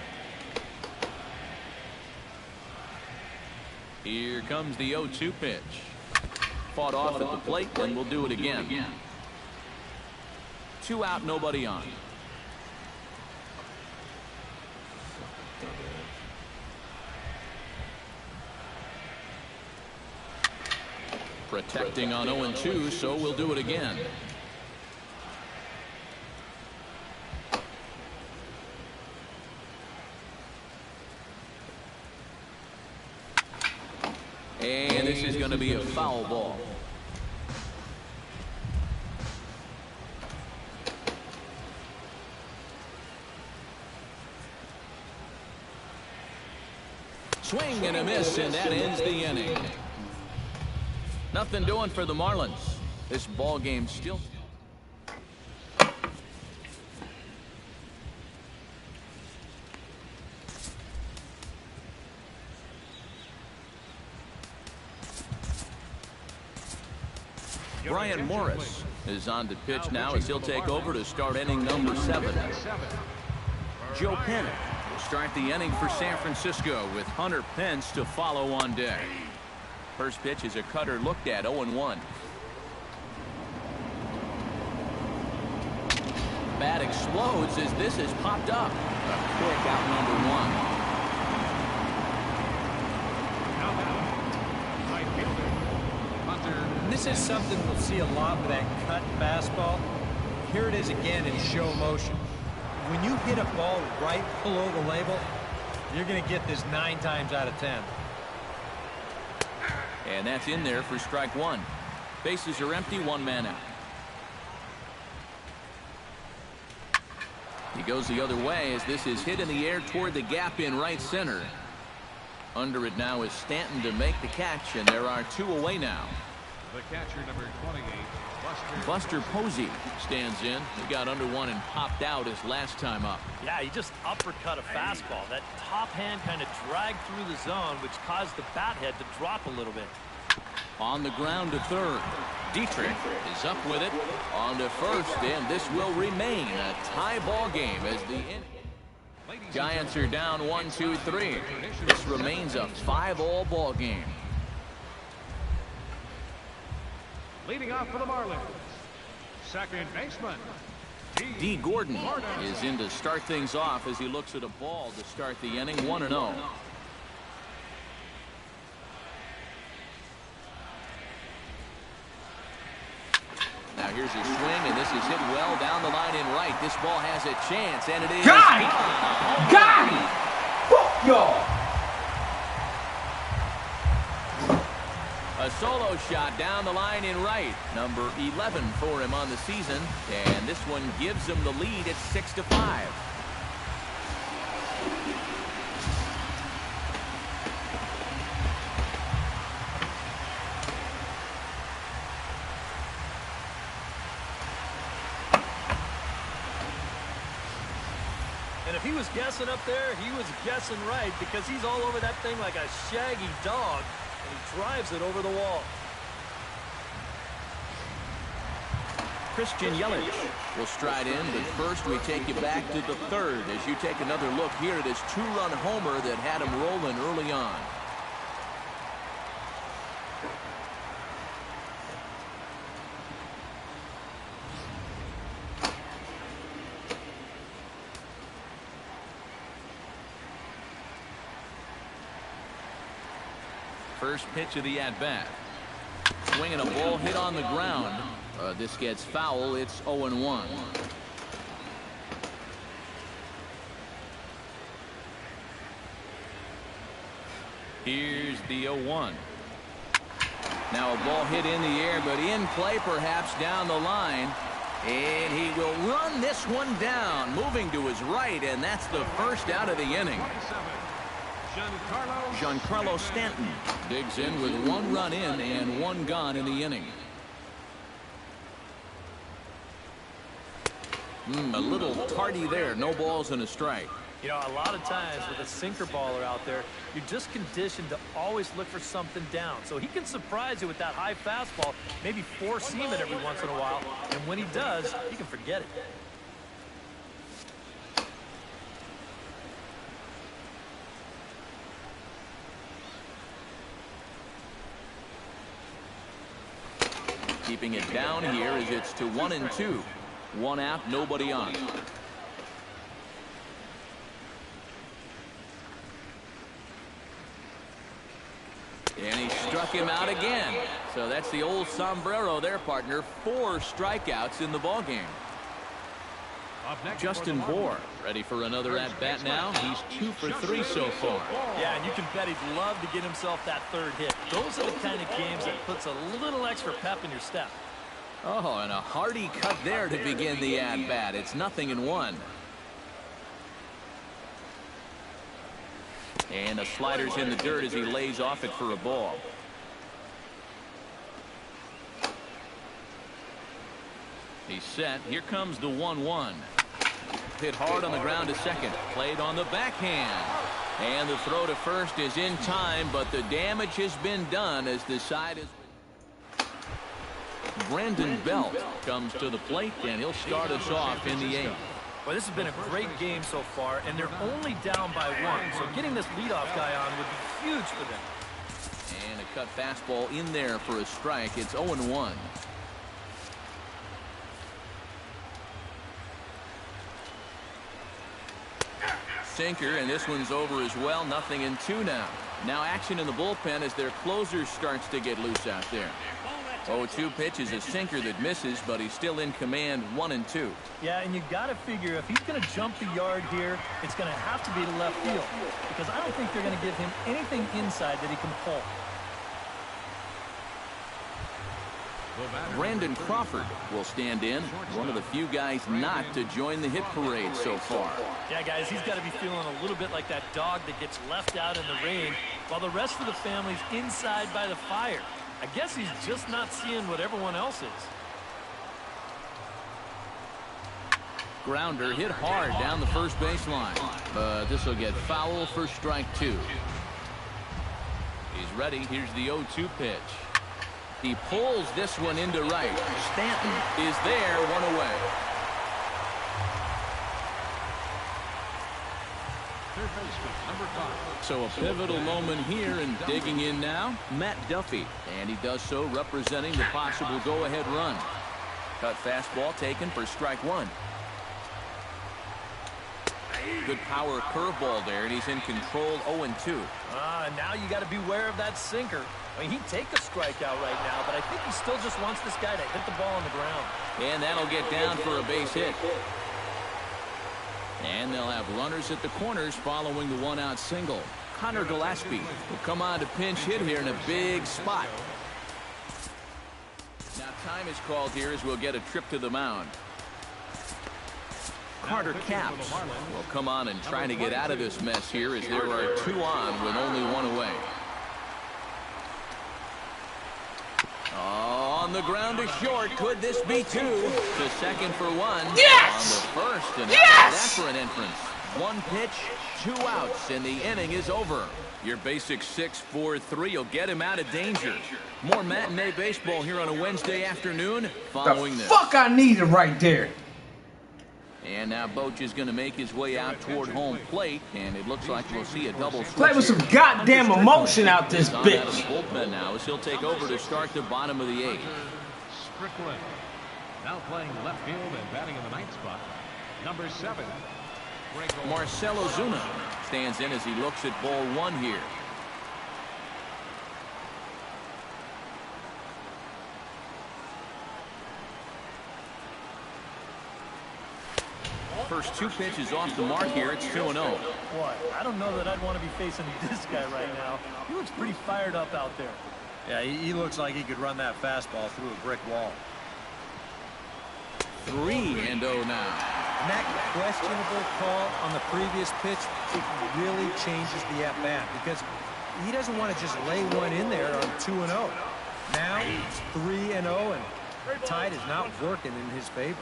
Here comes the 0-2 pitch. Fought off at the plate, and we'll do it again. 2 out, nobody on. Protecting on 0-2, so we'll do it again. And this is going to be a foul ball. Swing and a miss, and that ends the inning. Nothing doing for the Marlins. This ball game still. Brian Morris is on the pitch now as he'll take over to start inning number 7. Joe Panic will start the inning for San Francisco with Hunter Pence to follow on deck. First pitch is a cutter looked at, 0-1. Bat explodes as this is popped up. A quick out number 1. This is something we'll see a lot with that cut fastball. Here it is again in show motion. When you hit a ball right below the label, you're going to get this 9 times out of 10. And that's in there for strike 1. Bases are empty, 1 man out. He goes the other way as this is hit in the air toward the gap in right center. Under it now is Stanton to make the catch, and there are 2 away now. The catcher, number 28, Buster Posey stands in. He got under 1 and popped out his last time up. Yeah, he just uppercut a fastball. That top hand kind of dragged through the zone, which caused the bat head to drop a little bit. On the ground to third. Dietrich is up with it on to first, and this will remain a tie ball game as the Giants are down 1-2-3. This remains a 5-all ball game. leading off for the Marlins. Second baseman, D. Gordon is in to start things off as he looks at a ball to start the inning, 1-0. Now here's a swing, and this is hit well down the line in right. This ball has a chance, and it is. Got it! Got it! Fuck y'all! A solo shot down the line in right. Number 11 for him on the season, and this one gives him the lead at 6-5. And if he was guessing up there, he was guessing right, because he's all over that thing like a shaggy dog, and he drives it over the wall. Christian Yelich will stride in, but first we take you back to the third as you take another look here at his two-run homer that had him rolling early on. First pitch of the at-bat. Swinging a ball hit on the ground. This gets foul. It's 0-1. Here's the 0-1. Now a ball hit in the air, but in play perhaps down the line. And he will run this one down, moving to his right, and that's the first out of the inning. Giancarlo Stanton digs in with one run in and one gone in the inning. A little tardy there. No balls and a strike. You know, a lot of times with a sinker baller out there, you're just conditioned to always look for something down. So he can surprise you with that high fastball, maybe four-seam it every once in a while. And when he does, you can forget it. Keeping it down here as it's to 1-2. One out, nobody on. And he struck him out again. So that's the old sombrero there, partner. 4 strikeouts in the ballgame. Justin Bohr ready for another at-bat now. He's 2 for 3 so far. Yeah, and you can bet he'd love to get himself that 3rd hit. Those are the kind of games that puts a little extra pep in your step. Oh, and a hearty cut there to begin the at-bat. It's 0-1. And the slider's in the dirt as he lays off it for a ball. He's set. Here comes the 1-1. Hit hard on the ground to second. Played on the backhand. And the throw to first is in time, but the damage has been done as the side is... Brandon Belt comes to the plate, and he'll start us off in the 8th. Well, this has been a great game so far, and they're only down by 1. So getting this leadoff guy on would be huge for them. And a cut fastball in there for a strike. It's 0-1. Sinker, and this one's over as well. 0-2 now. Now action in the bullpen as their closer starts to get loose out there. 0-2 pitch is a sinker that misses, but he's still in command. 1-2. Yeah, and you got to figure if he's going to jump the yard here, it's going to have to be to left field, because I don't think they're going to give him anything inside that he can pull. Brandon Crawford will stand in, one of the few guys not to join the hit parade so far. Yeah, guys, he's got to be feeling a little bit like that dog that gets left out in the rain while the rest of the family's inside by the fire. I guess he's just not seeing what everyone else is. Grounder hit hard down the first baseline, but this will get foul for strike 2. He's ready. Here's the 0-2 pitch. He pulls this one into right. Stanton is there, 1 away. Third baseman, number 5. So a pivotal moment here, and digging in now, Matt Duffy. And he does so representing the possible go-ahead run. Cut fastball taken for strike 1. Good power curveball there, and he's in control. 0-2. Now you got to beware of that sinker. I mean, he'd take a strikeout right now, but I think he still just wants this guy to hit the ball on the ground. And that'll get down for a base hit. And they'll have runners at the corners following the 1-out single. Connor Gillespie will come on to pinch hit here in a big spot. Now time is called here as we'll get a trip to the mound. Carter Capps will come on and try to get out of this mess here as there are 2 on with only 1 away. On the ground to short. Could this be 2? To second for 1. Yes! On the first. And yes! That for an entrance. 1 pitch, 2 outs, and the inning is over. Your basic 6-4-3 will get him out of danger. More matinee baseball here on a Wednesday afternoon following this. Fuck I needed right there. And now Boch is going to make his way out toward home plate, and it looks like we'll see a double switch. Play with some goddamn emotion out this Out of the bitch. bullpen now as he'll take over to start the bottom of the 8th. Strickland. Now playing left field and batting in the 9th spot. Number 7. Marcell Ozuna stands in as he looks at ball 1 here. First 2 pitches off the mark here. It's 2-0. Boy, I don't know that I'd want to be facing this guy right now. He looks pretty fired up out there. Yeah, he looks like he could run that fastball through a brick wall. 3-0 now. And that questionable call on the previous pitch, it really changes the at-bat because he doesn't want to just lay one in there on 2-0. Now it's 3-0, and the tide is not working in his favor.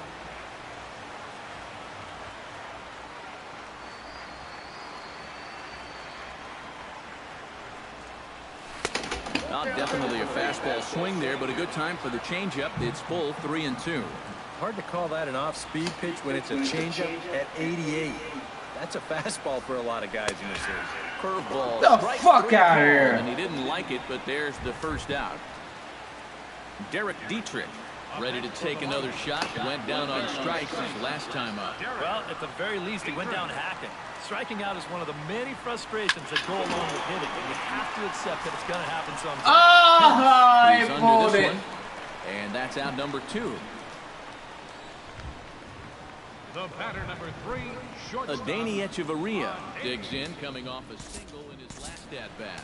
Definitely a fastball swing there, but a good time for the changeup. It's full 3-2. Hard to call that an off-speed pitch when it's a changeup at 88. That's a fastball for a lot of guys in this league. Curveball. The fuck out of here. And he didn't like it, but there's the first out. Derek Dietrich Ready to take another shot. Went down on strikes his last time up. Well, at the very least, he went down hacking. Striking out is one of the many frustrations that go along with hitting. You have to accept that it's going to happen sometime. Oh, He's I under pulled this it. one. And that's out number 2. The batter, number 3, shortstop. Adani Echeverria digs in, coming off a single in his last at-bat.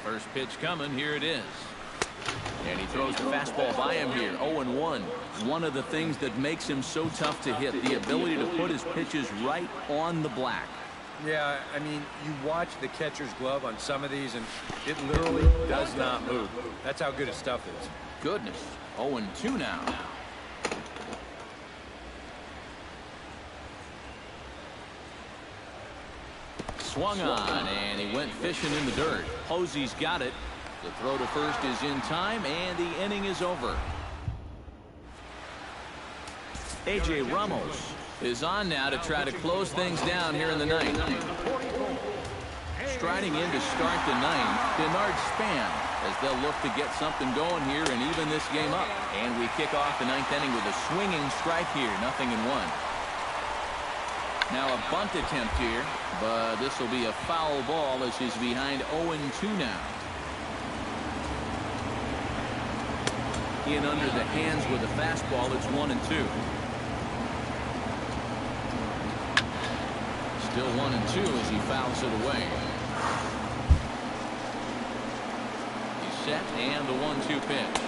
First pitch coming. Here it is. And he throws the fastball by him here. 0-1. One of the things that makes him so tough to hit, the ability to put his pitches right on the black. Yeah, I mean, you watch the catcher's glove on some of these, and it literally does not move. That's how good his stuff is. Goodness. 0-2 now. Swung on, and he went fishing in the dirt. Posey's got it. The throw to first is in time, and the inning is over. A.J. Ramos is on now to try to close things down here in the ninth. Striding in to start the ninth, Denard Span, as they'll look to get something going here and even this game up. And we kick off the ninth inning with a swinging strike here, 0-1. Now a bunt attempt here, but this will be a foul ball as he's behind 0-2 now. In under the hands with a fastball, it's 1-2. Still 1-2 as he fouls it away. He's set, and the 1-2 pitch.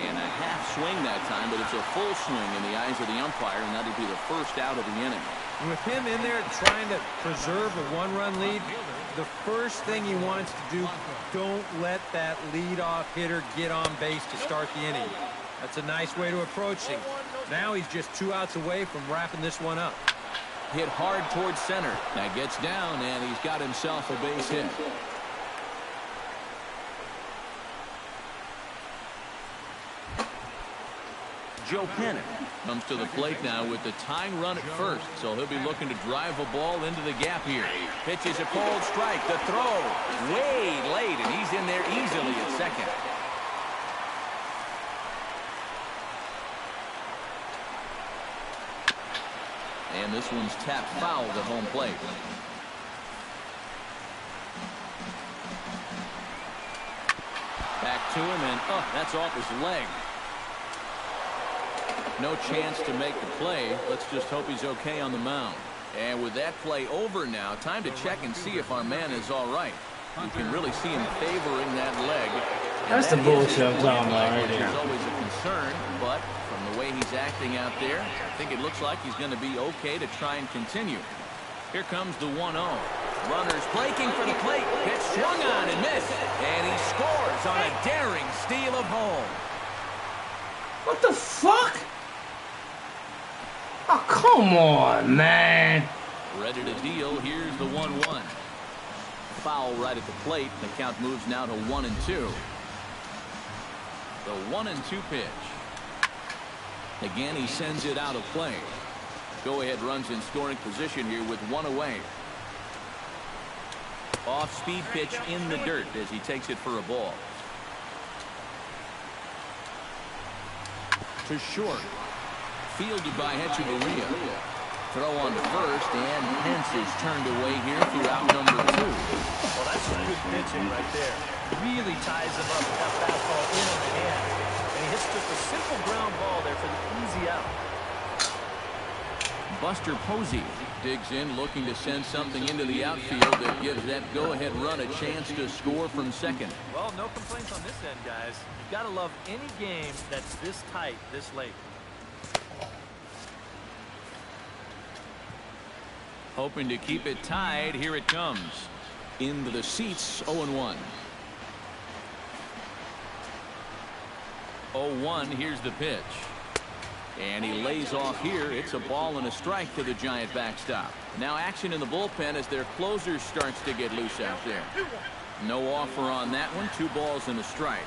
And a half swing that time, but it's a full swing in the eyes of the umpire, and that'll be the first out of the inning. With him in there trying to preserve a one-run lead, the first thing he wants to do, don't let that leadoff hitter get on base to start the inning. That's a nice way to approach things. Now he's just 2 outs away from wrapping this one up. Hit hard towards center. That gets down, and he's got himself a base hit. Joe Pennant comes to the plate now with the tying run at first, so he'll be looking to drive a ball into the gap here. Pitches a cold strike. The throw way late, and he's in there easily at second. And this one's tapped foul at home plate. Back to him, and that's off his leg. No chance to make the play. Let's just hope he's okay on the mound. And with that play over now, time to check and see if our man is all right. You can really see him favoring that leg. That's the bullshit I'm talking about right there. There's always a concern, but from the way he's acting out there, I think it looks like he's going to be okay to try and continue. Here comes the 1-0. Runners breaking for the plate. Pitch swung on and missed. And he scores on a daring steal of home. What the fuck? Oh, come on, man. Ready to deal. Here's the 1-1. Foul right at the plate. The count moves now to 1-2. The 1-2 pitch. Again, he sends it out of play. Go-ahead runs in scoring position here with 1 away. Off-speed pitch in the dirt as he takes it for a ball. To short. Fielded by Echeverria. Throw on to first, and Pence is turned away here throughout number 2. Well, that's some good pitching right there. Really ties him up with that fastball in on the hand. And he hits just a simple ground ball there for the easy out. Buster Posey digs in, looking to send something into the outfield that gives that go-ahead run a chance to score from second. Well, no complaints on this end, guys. You've got to love any game that's this tight, this late. Hoping to keep it tied. Here it comes. Into the seats, 0-1. 0-1, here's the pitch. And he lays off here. It's a ball and a strike to the Giant backstop. Now action in the bullpen as their closer starts to get loose out there. No offer on that one. 2 balls and a strike.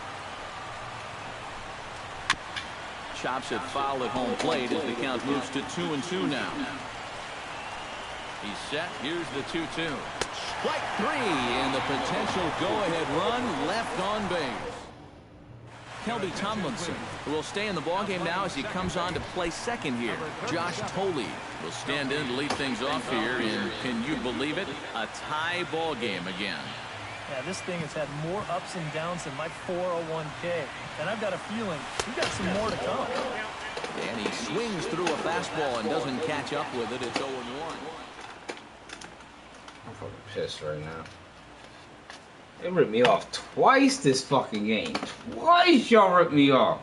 Chops it foul at home plate as the count moves to 2-2 now. He's set. Here's the 2-2. Strike three, and the potential go-ahead run left on base. Kelby Tomlinson, who will stay in the ballgame now as he comes on to play second here. Josh Tolley will stand in to lead things off here, and can you believe it? A tie ball game again. Yeah, this thing has had more ups and downs than my 401k, and I've got a feeling we've got some more to come. And he swings through a fastball and doesn't catch up with it. It's 0-1. I'm fucking pissed right now. They ripped me off twice this fucking game. Twice y'all ripped me off.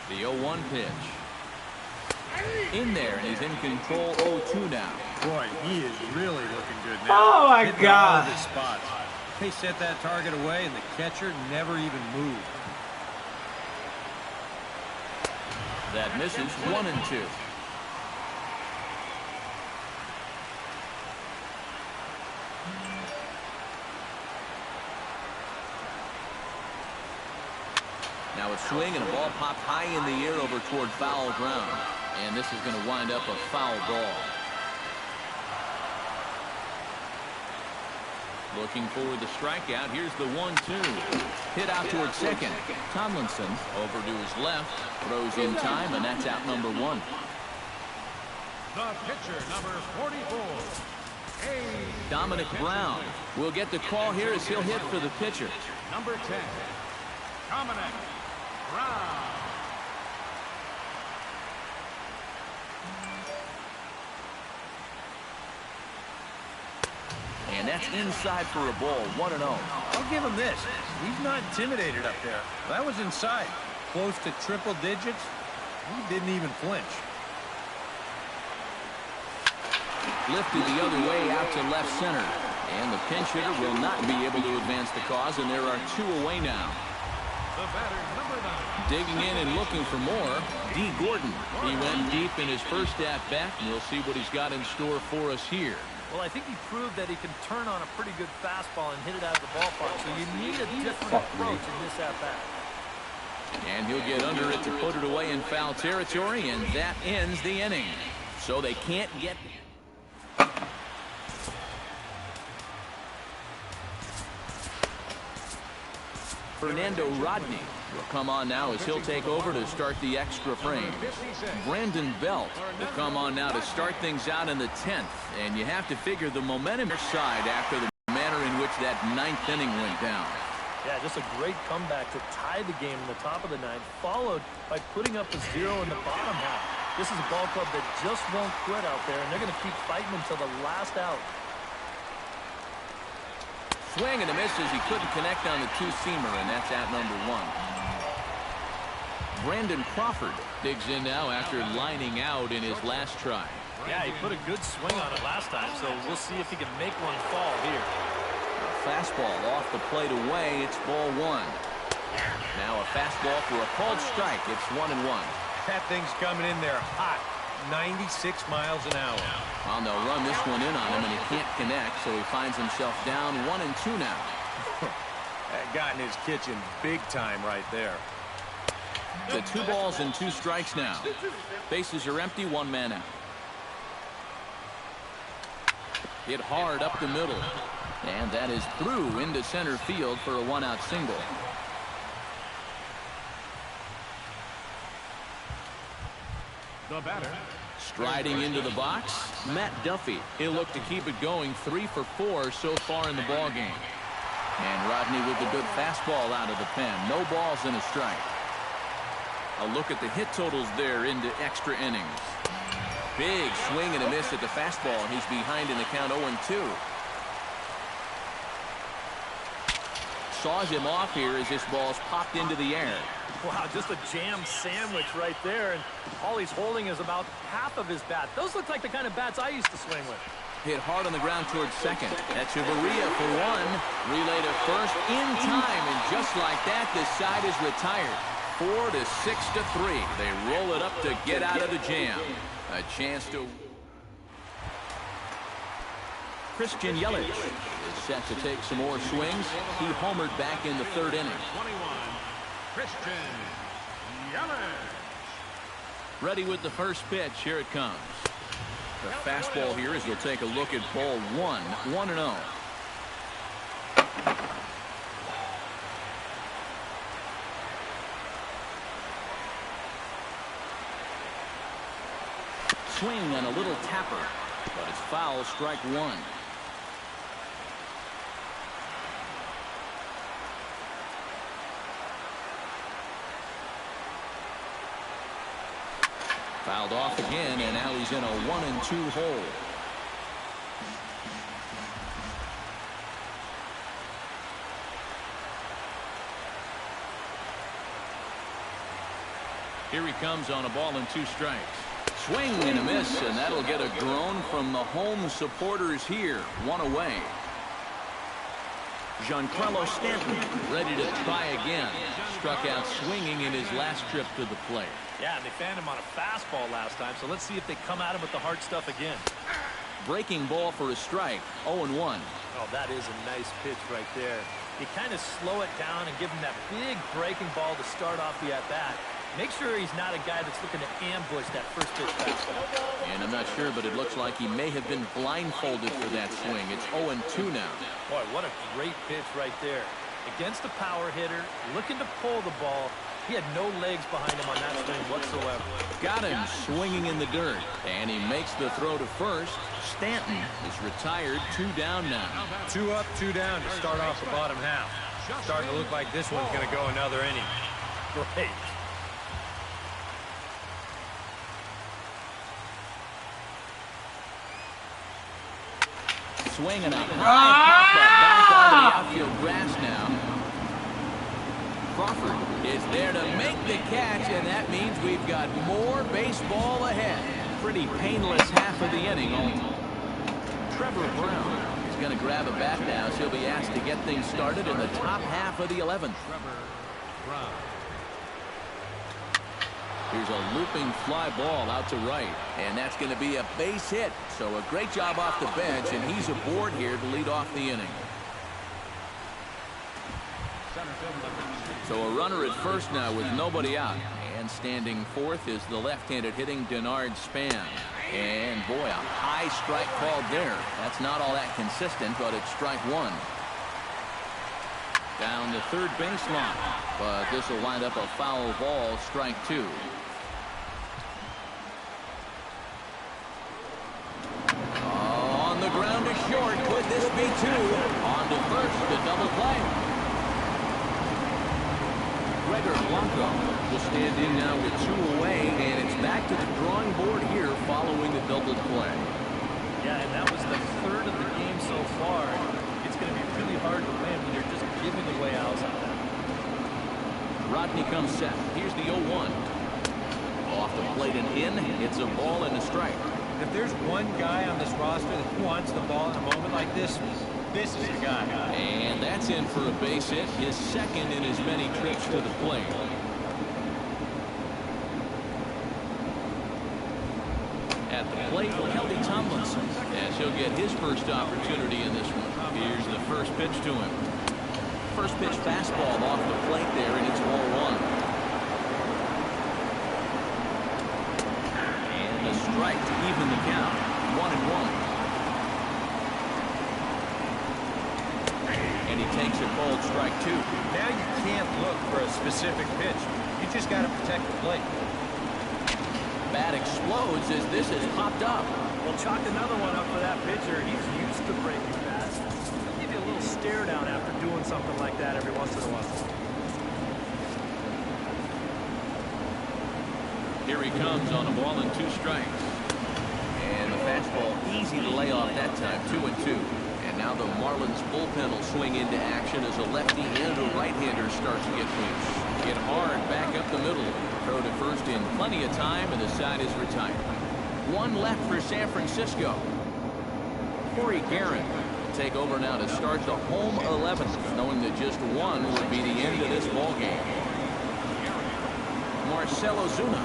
The 0-1 pitch. In there, and he's in control. 0-2 now. Boy, he is really looking good now. Oh my Hitting God. all of his spots. They set that target away, and the catcher never even moved. That misses. 1-2. Now a swing and a ball popped high in the air over toward foul ground. And this is going to wind up a foul ball. Looking for the strikeout. Here's the 1-2. Hit out towards second. Tomlinson over to his left. Throws in time, and that's out number 1. The pitcher, number 44. Dominic Brown will get the call here as he'll hit for the pitcher. Number 10, Dominic Brown. And that's inside for a ball. 1-0. I'll give him this. He's not intimidated up there. That was inside. Close to triple digits. He didn't even flinch. Lifted the other way out to left center. And the pinch hitter will not be able to advance the cause, and there are 2 away now. The batter, number 9. Digging in and looking for more, D. Gordon. He went deep in his first at-bat, and we'll see what he's got in store for us here. Well, I think he proved that he can turn on a pretty good fastball and hit it out of the ballpark, so you need a different approach in this at-bat. And he'll get under it to put it away in foul territory, and that ends the inning. So they can't get... Fernando Rodney will come on now as he'll take over to start the extra frame. Brandon Belt will come on now to start things out in the 10th. And you have to figure the momentum side after the manner in which that 9th inning went down. Yeah, just a great comeback to tie the game in the top of the 9th, followed by putting up a 0 in the bottom half. This is a ball club that just won't quit out there, and they're going to keep fighting until the last out. Swing and a miss as he couldn't connect on the 2-seamer, and that's at number 1. Brandon Crawford digs in now after lining out in his last try. Yeah, he put a good swing on it last time, so we'll see if he can make one fall here. A fastball off the plate away. It's ball 1. Now a fastball for a called strike. It's 1-1. That thing's coming in there hot. 96 miles an hour. Well, they'll run this one in on him, and he can't connect, so he finds himself down 1-2 now. That got in his kitchen big time right there. The 2 balls and 2 strikes now. Bases are empty, 1 man out. Hit hard up the middle. And that is through into center field for a 1-out single. The batter. Striding into the box, Matt Duffy. He'll look to keep it going. 3 for 4 so far in the ballgame. And Rodney with the good fastball out of the pen. No balls and a strike. A look at the hit totals there into extra innings. Big swing and a miss at the fastball, and he's behind in the count 0-2. Saws him off here as this ball's popped into the air. Wow, just a jam sandwich right there, and all he's holding is about half of his bat. Those look like the kind of bats I used to swing with. Hit hard on the ground towards second. Echeverria for 1. Relay to first in time, and just like that, this side is retired. 4-6-3. They roll it up to get out of the jam. A chance to... Christian Yelich is set to take some more swings. He homered back in the third inning. 21, Christian Yelich. Ready with the first pitch. Here it comes. The fastball here as he'll take a look at ball 1, 1-0. Swing and a little tapper, but it's foul, strike 1. Fouled off again, and now he's in a 1-2 hole. Here he comes on a ball and 2 strikes. Swing and a miss, and that'll get a groan from the home supporters here. 1 away. Giancarlo Stanton ready to try again. Struck out swinging in his last trip to the plate. Yeah, and they fanned him on a fastball last time, so let's see if they come at him with the hard stuff again. Breaking ball for a strike. 0-1. Oh, that is a nice pitch right there. You kind of slow it down and give him that big breaking ball to start off the at-bat. Make sure he's not a guy that's looking to ambush that first pitch fastball. And I'm not sure, but it looks like he may have been blindfolded for that swing. It's 0-2 now. Boy, what a great pitch right there. Against a power hitter, looking to pull the ball. He had no legs behind him on that swing whatsoever. Got him swinging in the dirt. And he makes the throw to first. Stanton is retired. 2 down now. 2 up, 2 down to start off the bottom half. Starting to look like this one's going to go another inning. Great. Swinging up high, back onto the outfield grass now. Crawford is there to make the catch, and that means we've got more baseball ahead. Pretty painless half of the inning. Trevor Brown is going to grab a bat now, so he'll be asked to get things started in the top half of the 11th. Trevor Brown. Here's a looping fly ball out to right, and that's going to be a base hit. So a great job off the bench, and he's aboard here to lead off the inning. So a runner at first now with nobody out. And standing fourth is the left-handed hitting Denard Span. And boy, a high strike called there. That's not all that consistent, but it's strike 1. Down the third baseline, but this will wind up a foul ball, strike 2. On the ground to short, could this be 2? On to first, the double play. Gregor Blanco will stand in now with 2 away, and it's back to the drawing board here following the double play. Yeah, and that was the third of the game so far. It's going to be really hard to win when you're just giving away outs on that. Rodney comes set. Here's the 0-1. Off the plate and in. It's a ball and a strike. If there's one guy on this roster that wants the ball in a moment like this is the guy. And that's in for a base hit, his second in as many trips to the plate. At the plate, Kelly Tomlinson, as he'll get his first opportunity in this one. Here's the first pitch to him. First pitch fastball off the plate there, and it's 1-1. And a strike to even the count. 1-1. And he takes a cold strike 2. Now you can't look for a specific pitch. You just got to protect the plate. Bat explodes as this has popped up. Well, chalk another one up for that pitcher. He's used to breaking bats. He'll give you a little stare down after doing something like that every once in a while. Here he comes on a ball and 2 strikes. And the fastball easy to lay off that time, 2-2. And now the Marlins bullpen will swing into action as a lefty and a right-hander start to get loose. Get hard back up the middle. Throw to first in plenty of time, and the side is retired. 1 left for San Francisco. Corey Guerin will take over now to start the home 11th, knowing that just 1 would be the end of this ball game. Marcell Ozuna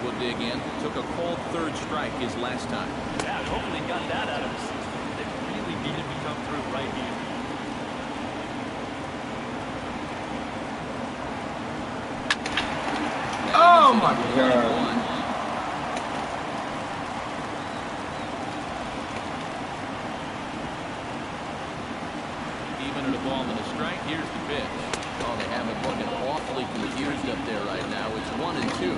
will dig in. Took a cold third strike his last time. Yeah, hopefully he got that out of his system. They really needed Oh my God. Even at a ball and a strike, here's the pitch. Oh, they have it looking awfully confused up there right now. It's 1-2.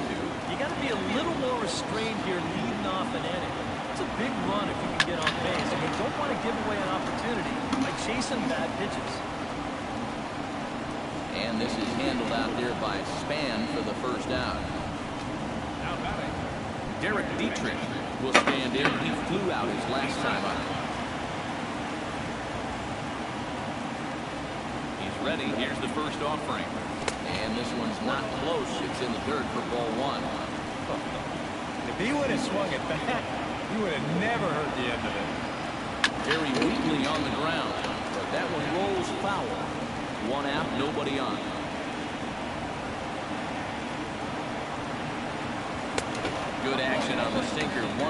You got to be a little more restrained here leading off an inning. It's a big run if you can get on base, and you don't want to give away an opportunity by chasing bad pitches. And this is handled out there by Span for the first out. Now batting. Derek Dietrich will stand in. He flew out his last time up. He's ready. Here's the first offering. And this one's not close. It's in the dirt for ball one. If he would have swung it back, he would have never heard the end of it. Very weakly on the ground, but that one rolls foul. One out, nobody on. Good action on the sinker, 1-2.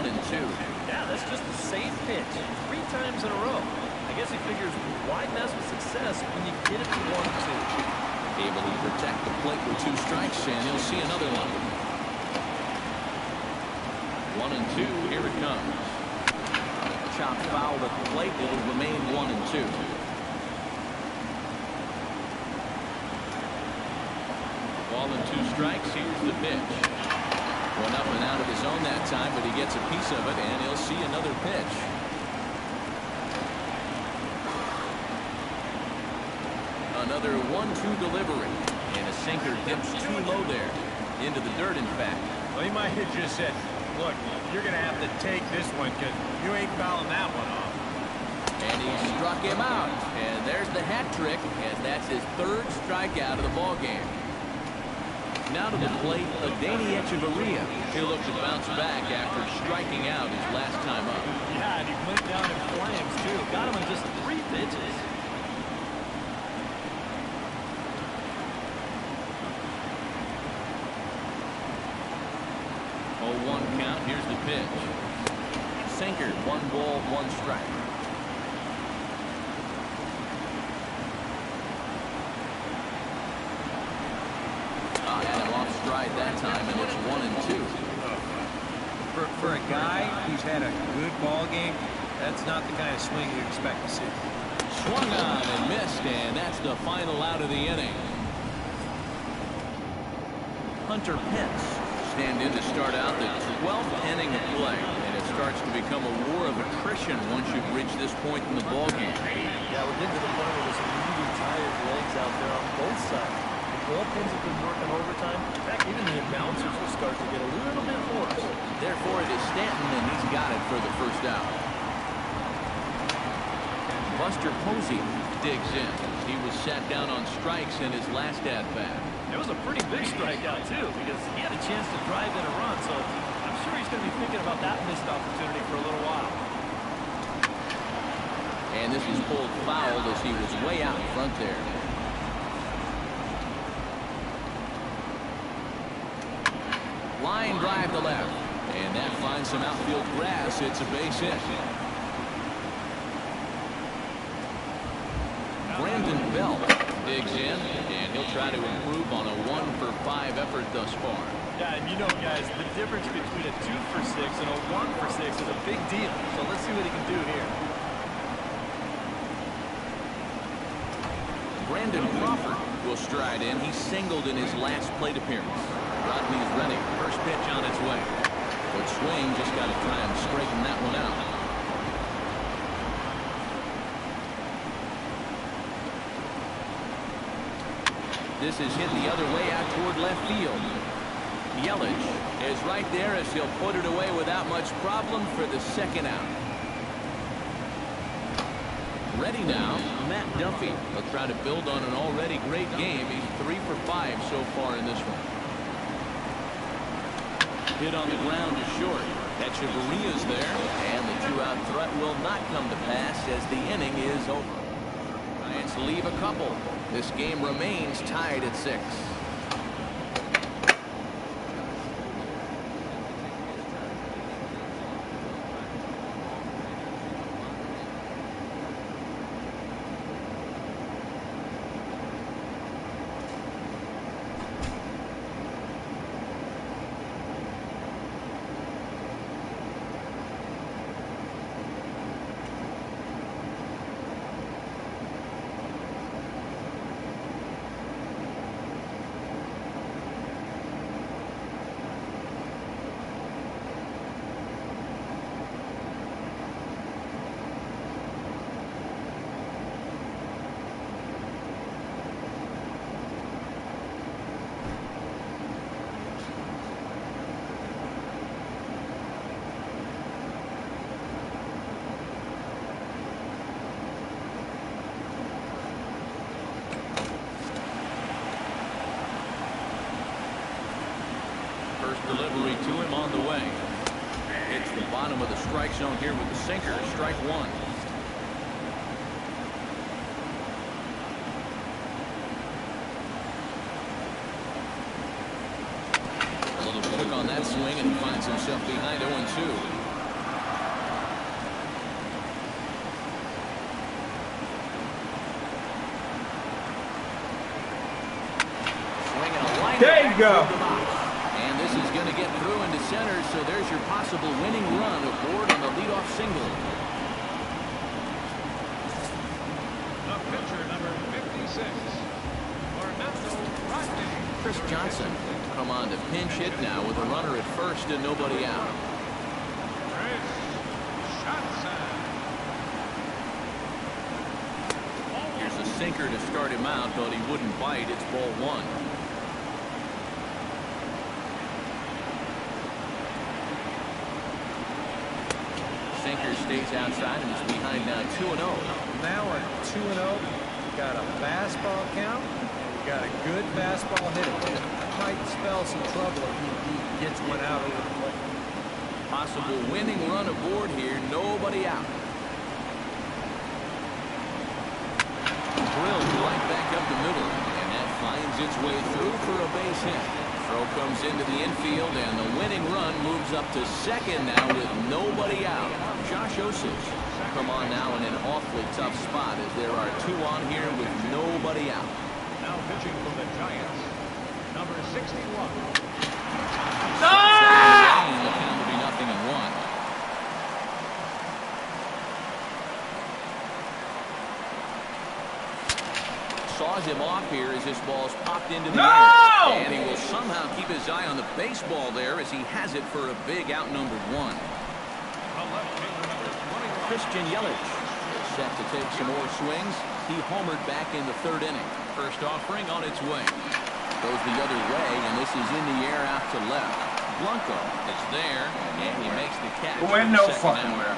Yeah, that's just a safe pitch 3 times in a row. I guess he figures why mess with success when you get it to 1-2. Able to protect the plate with 2 strikes, and he'll see another one. 1-2, here it comes. Chop foul at the plate, it'll remain 1-2. Ball and 2 strikes, here's the pitch. One up and out of his zone that time, but he gets a piece of it, and he'll see another pitch. Another 1-2 delivery, and a sinker dips too low there. Into the dirt, in fact. Well, he might have just said, look, you're going to have to take this one because you ain't fouling that one off. And he struck him out. And there's the hat trick, and that's his 3rd strikeout of the ball game. Now to the plate, Adeiny Echeverria. He'll look to bounce back after striking out his last time up. Yeah, and he went down in flames, too. Got him in just 3 pitches. 0-1 count. Here's the pitch. Sinker, 1 ball, 1 strike. Had him off stride that time, and it's 1-2. For a guy who's had a good ball game, that's not the kind of swing you expect to see. Swung on and missed, and that's the final out of the inning. Hunter Pence stand in to start out the 12th inning of play, and it starts to become a war of attrition once you've reached this point in the ball game. Yeah, we're getting to the point where there's some really tired legs out there on both sides. The bullpens have been working overtime. In fact, even the announcers will start to get a little bit hoarse. Therefore, it is Stanton, and he's got it for the first out. Buster Posey digs in. He was sat down on strikes in his last at-bat. It was a pretty big strikeout, too, because he had a chance to drive in a run, so I'm sure he's going to be thinking about that missed opportunity for a little while. And this is pulled foul as he was way out in front there. Line drive to left, and that finds some outfield grass. It's a base hit. Brandon Bell digs in, and he'll try to improve on a 1-for-5 effort thus far. Yeah, and you know, guys, the difference between a 2-for-6 and a 1-for-6 is a big deal. So let's see what he can do here. Brandon Crawford will stride in. He singled in his last plate appearance. Rodney's ready. First pitch on its way. But swing just got to try and straighten that one out. This is hit the other way out toward left field. Yelich is right there as he'll put it away without much problem for the second out. Ready now, Matt Duffy will try to build on an already great game. He's 3 for 5 so far in this one. Hit on the ground to short. Echeverria's there, and the 2-out threat will not come to pass as the inning is over. Giants leave a couple. This game remains tied at 6. bottom of the strike zone here with the sinker. Strike one. A little quick on that swing, and he finds himself behind 0-2. There you go. And this is going to get through into center, so there's your possible winning run aboard on the leadoff single. The pitcher, number 56, Chris Johnson come on to pinch hit now with a runner at first and nobody out. Here's a sinker to start him out, but he wouldn't bite. It's ball one. Sinker stays outside and is behind now 2-0. Now we're 2-0. Got a fastball count. We got a good fastball hitter. Might spell some trouble if he gets one out over the plate. Possible winning run aboard here. Nobody out. Drilled right back up the middle, and that finds its way through for a base hit. Throw comes into the infield, and the winning run moves up to second now with nobody out. Josh Osich come on now in an awfully tough spot as there are two on here with nobody out. now pitching for the Giants, number 61. Ah! The count will be 0-1. Saws him off here as this ball's popped into the air. And he will somehow keep his eye on the baseball there as he has it for a big out number one. Christian Yelich set to take some more swings. He homered back in the third inning. First offering on its way. Goes the other way, and this is in the air out to left. Blanco is there, and he makes the catch. Went no fucking where.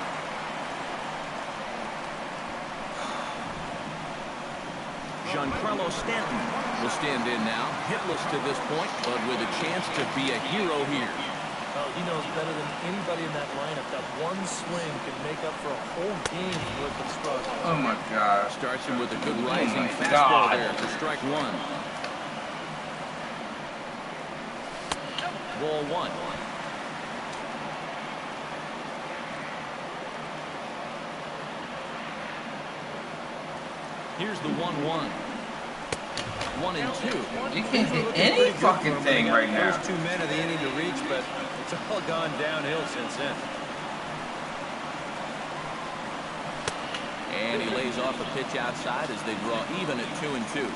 Giancarlo Stanton will stand in now, hitless to this point, but with a chance to be a hero here. Well, he knows better than anybody in that lineup that one swing can make up for a whole game's worth of struggle. Oh my God. Starts him with a good rising fastball there for strike one. Ball one. Here's the 1-1. 1-2. You can't hit any fucking thing right now. First 2 men of the inning to reach, but it's all gone downhill since then. And he lays off a pitch outside as they draw even at 2-2.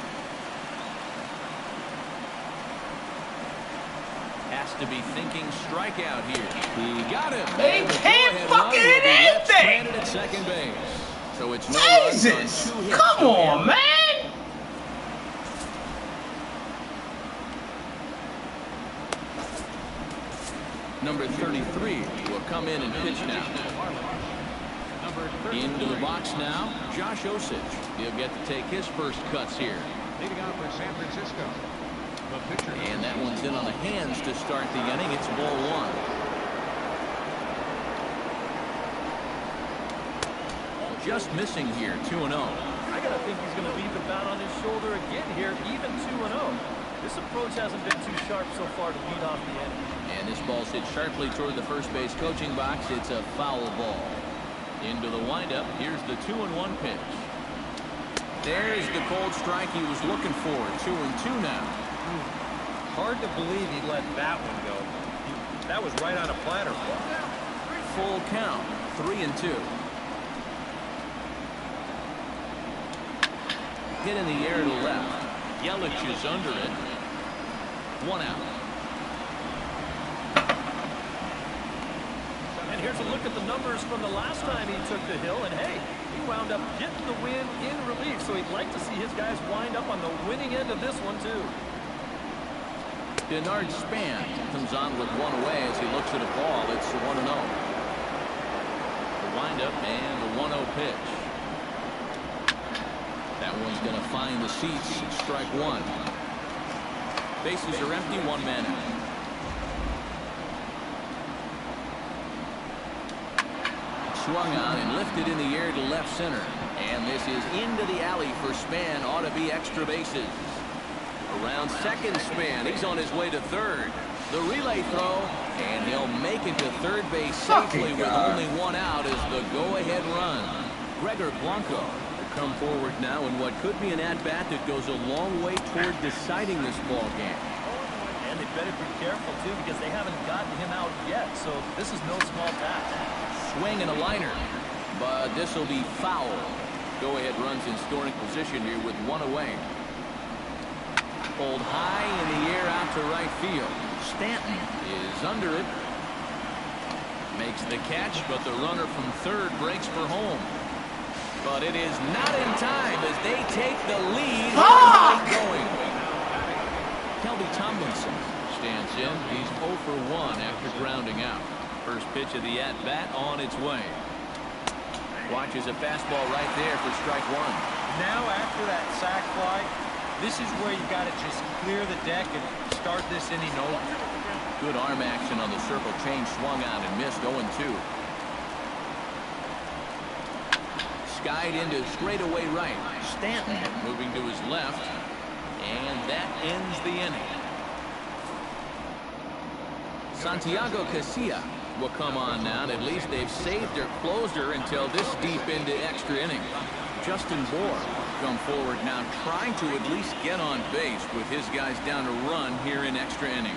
Has to be thinking strikeout here. He got him. They can't fucking hit anything. At second base. So it's no Jesus! Come on, man! Number 33 will come in and pitch now. Into the box now, Josh Osich. He'll get to take his first cuts here. Leading out for San Francisco, the pitcher. And that one's in on the hands to start the inning. It's ball one. Just missing here, 2-0. I gotta think he's gonna leave the bat on his shoulder again here, even 2-0. This approach hasn't been too sharp so far to lead off the inning. And this ball's hit sharply toward the first base coaching box. It's a foul ball. Into the windup. Here's the 2-1 pitch. There's the cold strike he was looking for. 2-2 now. Hard to believe he let that one go. That was right on a platter. Full count. 3-2. Hit in the air to left. Yelich is under it. 1 out. And here's a look at the numbers from the last time he took the hill. And hey, he wound up getting the win in relief. So he'd like to see his guys wind up on the winning end of this one, too. Denard Span comes on with one away as he looks at a ball. It's 1-0. The windup and the 1-0 pitch. That one's going to find the seats. Strike one. Bases are empty. 1 man out. swung on and lifted in the air to left center. And this is into the alley for Span. Ought to be extra bases. Around second Span. He's on his way to third. The relay throw, and he'll make it to third base safely with only one out as the go-ahead run. Gregor Blanco will come forward now in what could be an at-bat that goes a long way toward deciding this ball game. And they better be careful, too, because they haven't gotten him out yet, so this is no small task. Swing and a liner, but this will be foul. Go-ahead runs in scoring position here with one away. Pulled high in the air out to right field. Stanton is under it. Makes the catch, but the runner from third breaks for home. But it is not in time as they take the lead. Going. Kelby Tomlinson stands in. He's 0 for 1 after grounding out. First pitch of the at-bat on its way. Watches a fastball right there for strike one. Now after that sac fly, this is where you got to just clear the deck and start this inning over. Good arm action on the circle change, swung on and missed 0-2. Skied into straightaway right. Stanton moving to his left, and that ends the inning. Santiago Casilla will come on now, and at least they've saved their closer until this deep into extra inning. Justin Bohr come forward now, trying to at least get on base with his guys down a run here in extra innings.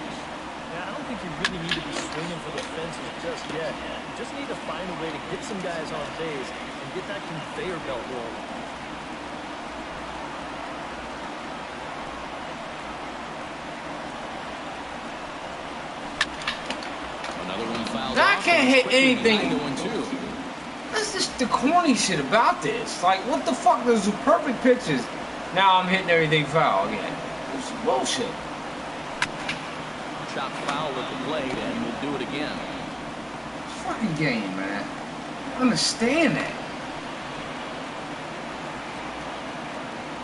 Yeah, I don't think you really need to be swinging for the fences just yet. You just need to find a way to get some guys on base and get that conveyor belt rolling. Another one fouled I off, can't hit anything. 9-2. That's just the corny shit about this. Like, what the fuck? Those are perfect pitches. Now I'm hitting everything foul again. This is bullshit. Chopped foul with the plate, and we'll do it again. It's fucking game, man. I understand that.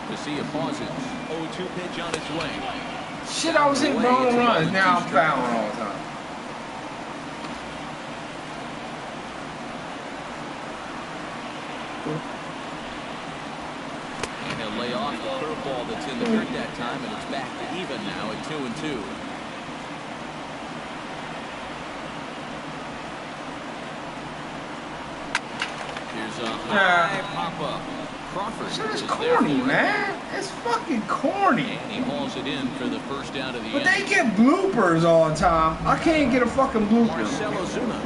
Casilla pauses. 0-2 pitch on its way. Shit, I was hitting ball runs. Now I'm fouling all the time. And he'll lay off the curveball that's in the dirt that time, and it's back to even now at 2-2. Here's a high pop-up. Crawford Shit is is corny, there for it. man. It's fucking corny. And he hauls it in for the first out of the But inning. they get bloopers all the time. I can't get a fucking blooper. Marcelo Zuna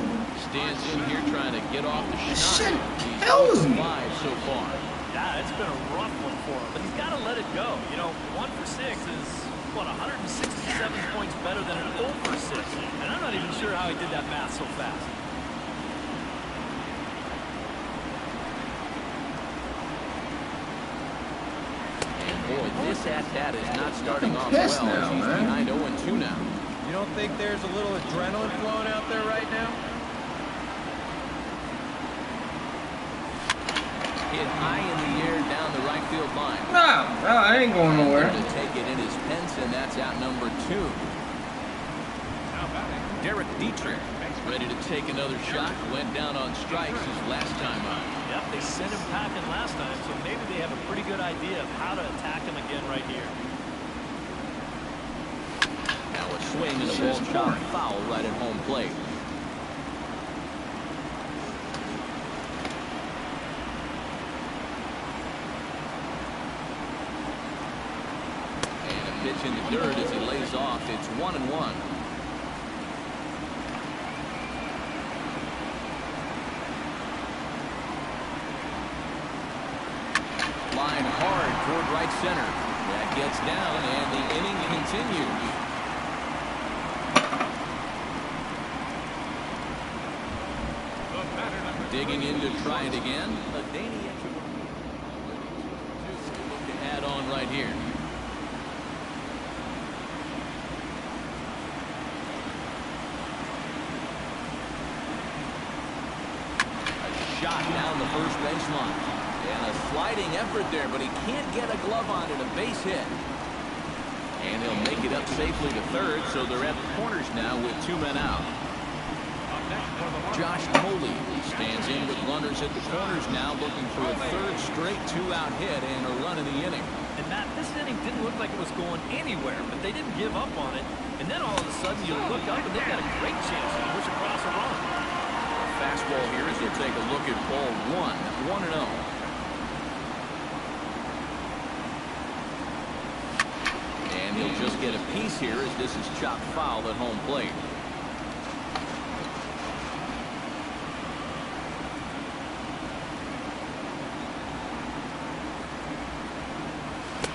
stands in here trying to get off the This schneid. shit He's kills me. 5 so far. Yeah, it's been a rough one for him, but he's got to let it go. You know, 1 for 6 is, what, 167 points better than an 0 for 6. And I'm not even sure how he did that math so fast. Boy, this at-bat is not starting off pissed well now, as he's man. behind 0-2 now. You don't think there's a little adrenaline flowing out there right now? Hit high in the air down the right field line. No, I ain't going nowhere. To take it in his fence, and that's out number 2. Derek Dietrich ready to take another shot. Went down on strikes his last time out. Yep, they sent him packing last time, so maybe they have a pretty good idea of how to attack him again right here. Now a swing and a ball chop foul right at home plate. And a pitch in the dirt as he lays off. It's 1-1. Line hard toward right center. That gets down, and the inning continues. Digging in to try it again. A Danny look to add on right here. A shot down the first baseline. And a sliding effort there, but he can't get a glove on it, a base hit. And he'll make it up safely to third, so they're at the corners now with 2 men out. Josh Coley stands in with runners at the corners now, looking for a third straight two-out hit and a run in the inning. And Matt, this inning didn't look like it was going anywhere, but they didn't give up on it. And then all of a sudden you look up and they've got a great chance to push across a run. Fastball here as we'll take a look at ball 1, 1-0. And he'll just get a piece here as this is chopped foul at home plate.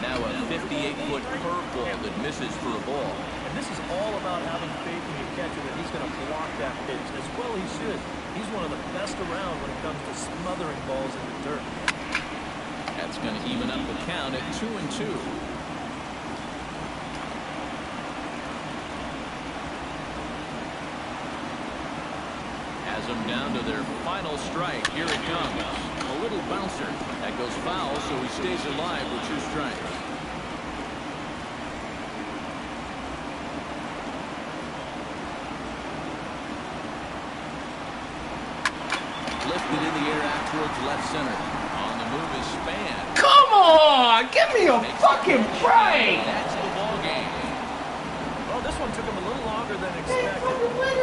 Now a 58-foot curveball that misses for a ball. And this is all about having faith in your catcher that he's going to block that pitch as well he should. He's one of the best around when it comes to smothering balls in the dirt. That's going to even up the count at 2-2. Has them down to their final strike. Here it comes. A little bouncer. That goes foul, so he stays alive with 2 strikes. Lifted in the air out towards left center. On the move is Span. Come on! Give me a fucking break! That's the ball game. Well, this one took them a little longer than expected.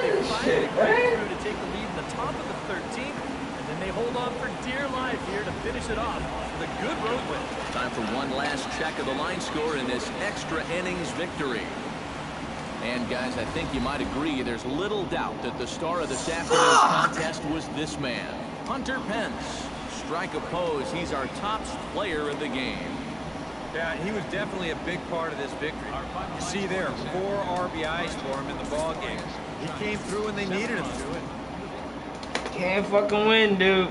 They finally break through to take the lead in the top of the 13th, and then they hold on for dear life here to finish it off with a good road win. Time for one last check of the line score in this extra innings victory. And guys, I think you might agree there's little doubt that the star of this afternoon's contest was this man, Hunter Pence. Strike oppose, he's our top player of the game. Yeah, he was definitely a big part of this victory. You see there, 4 RBIs for him in the ball game. He came through when they needed him to. Can't fucking win, dude.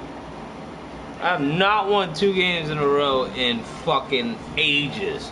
I have not won 2 games in a row in fucking ages.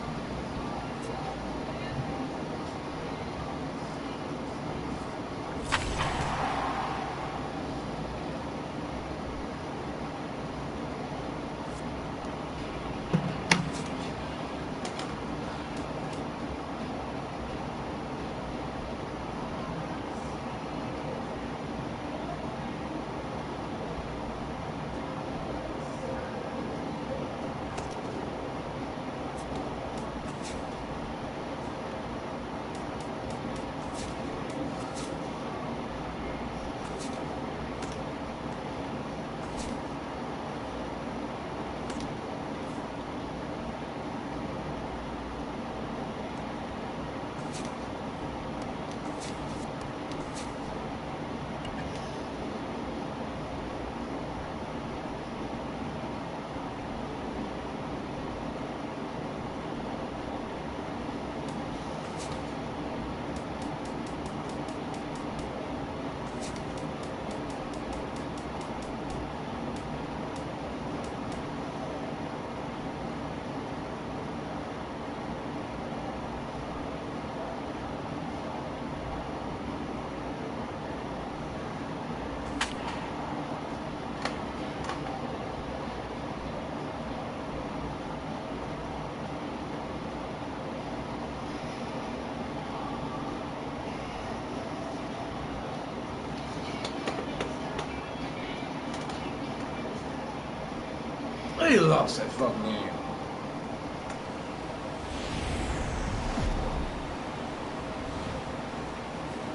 He lost that fucking game.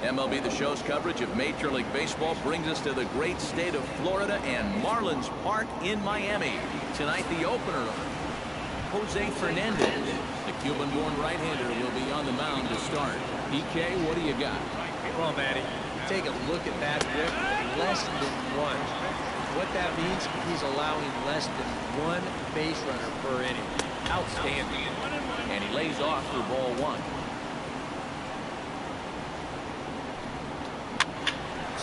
MLB The Show's coverage of Major League Baseball brings us to the great state of Florida and Marlins Park in Miami. Tonight, the opener, Jose Fernandez. The Cuban-born right-hander will be on the mound to start. PK, what do you got? Well, Manny, take a look at that whip. Less than 1. What that means, he's allowing less than 1 base runner per inning. Outstanding. And he lays off for ball 1.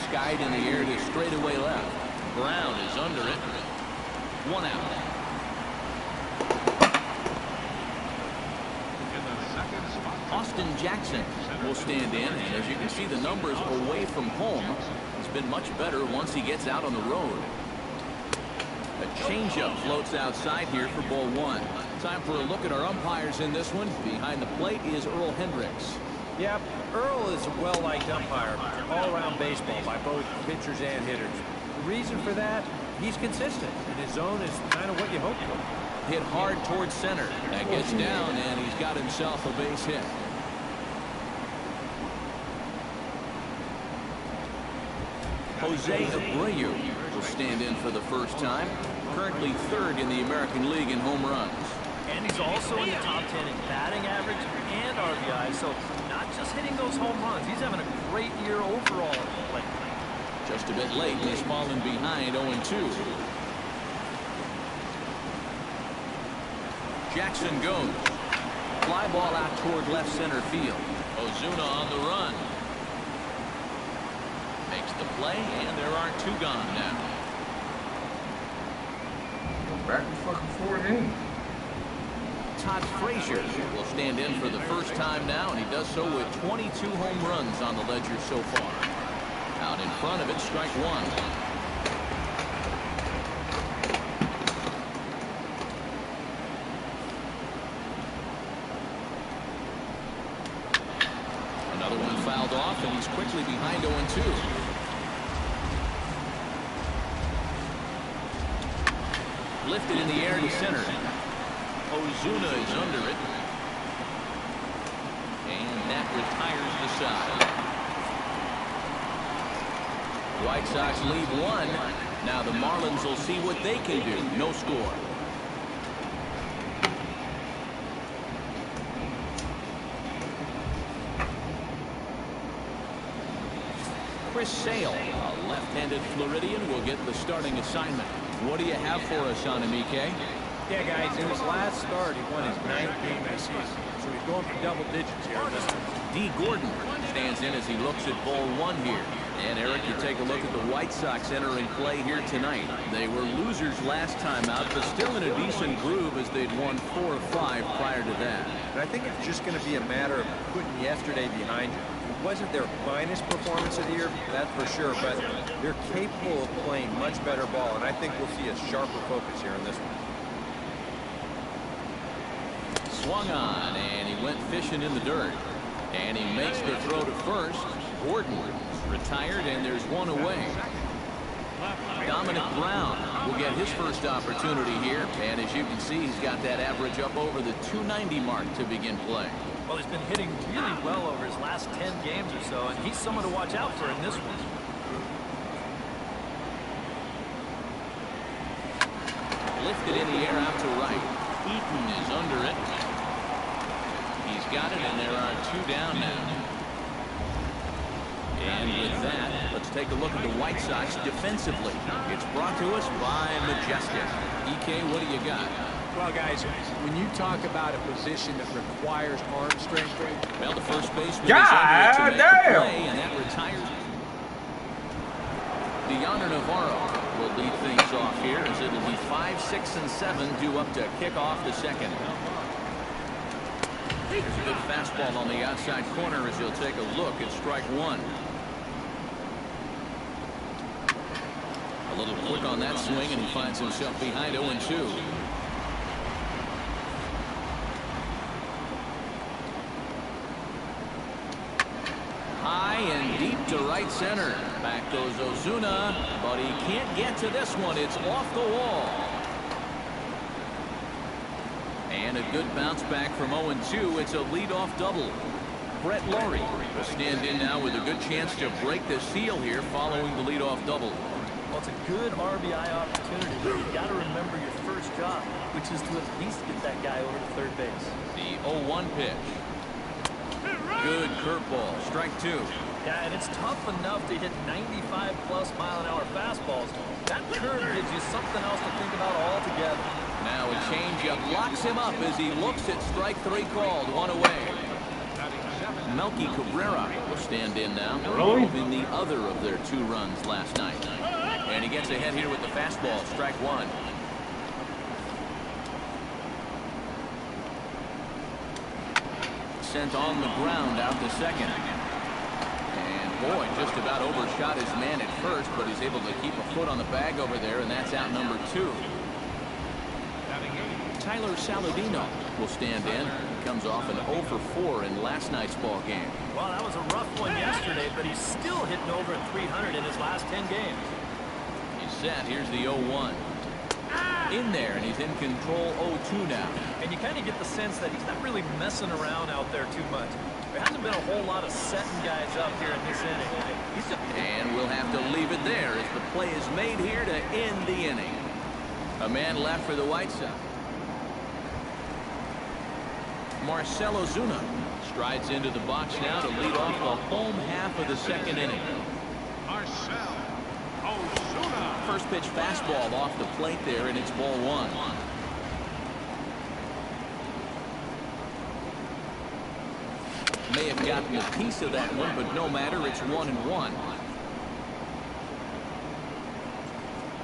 Skied in the air to straightaway left. Brown is under it. 1 out. Austin Jackson will stand in, and as you can see, the numbers away from home has been much better once he gets out on the road. A changeup floats outside here for ball 1. Time for a look at our umpires in this one. Behind the plate is Earl Hendricks. Yeah, Earl is a well-liked umpire, all-around baseball by both pitchers and hitters. The reason for that, he's consistent, and his zone is kind of what you hope for. Hit hard towards center. That gets down, and he's got himself a base hit. Jose Abreu will stand in for the first time. Currently third in the American League in home runs. And he's also in the top 10 in batting average and RBI, so not just hitting those home runs. He's having a great year overall at the plate. Just a bit late, he's fallen behind 0-2. Jackson goes. Fly ball out toward left center field. Ozuna on the run. Makes the play, and there are two gone now. Back to fucking 4th inning. Todd Frazier will stand in for the first time now, and he does so with 22 home runs on the ledger so far. Out in front of it, strike one. Another one fouled off, and he's quickly behind 0-2. Lifted in the air to center. Ozuna is under it. And that retires the side. White Sox lead 1. Now the Marlins will see what they can do. No score. Chris Sale, a left-handed Floridian, will get the starting assignment. What do you have for us on him, EK? Yeah, guys, in his last start, he won his 9th game this season. So he's going for double digits here. D. Gordon stands in as he looks at ball 1 here. And, Eric, you take a look at the White Sox entering play here tonight. They were losers last time out, but still in a decent groove as they'd won 4 or 5 prior to that. And I think it's just going to be a matter of putting yesterday behind you. It wasn't their finest performance of the year, that's for sure, but they're capable of playing much better ball, and I think we'll see a sharper focus here in this one. Swung on, and he went fishing in the dirt. And he makes the throw to first. Gordon retired, and there's one away. Dominic Brown will get his first opportunity here. And as you can see, he's got that average up over the 290 mark to begin play. Well, he's been hitting really well over his last 10 games or so, and he's someone to watch out for in this one. Lifted in the air out to right. Eaton is under it. He's got it, and there are 2 down now. And with that, let's take a look at the White Sox defensively. It's brought to us by Majestic. EK, what do you got? Well, guys, when you talk about a position that requires arm strength, well, the first baseman God is under it to make damn. the play, and that retires. Deoner Navarro will lead things off here as it'll be 5, 6, and 7 due up to kick off the second. There's a good fastball on the outside corner as he'll take a look at strike 1. A little quick on that swing, and he finds himself behind 0-2. High and deep to right center. Back goes Ozuna, but he can't get to this one. It's off the wall. And a good bounce back from 0-2. It's a leadoff double. Brett Laurie will stand in now with a good chance to break the seal here following the leadoff double. Well, it's a good RBI opportunity, but you've got to remember your first job, which is to at least get that guy over to third base. The 0-1 pitch. Good curveball. Strike 2. Yeah, and it's tough enough to hit 95+ mile-an-hour fastballs. That curve gives you something else to think about altogether. Now a changeup locks him up as he looks at strike 3 called. 1 away. Melky Cabrera will stand in now. In the other of their 2 runs last night. And he gets ahead here with the fastball. Strike 1. Sent on the ground out to second. And boy, just about overshot his man at first, but he's able to keep a foot on the bag over there, and that's out number 2. Tyler Saladino will stand in. He comes off an 0 for 4 in last night's ball game. Well, that was a rough one yesterday, but he's still hitting over 300 in his last 10 games. He's set. Here's the 0-1. In there, and he's in control 0-2 now. And you kind of get the sense that he's not really messing around out there too much. There hasn't been a whole lot of setting guys up here in this inning. And we'll have to leave it there as the play is made here to end the inning. A man left for the White Sox. Marcell Ozuna strides into the box now to lead off the home half of the second inning. Marcell Ozuna. First pitch fastball off the plate there, and it's ball 1. May have gotten a piece of that one, but no matter, it's 1-1.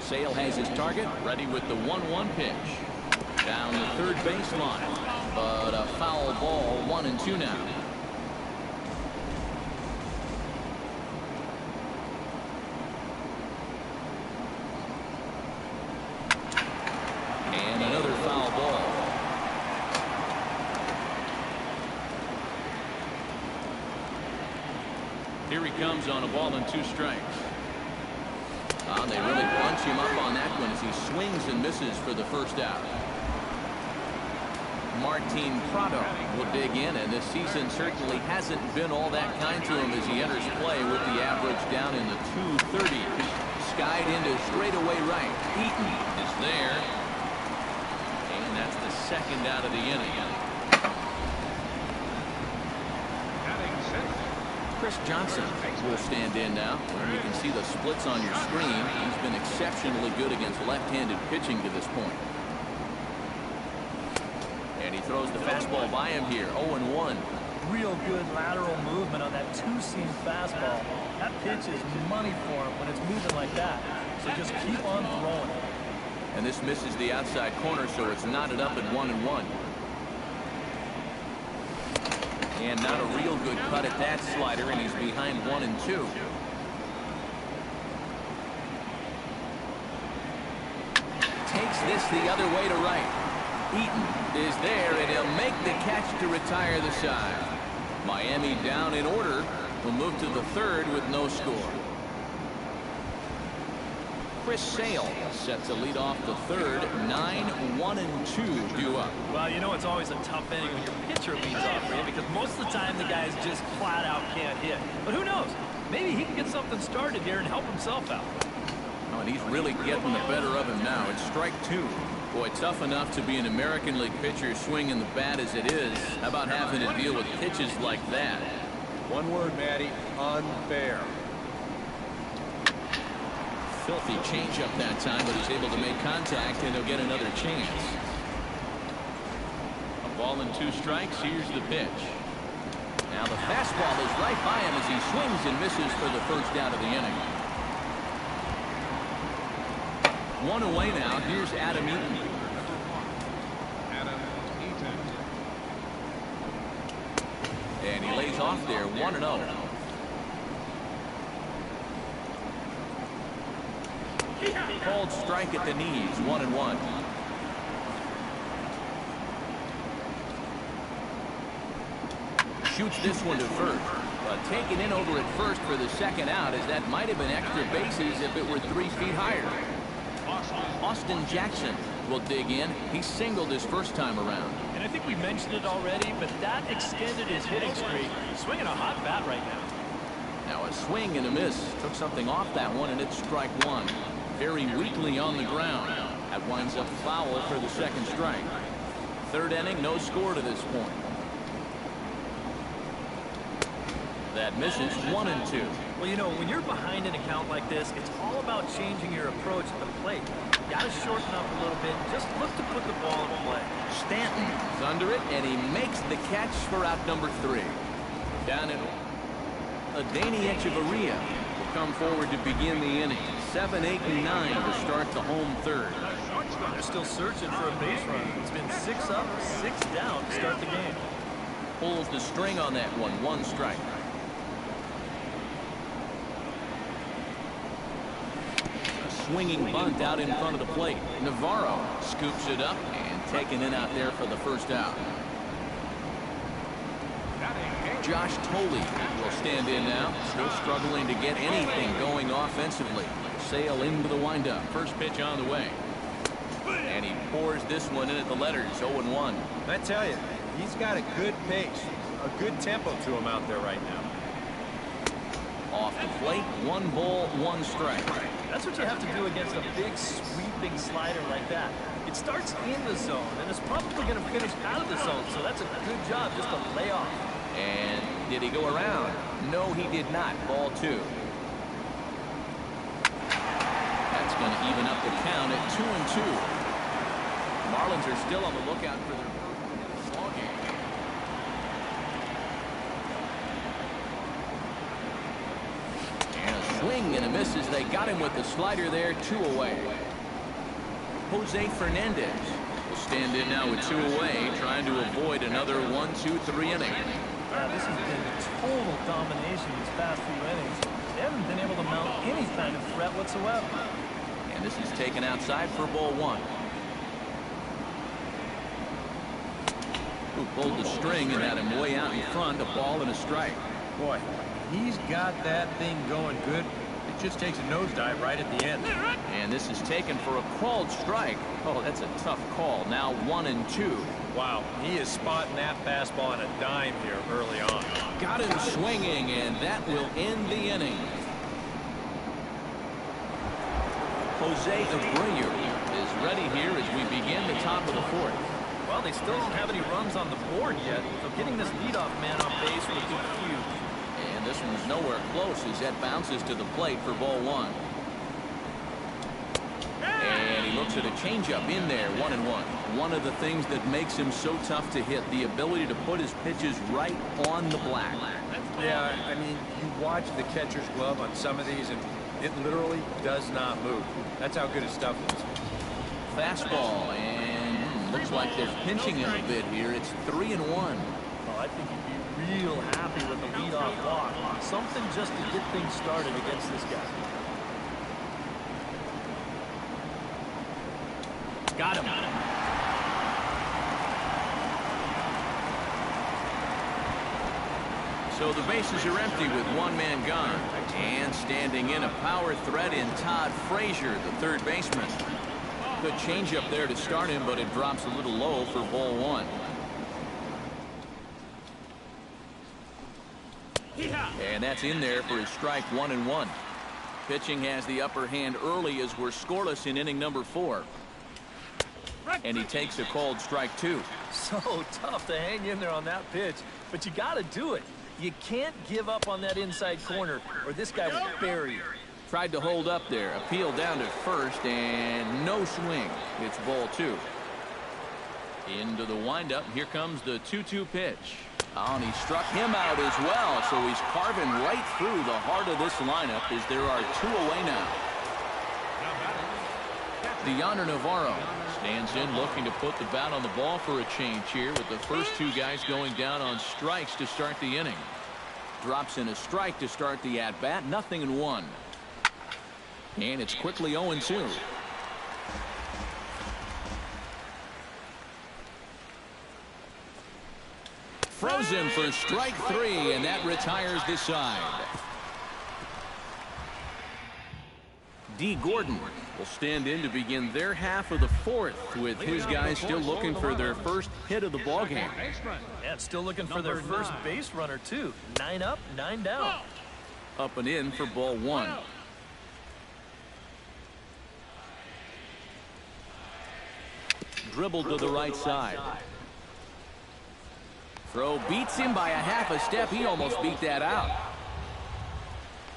Sale has his target, ready with the 1-1 pitch. Down the third baseline, but a foul ball, 1-2 now. And another foul ball. Here he comes on a ball and 2 strikes. They really bunch him up on that one as he swings and misses for the first out. Martin Prado will dig in, and this season certainly hasn't been all that kind to him as he enters play with the average down in the 230s. Skied into straightaway right. Eaton is there. And that's the second out of the inning. Chris Johnson will stand in now. You can see the splits on your screen. He's been exceptionally good against left-handed pitching to this point. And he throws the fastball by him here, 0-1. Real good lateral movement on that 2-seam fastball. That pitch is money for him when it's moving like that. So just keep on throwing it. And this misses the outside corner, so it's knotted up at 1-1. And not a real good cut at that slider, and he's behind 1-2. Takes this the other way to right. Eaton is there, and he'll make the catch to retire the side. Miami down in order. Will move to the third with no score. Chris Sale set to lead off the third. 9-1-2 due up. Well, you know it's always a tough inning when your pitcher leads off for you because most of the time the guys just flat out can't hit. But who knows? Maybe he can get something started here and help himself out. Oh, and he's really getting the better of him now. It's strike 2. Boy, tough enough to be an American League pitcher swinging the bat as it is. How about having to deal with pitches like that? One word, Matty. Unfair. Filthy changeup that time, but he's able to make contact, and he'll get another chance. A ball and 2 strikes. Here's the pitch. Now the fastball is right by him as he swings and misses for the first out of the inning. 1 away now. Here's Adam Eaton. And he lays off there, 1-0. Called strike at the knees, 1-1. Shoots this one to first, but taken in over at first for the second out, as that might have been extra bases if it were 3 feet higher. Austin Jackson will dig in. He singled his first time around. And I think we mentioned it already, but that extended his hitting streak. Swinging a hot bat right now. Now a swing and a miss. Took something off that one, and it's strike 1. Very weakly on the ground. That winds up foul for the second strike. Third inning, no score to this point. That misses, 1-2. Well, you know, when you're behind an account like this, it's all about changing your approach at the plate. You got to shorten up a little bit. Just look to put the ball in play. Stanton is under it, and he makes the catch for out number 3. Down in Adani Echeverria will come forward to begin the inning. 7, 8, and 9 to start the home third. They're still searching for a base run. It's been 6 up, 6 down to start the game. Pulls the string on that one, 1 strike. swinging bunt out in front of the plate. Navarro scoops it up and taken in out there for the first out. Josh Tolley will stand in now, still struggling to get anything going offensively. Sale into the windup. First pitch on the way. And he pours this one in at the letters, 0-1. I tell you, he's got a good pace, a good tempo to him out there right now. Off the plate, 1 ball, 1 strike. That's what you have to do against a big, sweeping slider like that. It starts in the zone, and it's probably going to finish out of the zone, so that's a good job just to lay off. And did he go around? No, he did not. Ball 2. That's going to even up the count at 2-2. Marlins are still on the lookout for their first ball game. And a swing and a miss as they got him with the slider there, 2 away. Jose Fernandez will stand in now with 2 away, trying to avoid another 1-2-3 inning. This has been total domination these past few innings. They haven't been able to mount any kind of threat whatsoever. And this is taken outside for ball 1. Who pulled the string and had him way out in front, a ball and a strike. Boy, he's got that thing going good. It just takes a nosedive right at the end. And this is taken for a called strike. Oh, that's a tough call. Now 1-2. Wow, he is spotting that fastball on a dime here early on. Got him swinging, and that will end the inning. Jose Abreu is ready here as we begin the top of the 4th. Well, they still don't have any runs on the board yet, so getting this leadoff man on base would be huge. And this one's nowhere close as that bounces to the plate for ball 1. And he looks at a changeup in there, 1-1. One of the things that makes him so tough to hit, the ability to put his pitches right on the black. Yeah, I mean, you watch the catcher's glove on some of these, and it literally does not move. That's how good his stuff is. Fastball, and looks like they're pinching him a bit here. It's 3-1. Oh, I think he'd be real happy with the leadoff walk. Something just to get things started against this guy. Got him. So the bases are empty with 1 man gone. And standing in a power threat in Todd Frazier, the third baseman. Good changeup there to start him, but it drops a little low for ball 1. And that's in there for his strike, 1-1. Pitching has the upper hand early as we're scoreless in inning number 4. And he takes a called strike 2. So tough to hang in there on that pitch, but you got to do it. You can't give up on that inside corner, or this guy will bury you. Tried to hold up there, appeal down to first, and no swing. It's ball 2. Into the windup, here comes the 2-2 pitch. Oh, and he struck him out as well, so he's carving right through the heart of this lineup as there are 2 away now. Deoner Navarro stands in, looking to put the bat on the ball for a change here, with the first 2 guys going down on strikes to start the inning. Drops in a strike to start the at-bat, 0-1. And it's quickly 0-2. Frozen for strike 3, and that retires this side. D. Gordon will stand in to begin their half of the 4th, with his guys still looking for their first hit of the ballgame. Yeah, still looking for their first base runner, too. 9 up, 9 down. Up and in for ball 1. Dribbled to the right side. Throw beats him by a half a step. He almost beat that out.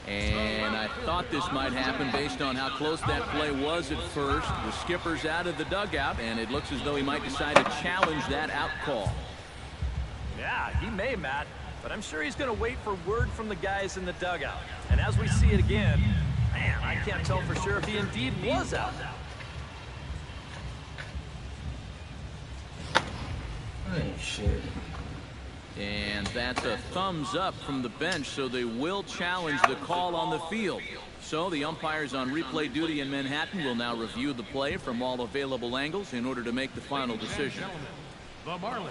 And I thought this might happen based on how close that play was at first. The skipper's out of the dugout, and it looks as though he might decide to challenge that out call. Yeah, he may, Matt, but I'm sure he's going to wait for word from the guys in the dugout. And as we see it again, man, I can't tell for sure if he indeed was out. Hey, shit. And that's a thumbs up from the bench, so they will challenge the call on the field. So the umpires on replay duty in Manhattan will now review the play from all available angles in order to make the final decision. The Marlins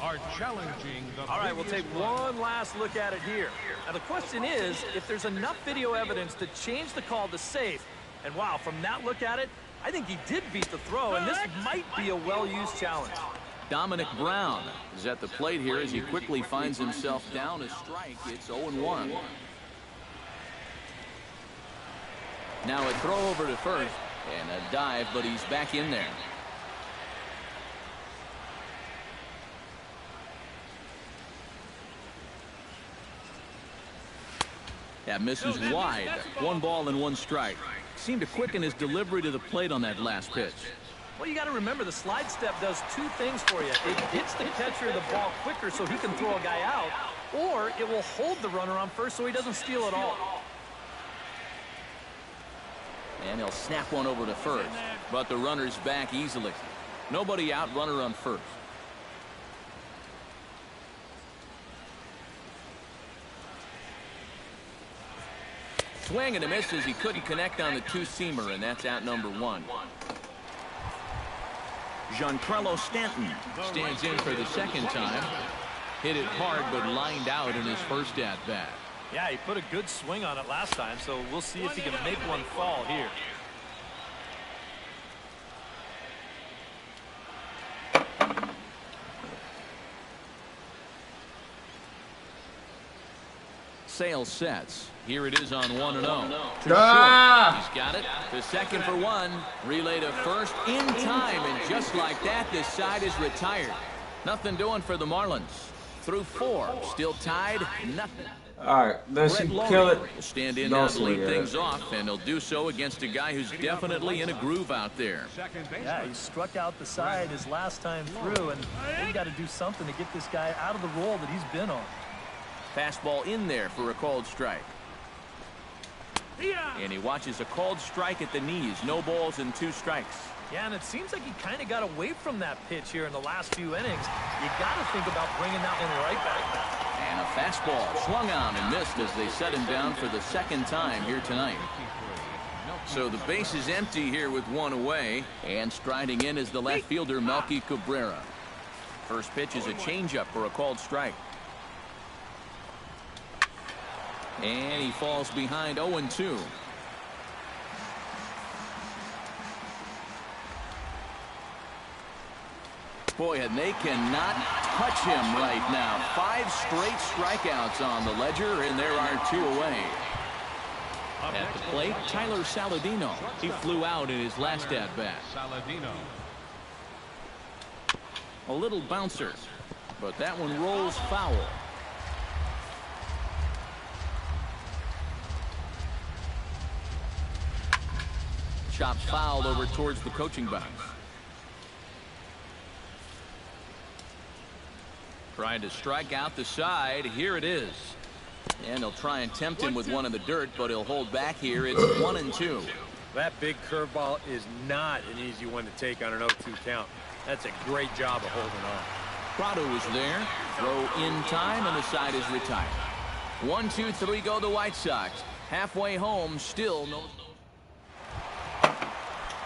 are challenging the All right, we'll take one last look at it here. Now, the question is, if there's enough video evidence to change the call to safe, and wow, from that look at it, I think he did beat the throw, and this might be a well-used challenge. Dominic Brown is at the plate here as he quickly finds himself down a strike. It's 0-1. Now a throw over to first and a dive, but he's back in there. That misses wide. 1 ball and 1 strike. Seemed to quicken his delivery to the plate on that last pitch. Well, you got to remember the slide step does 2 things for you. It hits the catcher the ball quicker so he can throw a guy out, or it will hold the runner on first so he doesn't steal it all. And he'll snap one over to first, but the runner's back easily. Nobody out, runner on first. Swing and a miss as he couldn't connect on the 2-seamer, and that's out number 1. Giancarlo Stanton stands in for the second time. Hit it hard, but lined out in his first at-bat. Yeah, he put a good swing on it last time, so we'll see if he can make one fall here. Sale sets. Here it is on 1-0. He's got it. To second for 1. Relay to first in time, and just like that, this side is retired. Nothing doing for the Marlins. Through 4, still tied, nothing. All right, let's kill it. Will stand in now to lead things off, and he'll do so against a guy who's definitely in a groove out there. Yeah, he struck out the side his last time through, and they got to do something to get this guy out of the role that he's been on. Fastball in there for a called strike. And he watches a called strike at the knees. No balls and 2 strikes. Yeah, and it seems like he kind of got away from that pitch here in the last few innings. You got to think about bringing that one right back. And a fastball swung on and missed as they set him down for the second time here tonight. So the base is empty here with 1 away, and striding in is the left fielder Melky Cabrera. First pitch is a changeup for a called strike. And he falls behind 0-2. Boy, and they cannot touch him right now. 5 straight strikeouts on the ledger, and there are 2 away. At the plate, Tyler Saladino. He flew out in his last at-bat. A little bouncer, but that one rolls foul. Chopped foul over towards the coaching box. Trying to strike out the side. Here it is. And they'll try and tempt him with one in the dirt, but he'll hold back here. It's 1-2. That big curveball is not an easy one to take on an 0-2 count. That's a great job of holding on. Prado is there. Throw in time, and the side is retired. 1-2-3 go the White Sox. Halfway home, still no.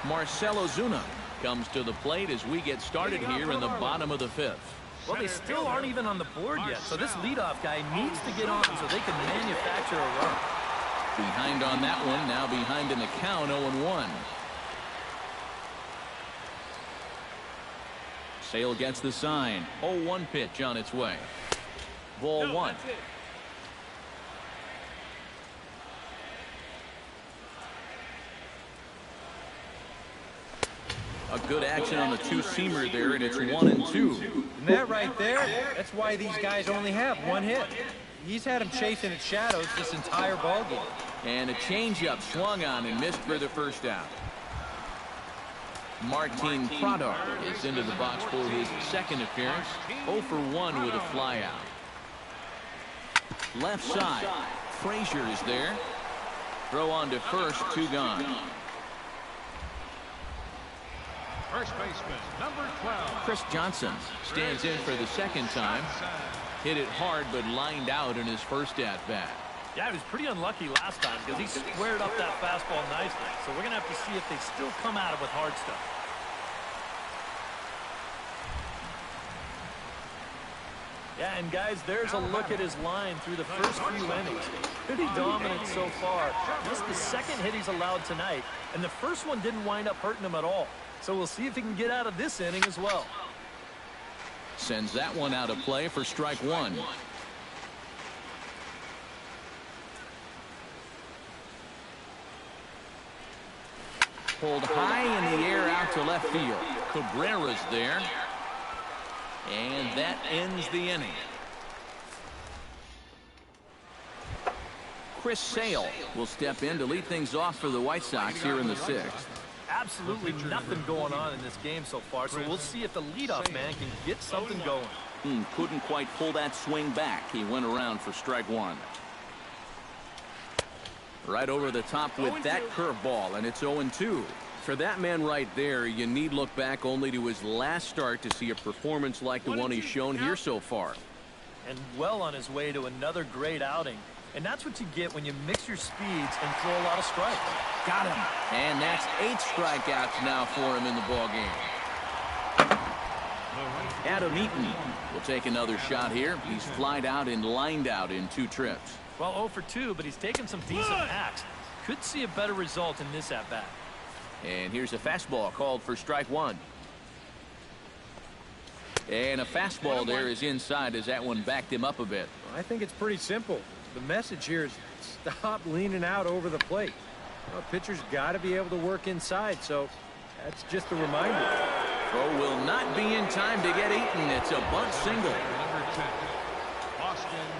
Marcell Ozuna comes to the plate as we get started here in the bottom of the 5th. Well, they still aren't even on the board yet, so this leadoff guy needs to get on so they can manufacture a run. Behind on that one, now behind in the count, 0-1. Sale gets the sign. 0-1 pitch on its way. Ball 1. A good action on the 2-seamer there, and it's 1-2. And that right there, that's why these guys only have 1 hit. He's had him chasing its shadows this entire ballgame. And a changeup swung on and missed for the first out. Martin Prado is into the box for his second appearance. 0 for 1 with a flyout. Left side, Frazier is there. Throw on to first, 2 gone. First baseman, number 12. Chris Johnson stands in for the second time. Hit it hard, but lined out in his first at-bat. Yeah, he was pretty unlucky last time because he squared up that fastball nicely. So we're going to have to see if they still come at it with hard stuff. Yeah, and guys, there's a look at his line through the first few innings. Pretty dominant so far. Just the second hit he's allowed tonight, and the first one didn't wind up hurting him at all. So we'll see if he can get out of this inning as well. Sends that one out of play for strike one. Pulled high in the air out to left field. Cabrera's there. And that ends the inning. Chris Sale will step in to lead things off for the White Sox here in the sixth. Absolutely nothing going on in this game so far, so we'll see if the leadoff man can get something going. Couldn't quite pull that swing back. He went around for strike one. Right over the top with that curveball, and it's 0-2. For that man right there, you need look back only to his last start to see a performance like the one he's shown here so far. And well on his way to another great outing. And that's what you get when you mix your speeds and throw a lot of strikes. Got him. And that's 8 strikeouts now for him in the ballgame. Adam Eaton will take another shot here. He's flied out and lined out in 2 trips. Well, 0 for 2, but he's taken some decent hacks. Could see a better result in this at-bat. And here's a fastball called for strike one. And a fastball there is inside as that one backed him up a bit. I think it's pretty simple. The message here is stop leaning out over the plate. Well, pitcher's got to be able to work inside, so that's just a reminder. Throw will not be in time to get Eaton. It's a bunt single.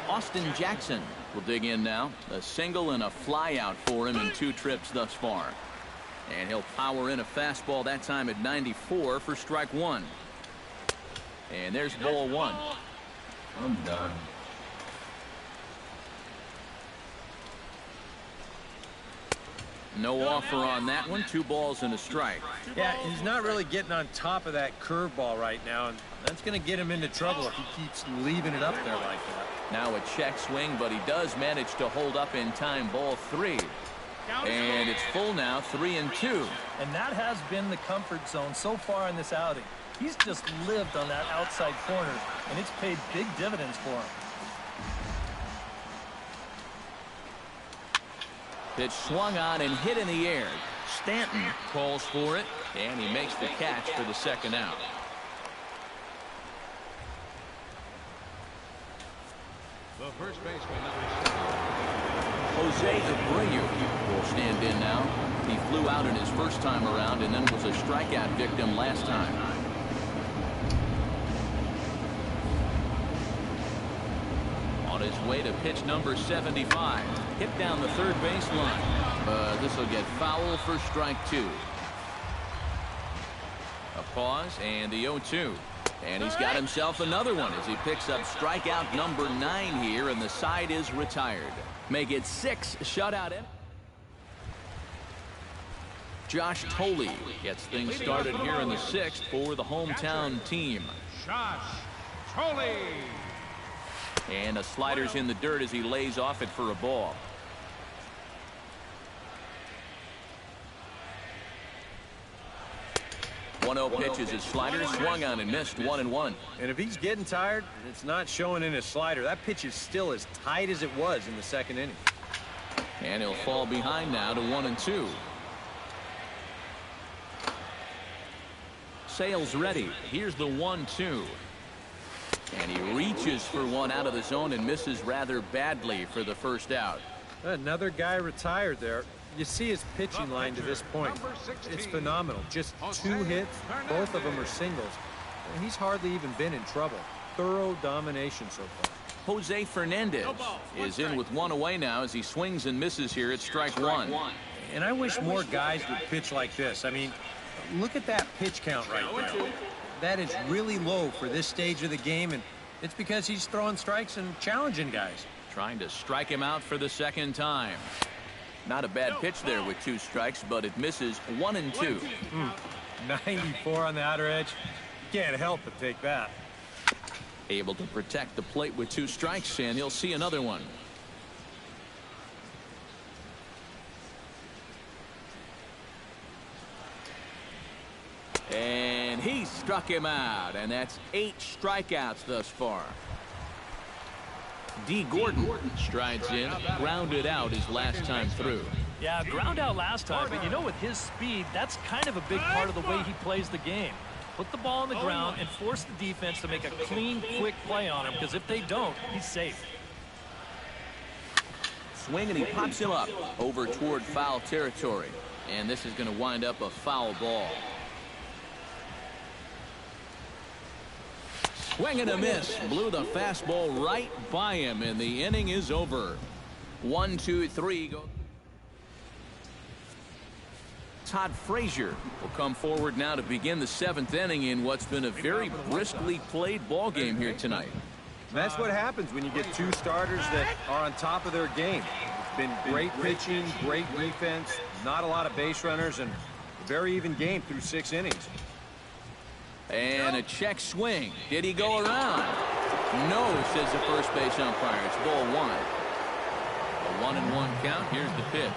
Austin Jackson will dig in now. A single and a fly out for him in 2 trips thus far. And he'll power in a fastball that time at 94 for strike one. And there's ball one. I'm done. No offer on that one. 2 balls and a strike. Yeah, he's not really getting on top of that curveball right now, and that's going to get him into trouble if he keeps leaving it up there like that. Now a check swing, but he does manage to hold up in time. Ball 3. And it's full now, 3-2. And that has been the comfort zone so far in this outing. He's just lived on that outside corner, and it's paid big dividends for him. Pitch swung on and hit in the air. Stanton calls for it, and he makes the catch for the second out. The first baseman, number 6. Jose Abreu will stand in now. He flew out in his first time around and then was a strikeout victim last time. On his way to pitch number 75. Hit down the third baseline. This will get foul for strike 2. A pause and the 0-2. And he's got himself another one as he picks up strikeout number 9 here, and the side is retired. Make it 6 shutout. Josh Thole gets things started here in the 6th for the hometown team. Josh Thole. And a slider's in the dirt as he lays off it for a ball. Pitches his slider, swung on and missed, 1-1. And if he's getting tired, it's not showing in his slider. That pitch is still as tight as it was in the second inning. And he'll fall behind now to 1-2. Sale's ready. Here's the 1-2. And he reaches for one out of the zone and misses rather badly for the first out. Another guy retired there. You see his pitching line to this point. It's phenomenal. Just 2 hits, both of them are singles. And he's hardly even been in trouble. Thorough domination so far. Jose Fernandez is in with 1 away now as he swings and misses here at strike 1. And I wish more guys would pitch like this. I mean, look at that pitch count right there. That is really low for this stage of the game, and it's because he's throwing strikes and challenging guys. Trying to strike him out for the second time. Not a bad pitch there with 2 strikes, but it misses 1-2. 94 on the outer edge. Can't help but take that. Able to protect the plate with 2 strikes, and he'll see another one. And he struck him out, and that's 8 strikeouts thus far. D. Gordon strides in, grounded out his last time through. Yeah, ground out last time, but you know, with his speed, that's kind of a big part of the way he plays the game. Put the ball on the ground and force the defense to make a clean, quick play on him, because if they don't, he's safe. Swing, and he pops him up over toward foul territory. And this is going to wind up a foul ball. Swing and a miss. Blew the fastball right by him, and the inning is over. 1, 2, 3. Go. Todd Frazier will come forward now to begin the 7th inning in what's been a very briskly played ball game here tonight. That's what happens when you get 2 starters that are on top of their game. It's been great pitching, great defense, not a lot of base runners, and a very even game through 6 innings. And a check swing. Did he go around? No, says the first base umpire. It's ball 1. A 1-1 count. Here's the pitch.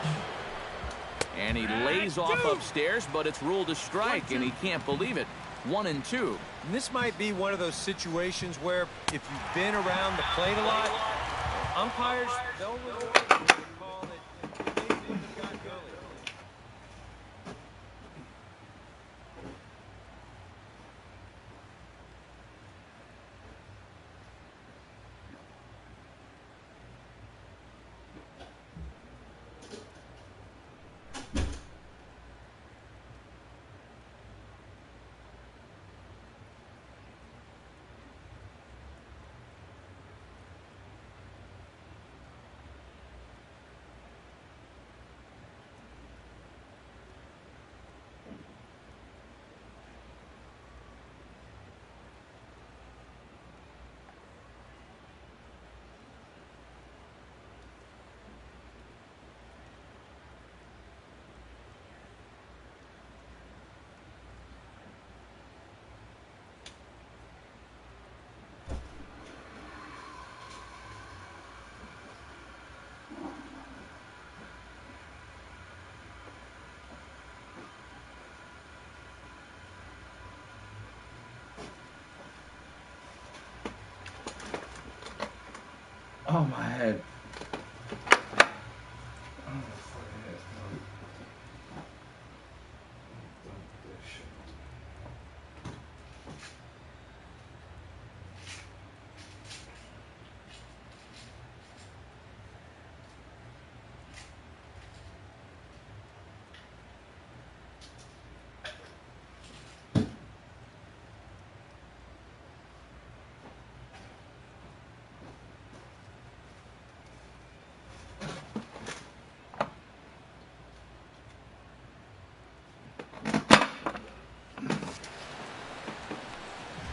And he lays off upstairs, but it's ruled a strike, and he can't believe it. 1-2. And this might be one of those situations where if you've been around the plate a lot, umpires, they'll reward you with a call that they shouldn't have gotten earlier. Oh, my head.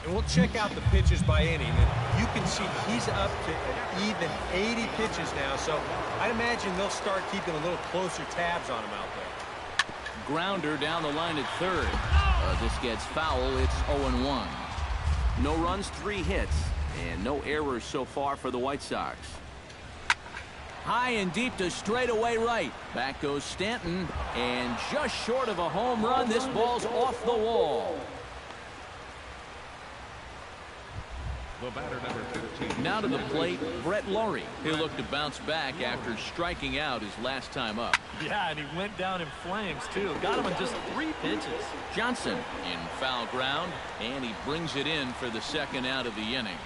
And we'll check out the pitches by inning, and you can see he's up to an even 80 pitches now, so I'd imagine they'll start keeping a little closer tabs on him out there. Grounder down the line at third. This gets foul. It's 0-1. No runs, 3 hits, and no errors so far for the White Sox. High and deep to straightaway right. Back goes Stanton, and just short of a home run, this ball's off the wall. The batter, number 15. Now to the plate, Brett Laurie. He'll look to bounce back after striking out his last time up. Yeah, and he went down in flames, too. Got him in just 3 pitches. Johnson in foul ground, and he brings it in for the 2nd out of the inning.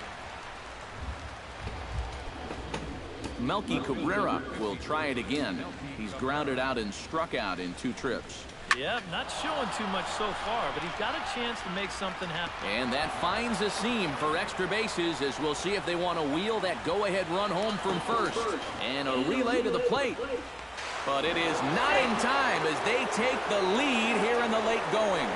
Melky Cabrera will try it again. He's grounded out and struck out in 2 trips. Yep, not showing too much so far, but he's got a chance to make something happen. And that finds a seam for extra bases, as we'll see if they want to wheel that go-ahead run home from first. And a relay to the plate. But it is not in time as they take the lead here in the late going.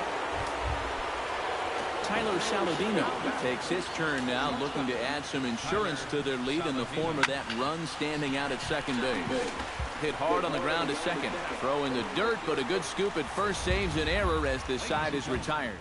Tyler Saladino takes his turn now, looking to add some insurance to their lead in the form of that run standing out at second base. Hit hard on the ground to second. Throw in the dirt, but a good scoop at first saves an error as this side is retired.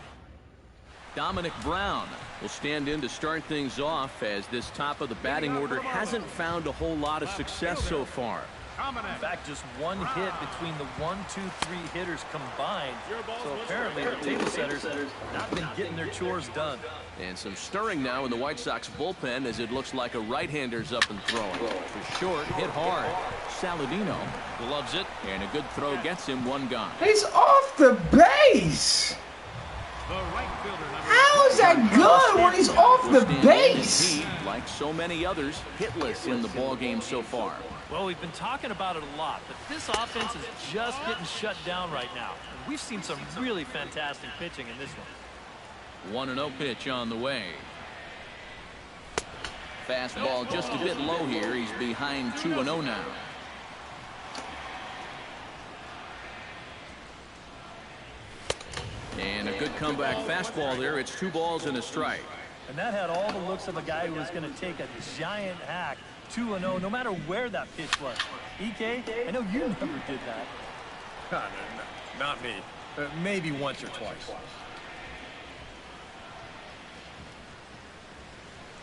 Dominic Brown will stand in to start things off, as this top of the batting order hasn't found a whole lot of success so far. In fact, just one hit between the 1, 2, 3 hitters combined. So apparently the table setters not been getting their chores done. And some stirring now in the White Sox bullpen as it looks like a right-hander's up and throwing. For short, hit hard. Saladino loves it, and a good throw gets him one gone. He's off the base. How is that good when he's off the base? Like so many others, hitless in the ball game so far. Well, we've been talking about it a lot, but this offense is just getting shut down right now. And we've seen some really fantastic pitching in this one. 1-0 pitch on the way. Fastball just a bit low here. He's behind 2-0 now. And a good comeback fastball there. It's 2 balls and a strike. And that had all the looks of a guy who was going to take a giant hack. 2-0, no matter where that pitch was. EK, I know you never did that. No, not me. Maybe once or twice.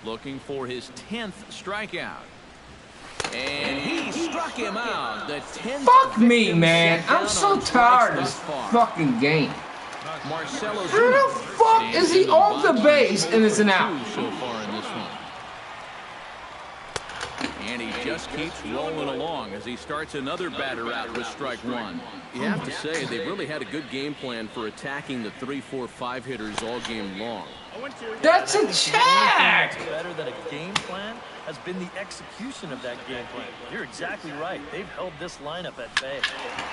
Looking for his 10th strikeout. And he struck him out. The 10th. Fuck me, man. I'm so tired of this fucking game. Marcelo How the fuck is he off the base and it's an out? So far in this one. And he just keeps rolling along as he starts another batter out with strike one. You have to say they've really had a good game plan for attacking the 3, 4, 5 hitters all game long. That's a check. Better than a game plan has been the execution of that game plan. You're exactly right. They've held this lineup at bay.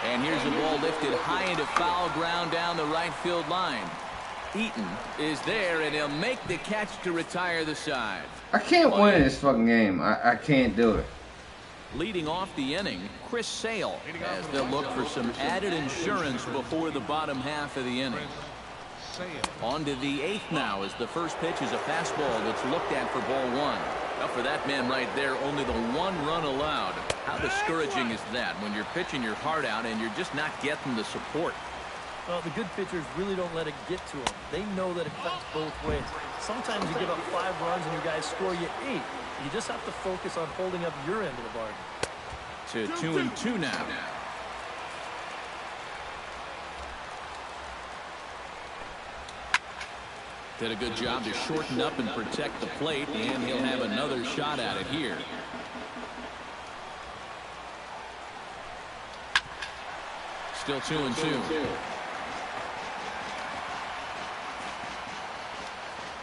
And here's a ball lifted high into foul ground down the right field line. Eaton is there, and he'll make the catch to retire the side. I can't win this fucking game. I can't do it. Leading off the inning, Chris Sale, as they'll look for some added insurance before the bottom half of the inning. On to the 8th now as the first pitch is a fastball that's looked at for ball 1. Now for that man right there, only the 1 run allowed. How discouraging is that when you're pitching your heart out and you're just not getting the support? Well, the good pitchers really don't let it get to them. They know that it cuts both ways. Sometimes you give up 5 runs and your guys score you 8. You just have to focus on holding up your end of the bargain. To 2-2 now. Did a good job to shorten up and protect the plate, and he'll have another shot at it here. Still 2-2.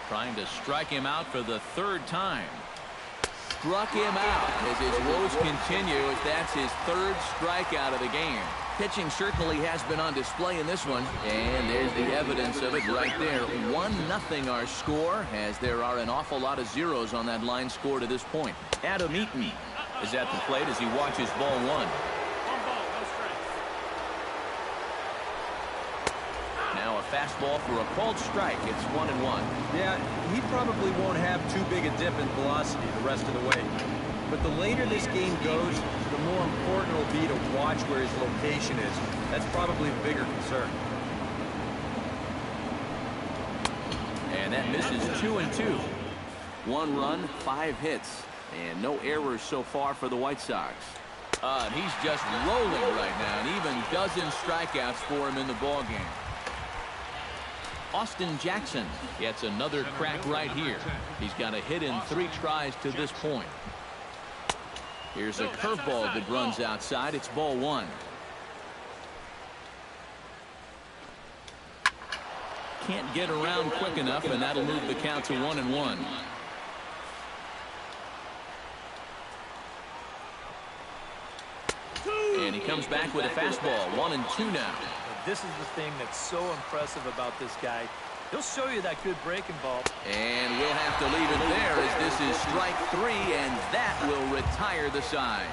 Trying to strike him out for the 3rd time. Struck him out as his woes continue as that's his 3rd strikeout of the game. Pitching certainly has been on display in this one, and there's the evidence of it right there. 1-0 our score, as there are an awful lot of zeros on that line score to this point. Adam Eaton is at the plate as he watches ball 1. Now a fastball for a called strike. It's 1-1. Yeah, he probably won't have too big a dip in velocity the rest of the way. But the later this game goes, the more important it'll be to watch where his location is. That's probably the bigger concern. And that misses 2-2. 1 run, 5 hits, and no errors so far for the White Sox. He's just rolling right now, and even dozen strikeouts for him in the ballgame. Austin Jackson gets another crack right here. He's got a hit in 3 tries to this point. Here's a curveball that runs outside. It's ball 1. Can't get around quick enough, and that'll move the count to 1-1. And he comes back with a fastball. 1-2 now. This is the thing that's so impressive about this guy. He'll show you that good breaking ball. And we'll have to leave it there as this is strike 3, and that will retire the side.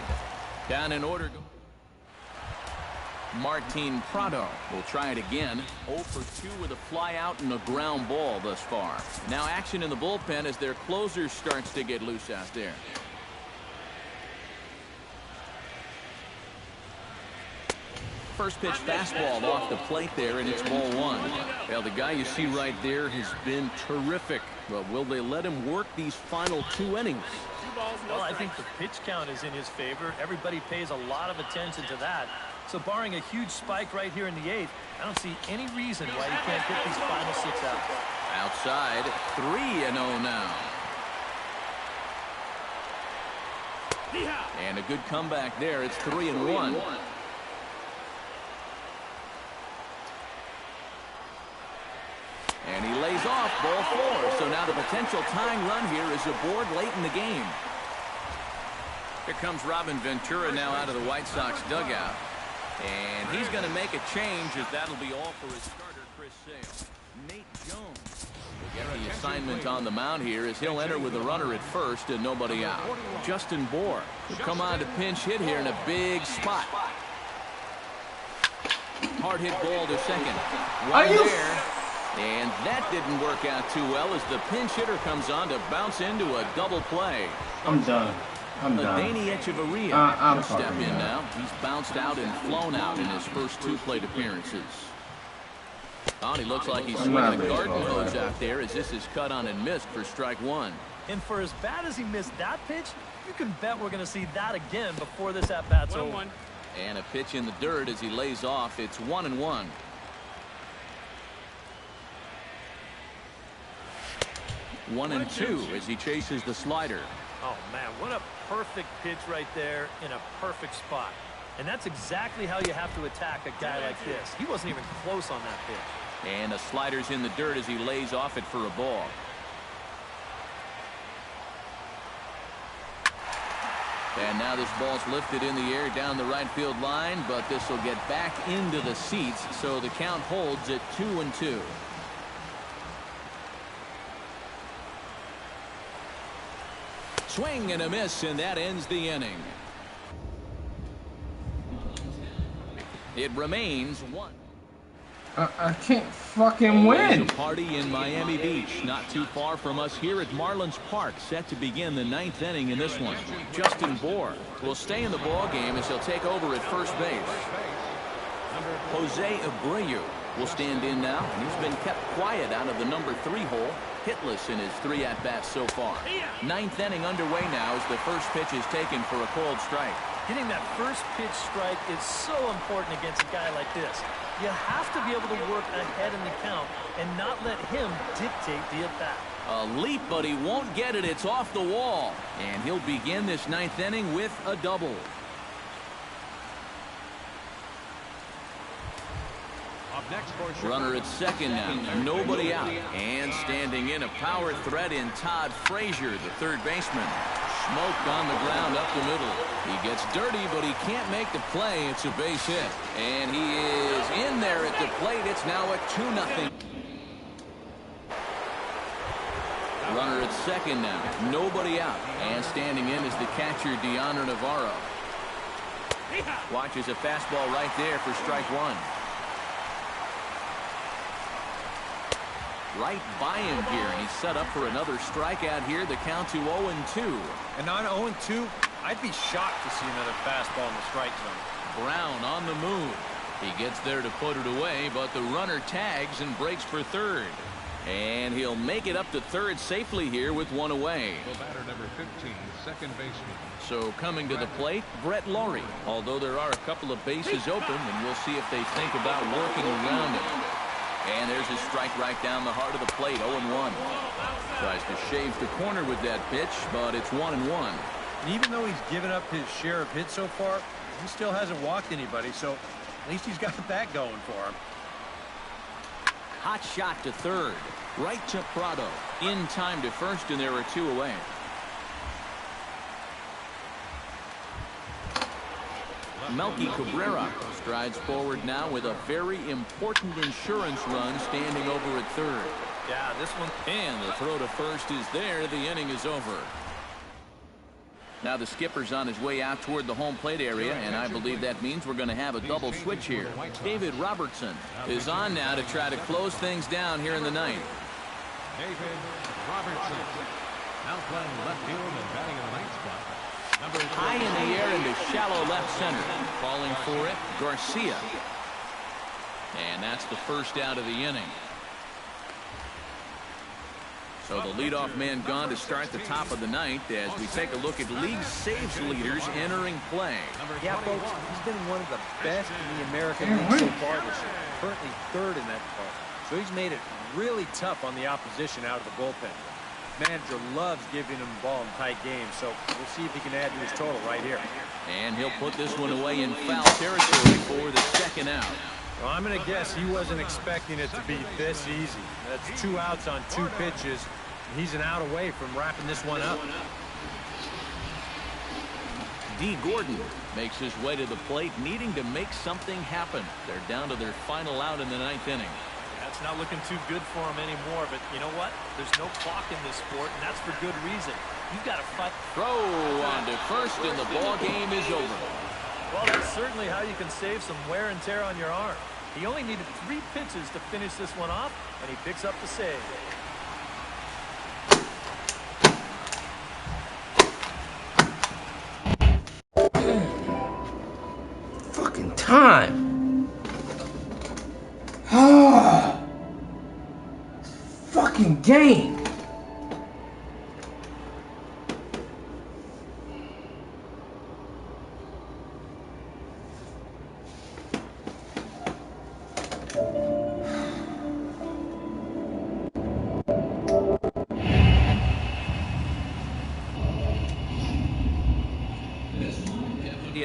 Down in order. Martin Prado will try it again. 0 for 2 with a fly out and a ground ball thus far. Now action in the bullpen as their closer starts to get loose out there. First pitch fastball off the plate there, and it's ball 1. Well, the guy you see right there has been terrific. But will they let him work these final 2 innings? Well, I think the pitch count is in his favor. Everybody pays a lot of attention to that. So barring a huge spike right here in the 8th, I don't see any reason why he can't get these final 6 outs. Outside, 3-0 now. And a good comeback there. It's 3-1. And he lays off ball 4. So now the potential tying run here is aboard late in the game. Here comes Robin Ventura now out of the White Sox dugout. And he's going to make a change, as that'll be all for his starter, Chris Sale. Nate Jones will get the assignment on the mound here as he'll enter with a runner at first and nobody out. Justin Bohr will come on to pinch hit here in a big spot. Hard hit ball to second. One there. And that didn't work out too well as the pinch hitter comes on to bounce into a double play. I'm done. Danny Echeverria will step in now. He's bounced out and flown out in his first 2 plate appearances. Oh, he looks like he's swinging a garden hose out there as this is cut on and missed for strike 1. And for as bad as he missed that pitch, you can bet we're going to see that again before this at-bat's over. And a pitch in the dirt as he lays off. It's 1-1. One and two as he chases the slider. Oh, man, what a perfect pitch right there in a perfect spot. And that's exactly how you have to attack a guy like this. He wasn't even close on that pitch. And the slider's in the dirt as he lays off it for a ball. And now this ball's lifted in the air down the right field line, but this will get back into the seats, so the count holds at 2-2. Swing and a miss, and that ends the inning. It remains 1. I can't fucking win. It's a party in Miami Beach, not too far from us here at Marlins Park, set to begin the 9th inning in this one. Justin Bohr will stay in the ball game as he'll take over at first base. Jose Abreu will stand in now, and he's been kept quiet out of the number 3 hole, hitless in his 3 at-bats so far. 9th inning underway now as the first pitch is taken for a called strike. Getting that first pitch strike is so important against a guy like this. You have to be able to work ahead in the count and not let him dictate the at-bat. A leap, but he won't get it. It's off the wall. And he'll begin this 9th inning with a double. Runner at second now. Nobody out. And standing in, a power threat in Todd Frazier, the third baseman. Smoke on the ground up the middle. He gets dirty, but he can't make the play. It's a base hit. And he is in there at the plate. It's now a 2-0. Runner at second now. Nobody out. And standing in is the catcher, Deanna Navarro. Watches a fastball right there for strike 1. Right by him here, and he's set up for another strikeout here. The count to 0-2. And on 0-2, I'd be shocked to see another fastball in the strike zone. Brown on the move. He gets there to put it away, but the runner tags and breaks for third. And he'll make it up to third safely here with 1 away. Batter number 15, second baseman. So coming to the plate, Brett Laurie. Although there are a couple of bases open, and we'll see if they think about working around it. And there's his strike right down the heart of the plate, 0-1. Tries to shave the corner with that pitch, but it's 1-1. And even though he's given up his share of hits so far, he still hasn't walked anybody, so at least he's got that going for him. Hot shot to third. Right to Prado. In time to first, and there are 2 away. Melky Cabrera strides forward now with a very important insurance run standing over at third. Yeah, this one. And the throw to first is there. The inning is over. Now the skipper's on his way out toward the home plate area, and I believe that means we're going to have a double switch here. David Robertson is on now to try to close things down here in the 9th. David Robertson, now playing left field and batting in the 9th spot. High in the air into shallow left center. Calling for it, Garcia. And that's the first out of the inning. So the leadoff man gone to start the top of the ninth as we take a look at league saves leaders entering play. Yeah, folks, he's been one of the best in the American League so far this year. Currently third in that department. So he's made it really tough on the opposition out of the bullpen. Manager loves giving him the ball in tight games, so we'll see if he can add to his total right here. And he'll put this one away in foul territory for the second out. Well, I'm going to guess he wasn't expecting it to be this easy. That's 2 outs on 2 pitches. He's an out away from wrapping this one up. D. Gordon makes his way to the plate, needing to make something happen. They're down to their final out in the 9th inning. That's not looking too good for him anymore, but you know what? There's no clock in this sport, and that's for good reason. You've got to fight. Throw on to first, and the ball game is over. Well, that's certainly how you can save some wear and tear on your arm. He only needed 3 pitches to finish this one off, and he picks up the save. Fucking time. Fucking game.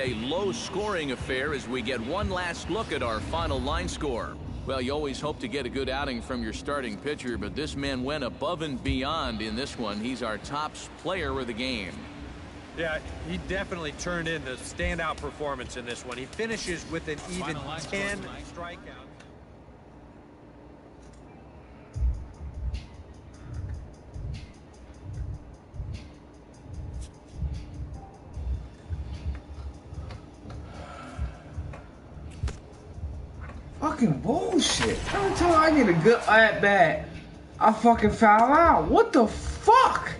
A low-scoring affair as we get one last look at our final line score. Well, you always hope to get a good outing from your starting pitcher, but this man went above and beyond in this one. He's our top player of the game. Yeah, he definitely turned in the standout performance in this one. He finishes with an even 10 strikeouts. Fucking bullshit. Every time I get a good at bat, I fucking foul out. What the fuck?